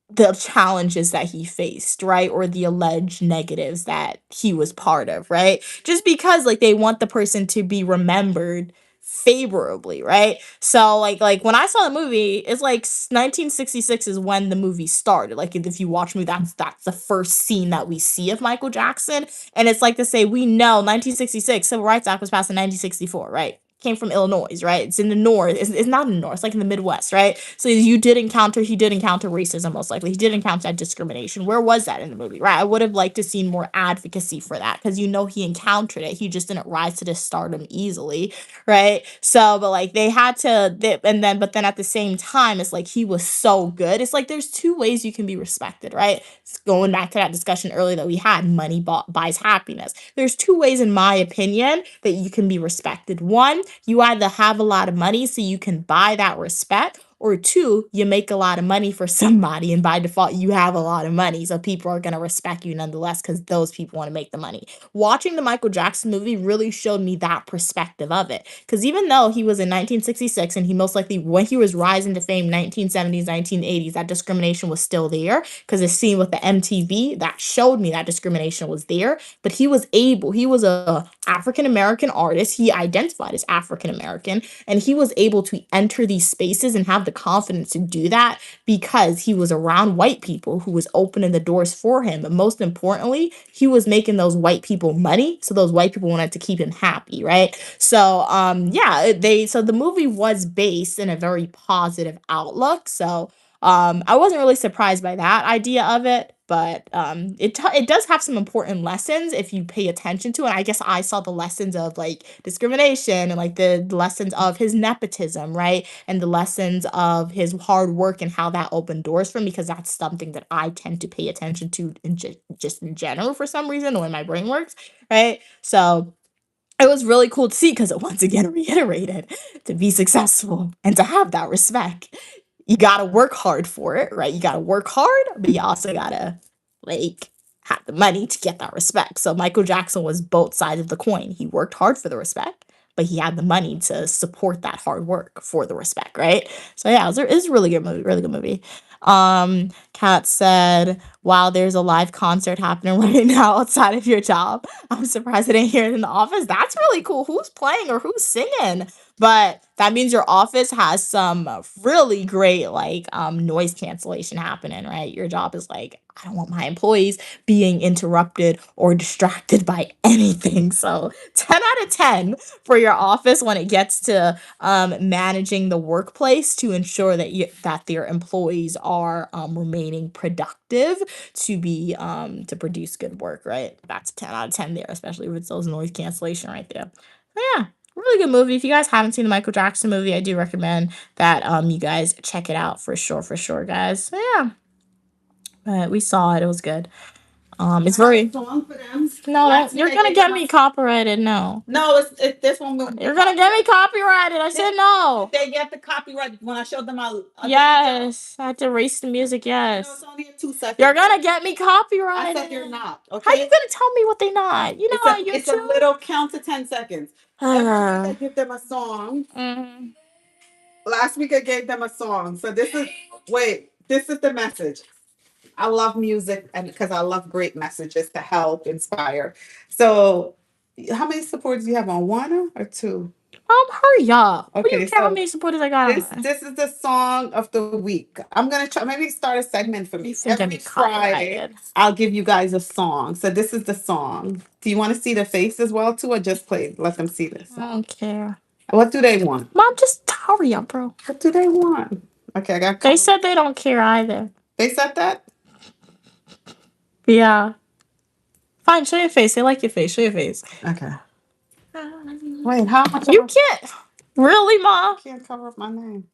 the challenges that he faced, right? Or the alleged negatives that he was part of, right? Just because like they want the person to be remembered favorably, right? So like when I saw the movie, it's like 1966 is when the movie started. Like if you watch me, that's the first scene that we see of Michael Jackson. And it's like to say we know 1966 Civil Rights Act was passed in 1964, right? Came from Illinois, right? It's in the north. It's not in the north. It's like in the Midwest, right? So he did encounter racism most likely. He did encounter that discrimination. Where was that in the movie, right? I would have liked to seen more advocacy for that because he encountered it. He just didn't rise to this stardom easily, right? So, but like they had to, but then at the same time, it's like he was so good. It's like there's two ways you can be respected, right? It's going back to that discussion earlier that we had, money buys happiness. There's two ways, in my opinion, that you can be respected. One, you either have a lot of money so you can buy that respect, or two, you make a lot of money for somebody and by default you have a lot of money. So people are going to respect you nonetheless because those people want to make the money. Watching the Michael Jackson movie really showed me that perspective of it. Because even though he was in 1966 and he most likely, when he was rising to fame, 1970s, 1980s, that discrimination was still there. Because it's seen with the MTV, that showed me that discrimination was there. But he was a African American artist. He identified as African American. And he was able to enter these spaces and have the confidence to do that because he was around white people who was opening the doors for him. But most importantly, he was making those white people money. So those white people wanted to keep him happy, right? So so the movie was based in a very positive outlook. So I wasn't really surprised by that idea of it, but it does have some important lessons if you pay attention to it. I guess I saw the lessons of like discrimination and like the lessons of his nepotism, right? And the lessons of his hard work and how that opened doors for him, because that's something that I tend to pay attention to in just in general for some reason, the way my brain works, right? So it was really cool to see because it once again reiterated to be successful and to have that respect. You got to work hard for it, right? You got to work hard, but you also got to like have the money to get that respect. So Michael Jackson was both sides of the coin. He worked hard for the respect, but he had the money to support that hard work for the respect, right? So yeah, it was a really good movie, really good movie. Kat said, "Wow, there's a live concert happening right now outside of your job. I'm surprised I didn't hear it in the office. That's really cool. Who's playing or who's singing?" But that means your office has some really great like noise cancellation happening, right? Your job is like, I don't want my employees being interrupted or distracted by anything. So 10 out of 10 for your office when it gets to managing the workplace to ensure that their employees are remaining productive to produce good work, right? That's 10 out of 10 there, especially with those noise cancellation right there. So yeah, really good movie. If you guys haven't seen the Michael Jackson movie, I do recommend that you guys check it out for sure, guys. So yeah. But we saw it. It was good. It's very Song for them. no. Last You're week I gonna gave get them me a- copyrighted. No, No, it's this one. you're gonna get me copyrighted. I said no. They get the copyright when I showed them my. Yes, I had to erase the music. No, Yes, it's only a 2 second. you're gonna get me I copyrighted. said you're not. How Okay. you gonna tell me what they not? You know how you It's a little count to 10 seconds. Every week I give them a song. Mhm. Last week I gave them a song. So this is the message. I love music and because I love great messages to help inspire. So how many supporters do you have on one or two? Hurry up. What do you Okay, care how so many supporters I got? this is the song of the week. I'm gonna try maybe start a segment for me. You finna get Every me Friday, copyrighted. I'll give you guys a song. So this is the song. Do you want to see the face as well too, or just play? Let them see this. I don't care. What do they want? Mom, just hurry up, bro. What do they want? Okay, I got. They said they don't care either. They said that. Yeah. Fine, show your face. They like your face. Show your face. Okay. Wait, how much? You can't. Really, Mom? I can't cover up my name.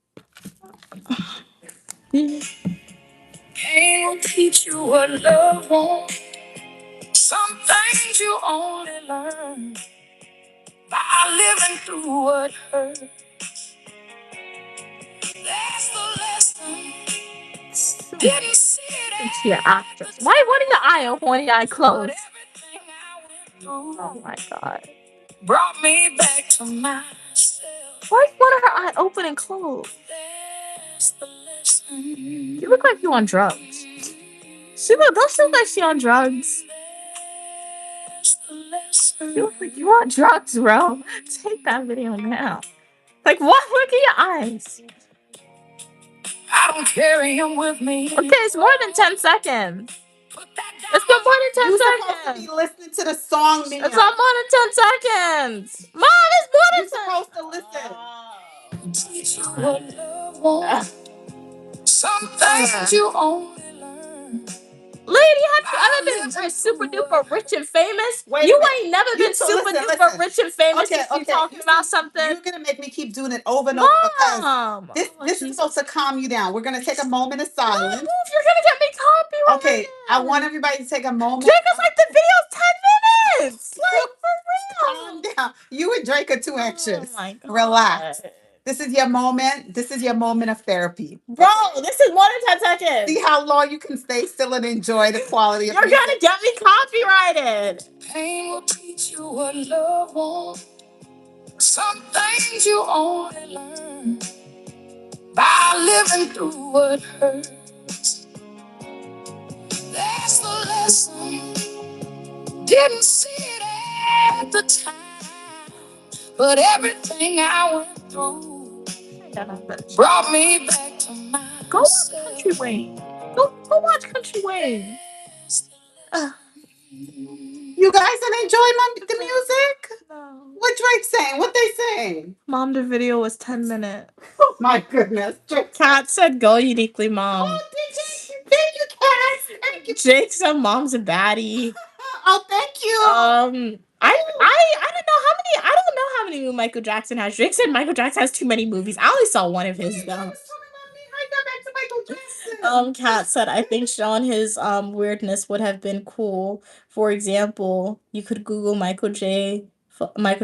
Pain will teach you what love won't. Some things you only learn by living through what hurt. That's the lesson. Didn't see it. It's your actress. Why? What are your eye open? One of your eye closed. Oh my god. Brought me back to myself. Why is one of her eye open and closed? That's the lesson. You look like you on drugs. Don't she look like she on drugs? You look like you on drugs, bro. Take that video now. Like what? Look at your eyes. I don't carry him with me. Okay, it's more than 10 seconds. It's been more than 10 You're seconds. supposed to be listening to the song, Mia. It's on more than 10 seconds. Mom, it's more You're than 10. supposed to listen. Teach you what love wants. Some things you only learn. Lady, have you ever been super duper rich and famous? Wait a You minute. ain't never You been so super listen, duper listen. rich and famous Okay, if you okay. talking about something. You're gonna make me keep doing it over and over because Mom. this is supposed to calm you down. We're gonna take a moment of silence. Move, you're gonna get me copyrighted. Okay, I want everybody to take a moment. Drake is like the video's 10 minutes. Like for real. Calm down. You and Drake are too anxious. Oh my God. Relax. This is your moment. This is your moment of therapy. Bro, this is more than 10 seconds. See how long you can stay still and enjoy the quality of You're music. gonna get me copyrighted. Pain will teach you what love wants. Some things you only learn by living through what hurts. That's the lesson. Didn't see it at the time, but everything I went through brought me back to myself. Go watch Country Wayne. Go watch Country Wayne. You guys didn't enjoy the music? What Drake saying? What they saying? Mom, the video was 10 minutes. Oh my goodness. Kat said, "Go uniquely, mom." Oh, thank you, Kat. Thank you. Jake said, "Mom's a baddie." Oh, thank you. I don't know how many. I don't know how many Michael Jackson has. Drake said Michael Jackson has too many movies. I only saw one of his though. Kat said, "I think showing his weirdness would have been cool. For example, you could Google Michael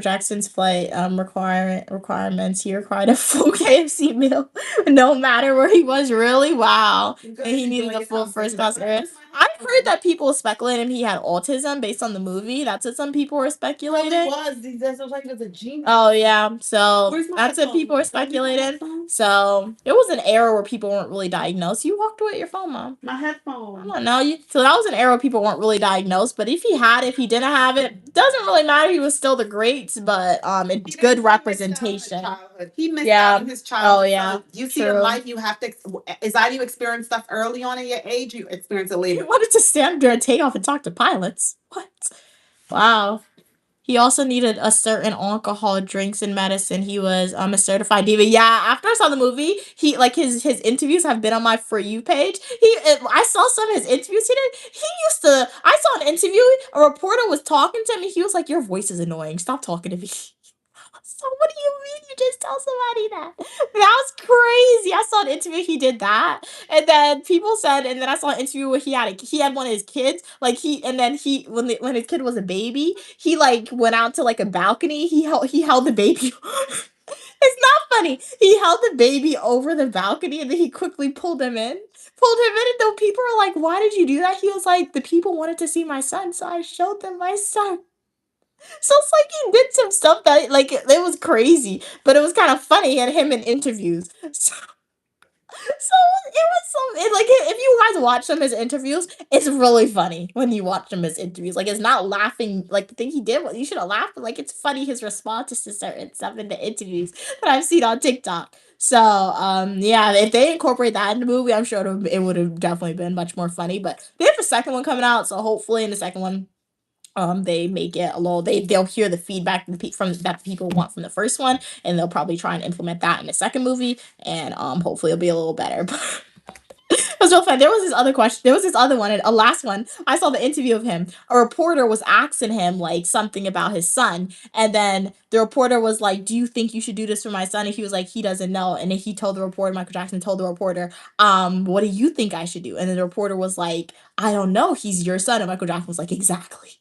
Jackson's flight requirements. He required a full KFC meal, no matter where he was. Really, wow, and he needed a full first class area. I've heard that people speculating he had autism based on the movie. That's what some people were speculating. That's like it was a genius. Oh yeah, so that's what people were speculating. So it was an era where people weren't really diagnosed. You walked away with your phone, Mom. My headphone. I don't know. So that was an era where people weren't really diagnosed. But if he didn't have it, doesn't really matter. He was still the greats. But it's good representation. He missed out in his childhood. Oh yeah. So you see in life, you have to. Is either you experience stuff early on in your age, you experience it later. He wanted to stand during takeoff and talk to pilots. What? Wow. He also needed a certain alcohol, drinks, and medicine. He was a certified diva. Yeah, after I saw the movie, he like his interviews have been on my For You page. I saw some of his interviews he did. He used to. I saw an interview. A reporter was talking to him, and he was like, "Your voice is annoying. Stop talking to me." So what do you mean you just tell somebody that? That was crazy. I saw an interview he did that, and then people said, and then I saw an interview where he had one of his kids, like when his kid was a baby, he like went out to like a balcony. He held the baby. It's not funny. He held the baby over the balcony, and then he quickly pulled him in. And though people are like, "Why did you do that?" He was like, "The people wanted to see my son, so I showed them my son." So it's like he did some stuff that like it was crazy, but it was kind of funny at him in interviews. So it was like if you guys watch some of his interviews, it's really funny when you watch them as interviews. Like it's not laughing like the thing he did. You should have laughed, but like it's funny his responses to certain stuff in the interviews that I've seen on TikTok. So yeah, if they incorporate that in the movie, I'm sure it would have definitely been much more funny. But they have a second one coming out, so hopefully in the second one they may get a little they'll hear the feedback from that people want from the first one, and they'll probably try and implement that in the second movie, and hopefully it'll be a little better. It was real fun. There was this other question. There was this other one, a last one. I saw the interview of him. A reporter was asking him like something about his son, and then the reporter was like, "Do you think you should do this for my son?" And he was like, "He doesn't know." And then he told the reporter, Michael Jackson told the reporter, "What do you think I should do?" And then the reporter was like, "I don't know. He's your son." And Michael Jackson was like, "Exactly."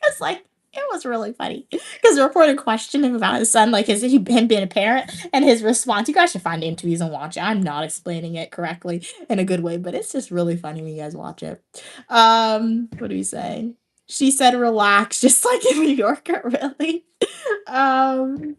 It's like it was really funny because the reporter questioned him about his son, like him being a parent, and his response. You guys should find the interviews and watch it. I'm not explaining it correctly in a good way, but it's just really funny when you guys watch it. What are you saying? She said, "Relax," just like in New Yorker, really. Um,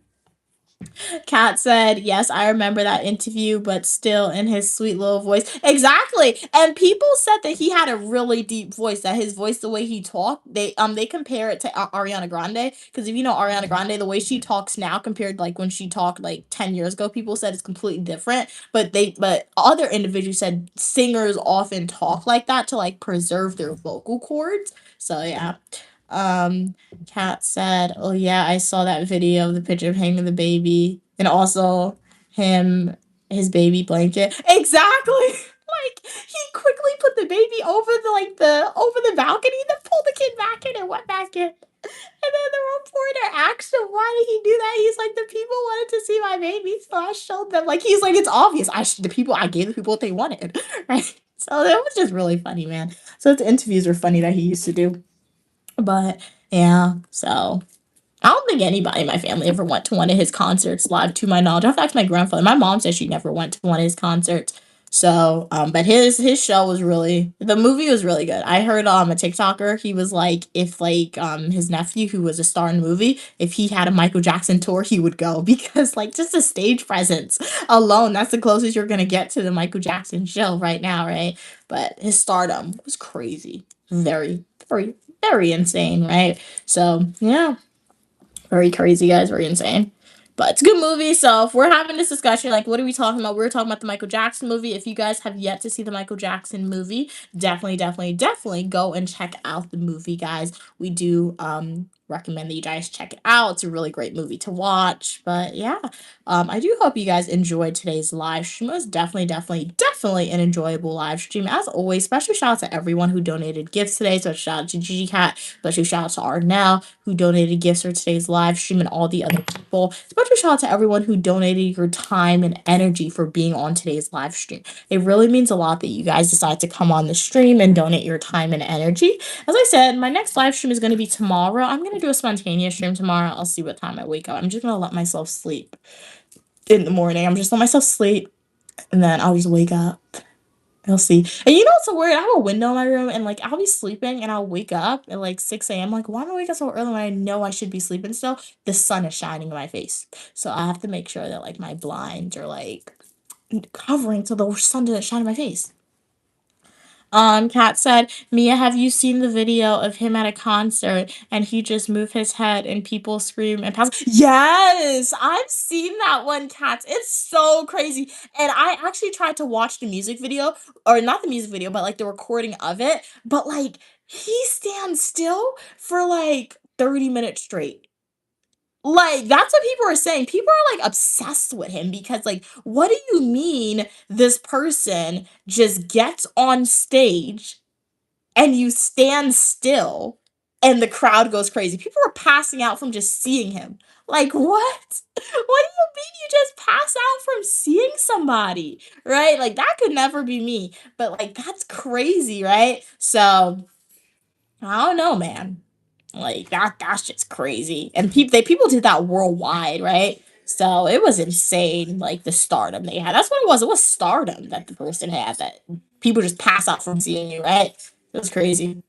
Kat said, "Yes, I remember that interview, but still in his sweet little voice." Exactly. And people said that he had a really deep voice, that his voice, the way he talked, they compare it to Ariana Grande. Because if you know Ariana Grande, the way she talks now compared to like when she talked like 10 years ago, people said it's completely different. But other individuals said singers often talk like that to like preserve their vocal cords. So yeah. Kat said, "Oh yeah, I saw that video of the picture of hanging the baby, and also his baby blanket." Exactly. Like he quickly put the baby over the balcony, then pulled the kid back in and went back in. And then the reporter asked him, "Why did he do that?" He's like, "The people wanted to see my baby, so I showed them." Like he's like, "It's obvious. I gave the people what they wanted." Right. So it was just really funny, man. So the interviews were funny that he used to do. But yeah, so I don't think anybody in my family ever went to one of his concerts live, to my knowledge. In fact, my grandfather, my mom said she never went to one of his concerts. So, but his show was the movie was really good. I heard a TikToker, he was like, if like his nephew who was a star in the movie, if he had a Michael Jackson tour, he would go because like just the stage presence alone, that's the closest you're gonna get to the Michael Jackson show right now, right? But his stardom was crazy. Very, very, very insane, right? So yeah, very crazy, guys, very insane. But it's a good movie. So if we're having this discussion, like what are we talking about? We're talking about the Michael Jackson movie. If you guys have yet to see the Michael Jackson movie, definitely go and check out the movie, guys. We do recommend that you guys check it out. It's a really great movie to watch. But yeah, I do hope you guys enjoyed today's live stream. It was definitely an enjoyable live stream. As always, special shout out to everyone who donated gifts today. So shout out to Gigi Cat, special shout out to Arnell who donated gifts for today's live stream, and all the other people. Special shout out to everyone who donated your time and energy for being on today's live stream. It really means a lot that you guys decide to come on the stream and donate your time and energy. As I said, my next live stream is going to be tomorrow. I'm going to do a spontaneous stream tomorrow. I'll see what time I wake up. I'm just going to let myself sleep in the morning. I'm just let myself sleep, and then I'll just wake up. I'll see. And you know what's so weird? I have a window in my room, and like I'll be sleeping and I'll wake up at like 6 a.m. Like, why am I wake up so early when I know I should be sleeping still? The sun is shining in my face. So I have to make sure that like my blinds are like covering so the sun doesn't shine in my face. Kat said, Mia, have you seen the video of him at a concert and he just moved his head and people scream and pass? Yes, I've seen that one, Kat. It's so crazy. And I actually tried to watch the music video, or not the music video, but like the recording of it. But like he stands still for like 30 minutes straight. Like, that's what people are saying. People are, like, obsessed with him because, like, what do you mean this person just gets on stage and you stand still and the crowd goes crazy? People are passing out from just seeing him. Like, what? What do you mean you just pass out from seeing somebody, right? Like, that could never be me. But, like, that's crazy, right? So, I don't know, man. Like that's just crazy. And people did that worldwide, right? So it was insane, like the stardom they had. That's what it was. It was stardom that the person had, that people just pass out from seeing you, right? It was crazy.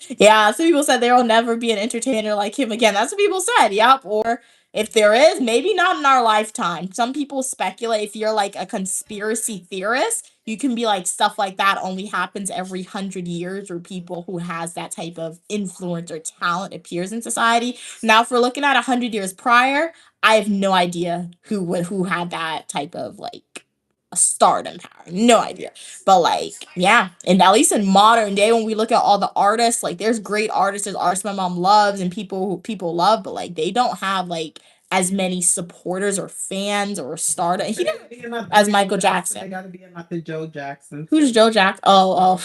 Yeah, some people said there will never be an entertainer like him again. That's what people said. Yep. Or if there is, maybe not in our lifetime. Some people speculate, if you're like a conspiracy theorist, you can be like stuff like that only happens every 100 years, or people who has that type of influence or talent appears in society. Now, if we're looking at 100 years prior, I have no idea who had that type of like a stardom power. No idea. But like, yeah, and at least in modern day, when we look at all the artists, like there's great artists, there's artists my mom loves and people who people love, but like they don't have like as many supporters or fans or stardom. He didn't as Michael Jackson. They gotta be another Joe Jackson. Who's Joe Jackson? Oh.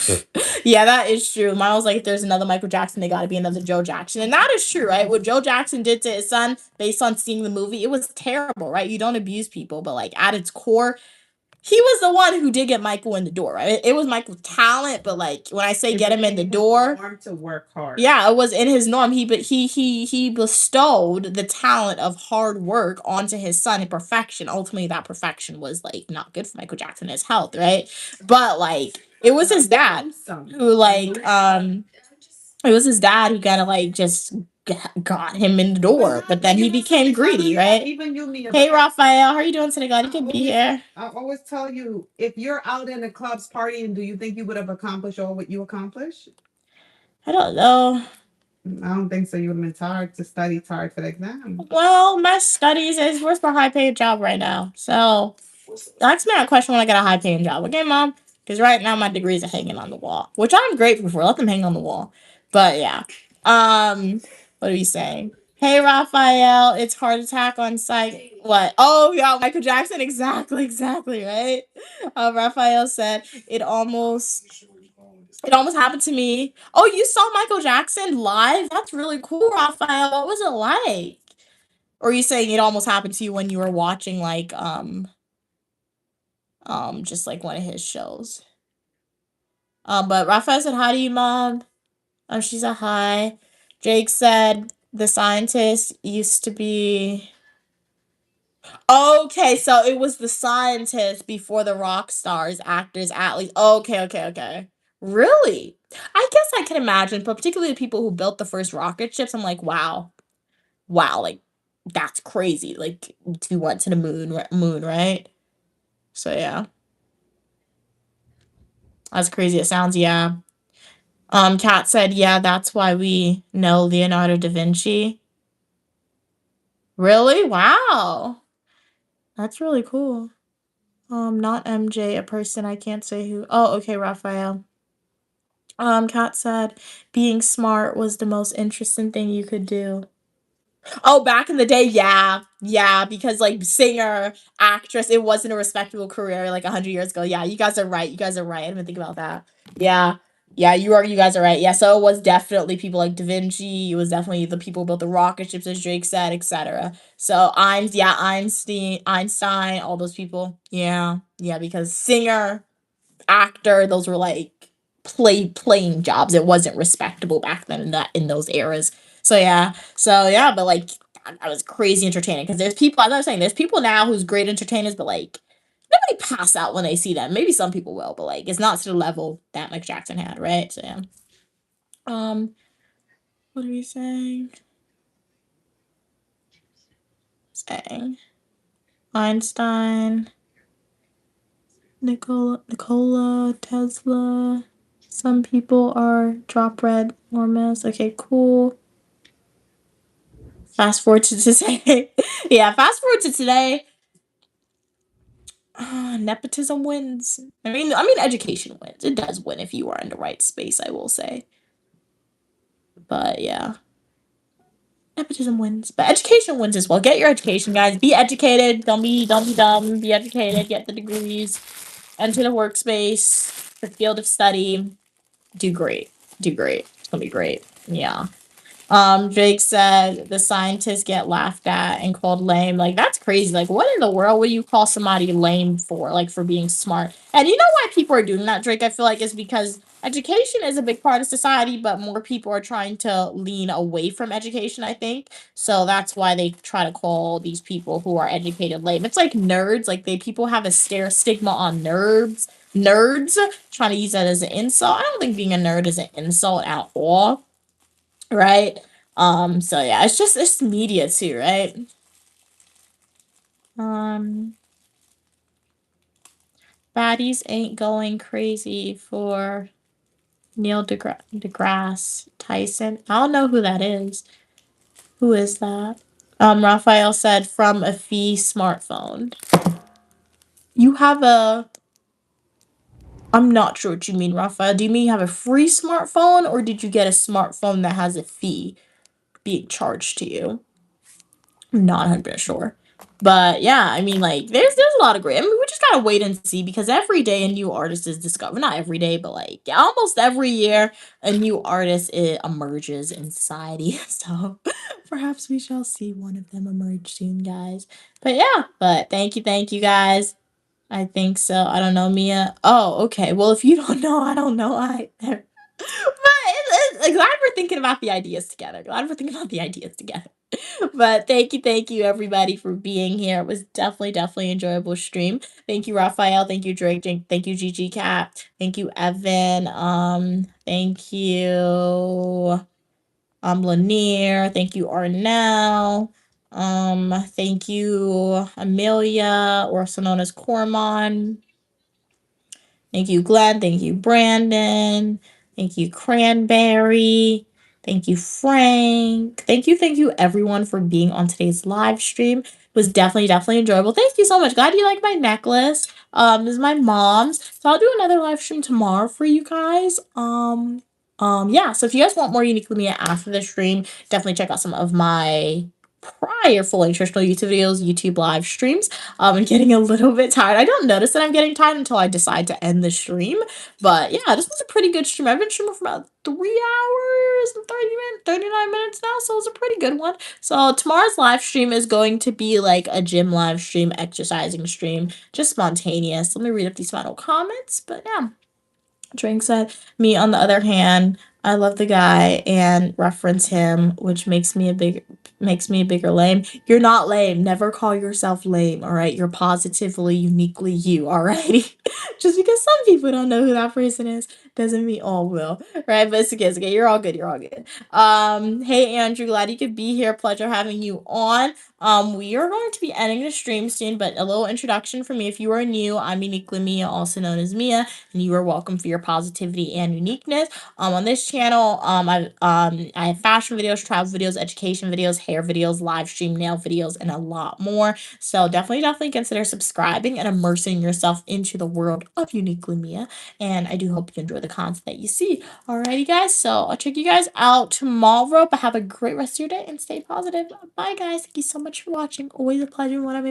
Yeah, that is true. Mine was like, if there's another Michael Jackson, they gotta be another Joe Jackson. And that is true, right? What Joe Jackson did to his son based on seeing the movie, it was terrible, right? You don't abuse people, but like at its core, he was the one who did get Michael in the door, right? It was Michael's talent, but like when I say get him in the door, to work hard. yeah, it was in his norm. He bestowed the talent of hard work onto his son in perfection. Ultimately, that perfection was like not good for Michael Jackson and his health, right? But like it was his dad who like it was his dad who kind of like just got him in the door, but then he became greedy, right? Even you, Mia. Hey, Raphael, how are you doing today? Glad you could be here. I always tell you, if you're out in the clubs partying, do you think you would have accomplished all what you accomplished? I don't know. I don't think so. You would have been tired to study, tired for the exam. Well, my studies is worth for a high paid job right now. So ask me that question when I get a high paying job, okay, Mom? Because right now my degrees are hanging on the wall, which I'm grateful for. Let them hang on the wall. But yeah. What are you saying? Hey, Raphael, it's heart attack on site. What? Oh, yeah, Michael Jackson. Exactly, right? Raphael said it almost happened to me. Oh, you saw Michael Jackson live? That's really cool, Raphael. What was it like? Or are you saying it almost happened to you when you were watching like just like one of his shows? But Raphael said hi to you, Mom. She said hi. Jake said the scientist used to be. Okay, so it was the scientist before the rock stars, actors, athletes. Okay. Really? I guess I can imagine, but particularly the people who built the first rocket ships, I'm like, wow, like that's crazy. Like we went to the moon, right? So yeah, as crazy as it sounds, yeah. Kat said, yeah, that's why we know Leonardo da Vinci. Really? Wow. That's really cool. Not MJ, a person I can't say who. Oh, okay, Raphael. Kat said being smart was the most interesting thing you could do. Oh, back in the day, yeah. Yeah, because like singer, actress, it wasn't a respectable career like 100 years ago. Yeah, you guys are right. You guys are right. I didn't even think about that. Yeah. Yeah, you guys are right. Yeah, so it was definitely people like Da Vinci. It was definitely the people who built the rocket ships, as Drake said, etc. So Einstein, all those people. Yeah, yeah, because singer, actor, those were like playing jobs. It wasn't respectable back then in those eras. So yeah, but like that was crazy entertaining because there's people. As I was saying, there's people now who's great entertainers, but like nobody pass out when they see them. Maybe some people will, but like it's not to the level that Michael Jackson had, right? So yeah. Um, what are we saying? Saying Einstein, Nikola Tesla. Some people are drop red Mormons. Okay, cool. Fast forward to today. Yeah, fast forward to today. Nepotism wins. I mean, education wins. It does win if you are in the right space, I will say. But yeah, nepotism wins. But education wins as well. Get your education, guys. Be educated. Don't be dumb. Be educated. Get the degrees. Enter the workspace, the field of study. Do great. Do great. It's gonna be great. Yeah. Drake said the scientists get laughed at and called lame. Like, that's crazy. Like, what in the world would you call somebody lame for? Like, for being smart. And you know why people are doing that, Drake? I feel like it's because education is a big part of society, but more people are trying to lean away from education, I think. So that's why they try to call these people who are educated lame. It's like nerds. Like, people have a stigma on nerds, trying to use that as an insult. I don't think being a nerd is an insult at all, right? So yeah, it's media too, right? Um, Baddies ain't going crazy for Neil deGrasse Tyson. I don't know who that is. Who is that? Raphael said from a fee smartphone. You have a. I'm not sure what you mean, Raphael. Do you mean you have a free smartphone, or did you get a smartphone that has a fee being charged to you? I'm not 100% sure. But yeah, I mean, like, there's a lot of great. I mean, we just gotta wait and see because every day a new artist is discovered. Not every day, but like almost every year a new artist emerges in society. So perhaps we shall see one of them emerge soon, guys. But yeah, but thank you guys. I think so. I don't know, Mia. Oh, okay. Well, if you don't know, I don't know either. But glad we're thinking about the ideas together. Glad we're thinking about the ideas together. But thank you everybody for being here. It was definitely enjoyable stream. Thank you, Raphael. Thank you, Drake. Thank you, Gigi Cat. Thank you, Evan. Thank you, Lanier. Thank you, Arnell. Thank you, Amelia, also known as Cormon. Thank you, Glenn. Thank you, Brandon. Thank you, Cranberry. Thank you, Frank. Thank you, everyone, for being on today's live stream. It was definitely enjoyable. Thank you so much. Glad you like my necklace. This is my mom's. So I'll do another live stream tomorrow for you guys. Yeah. So if you guys want more Uniquely Mia after the stream, definitely check out some of my prior full nutritional YouTube videos, YouTube live streams. I'm getting a little bit tired. I don't notice that I'm getting tired until I decide to end the stream. But yeah, this was a pretty good stream. I've been streaming for about 3 hours and 39 minutes now, so it was a pretty good one. So tomorrow's live stream is going to be like a gym live stream, exercising stream, just spontaneous. Let me read up these final comments. But yeah. Drink said, me on the other hand, I love the guy and reference him, which makes me a bigger lame. You're not lame. Never call yourself lame, all right? You're positively, uniquely you, all right? Just because some people don't know who that person is doesn't mean all will, right? But it's okay. You're all good. You're all good. Hey Andrew, glad you could be here. Pleasure having you on. We are going to be ending the stream soon, but a little introduction for me. If you are new, I'm Uniquely Mia, also known as Mia, and you are welcome for your positivity and uniqueness. On this channel, I have fashion videos, travel videos, education videos, videos, hair videos, live stream nail videos, and a lot more. So definitely consider subscribing and immersing yourself into the world of Uniquely Mia. And I do hope you enjoy the content that you see. Alrighty, guys. So I'll check you guys out tomorrow. But have a great rest of your day and stay positive. Bye, guys. Thank you so much for watching. Always a pleasure when I'm able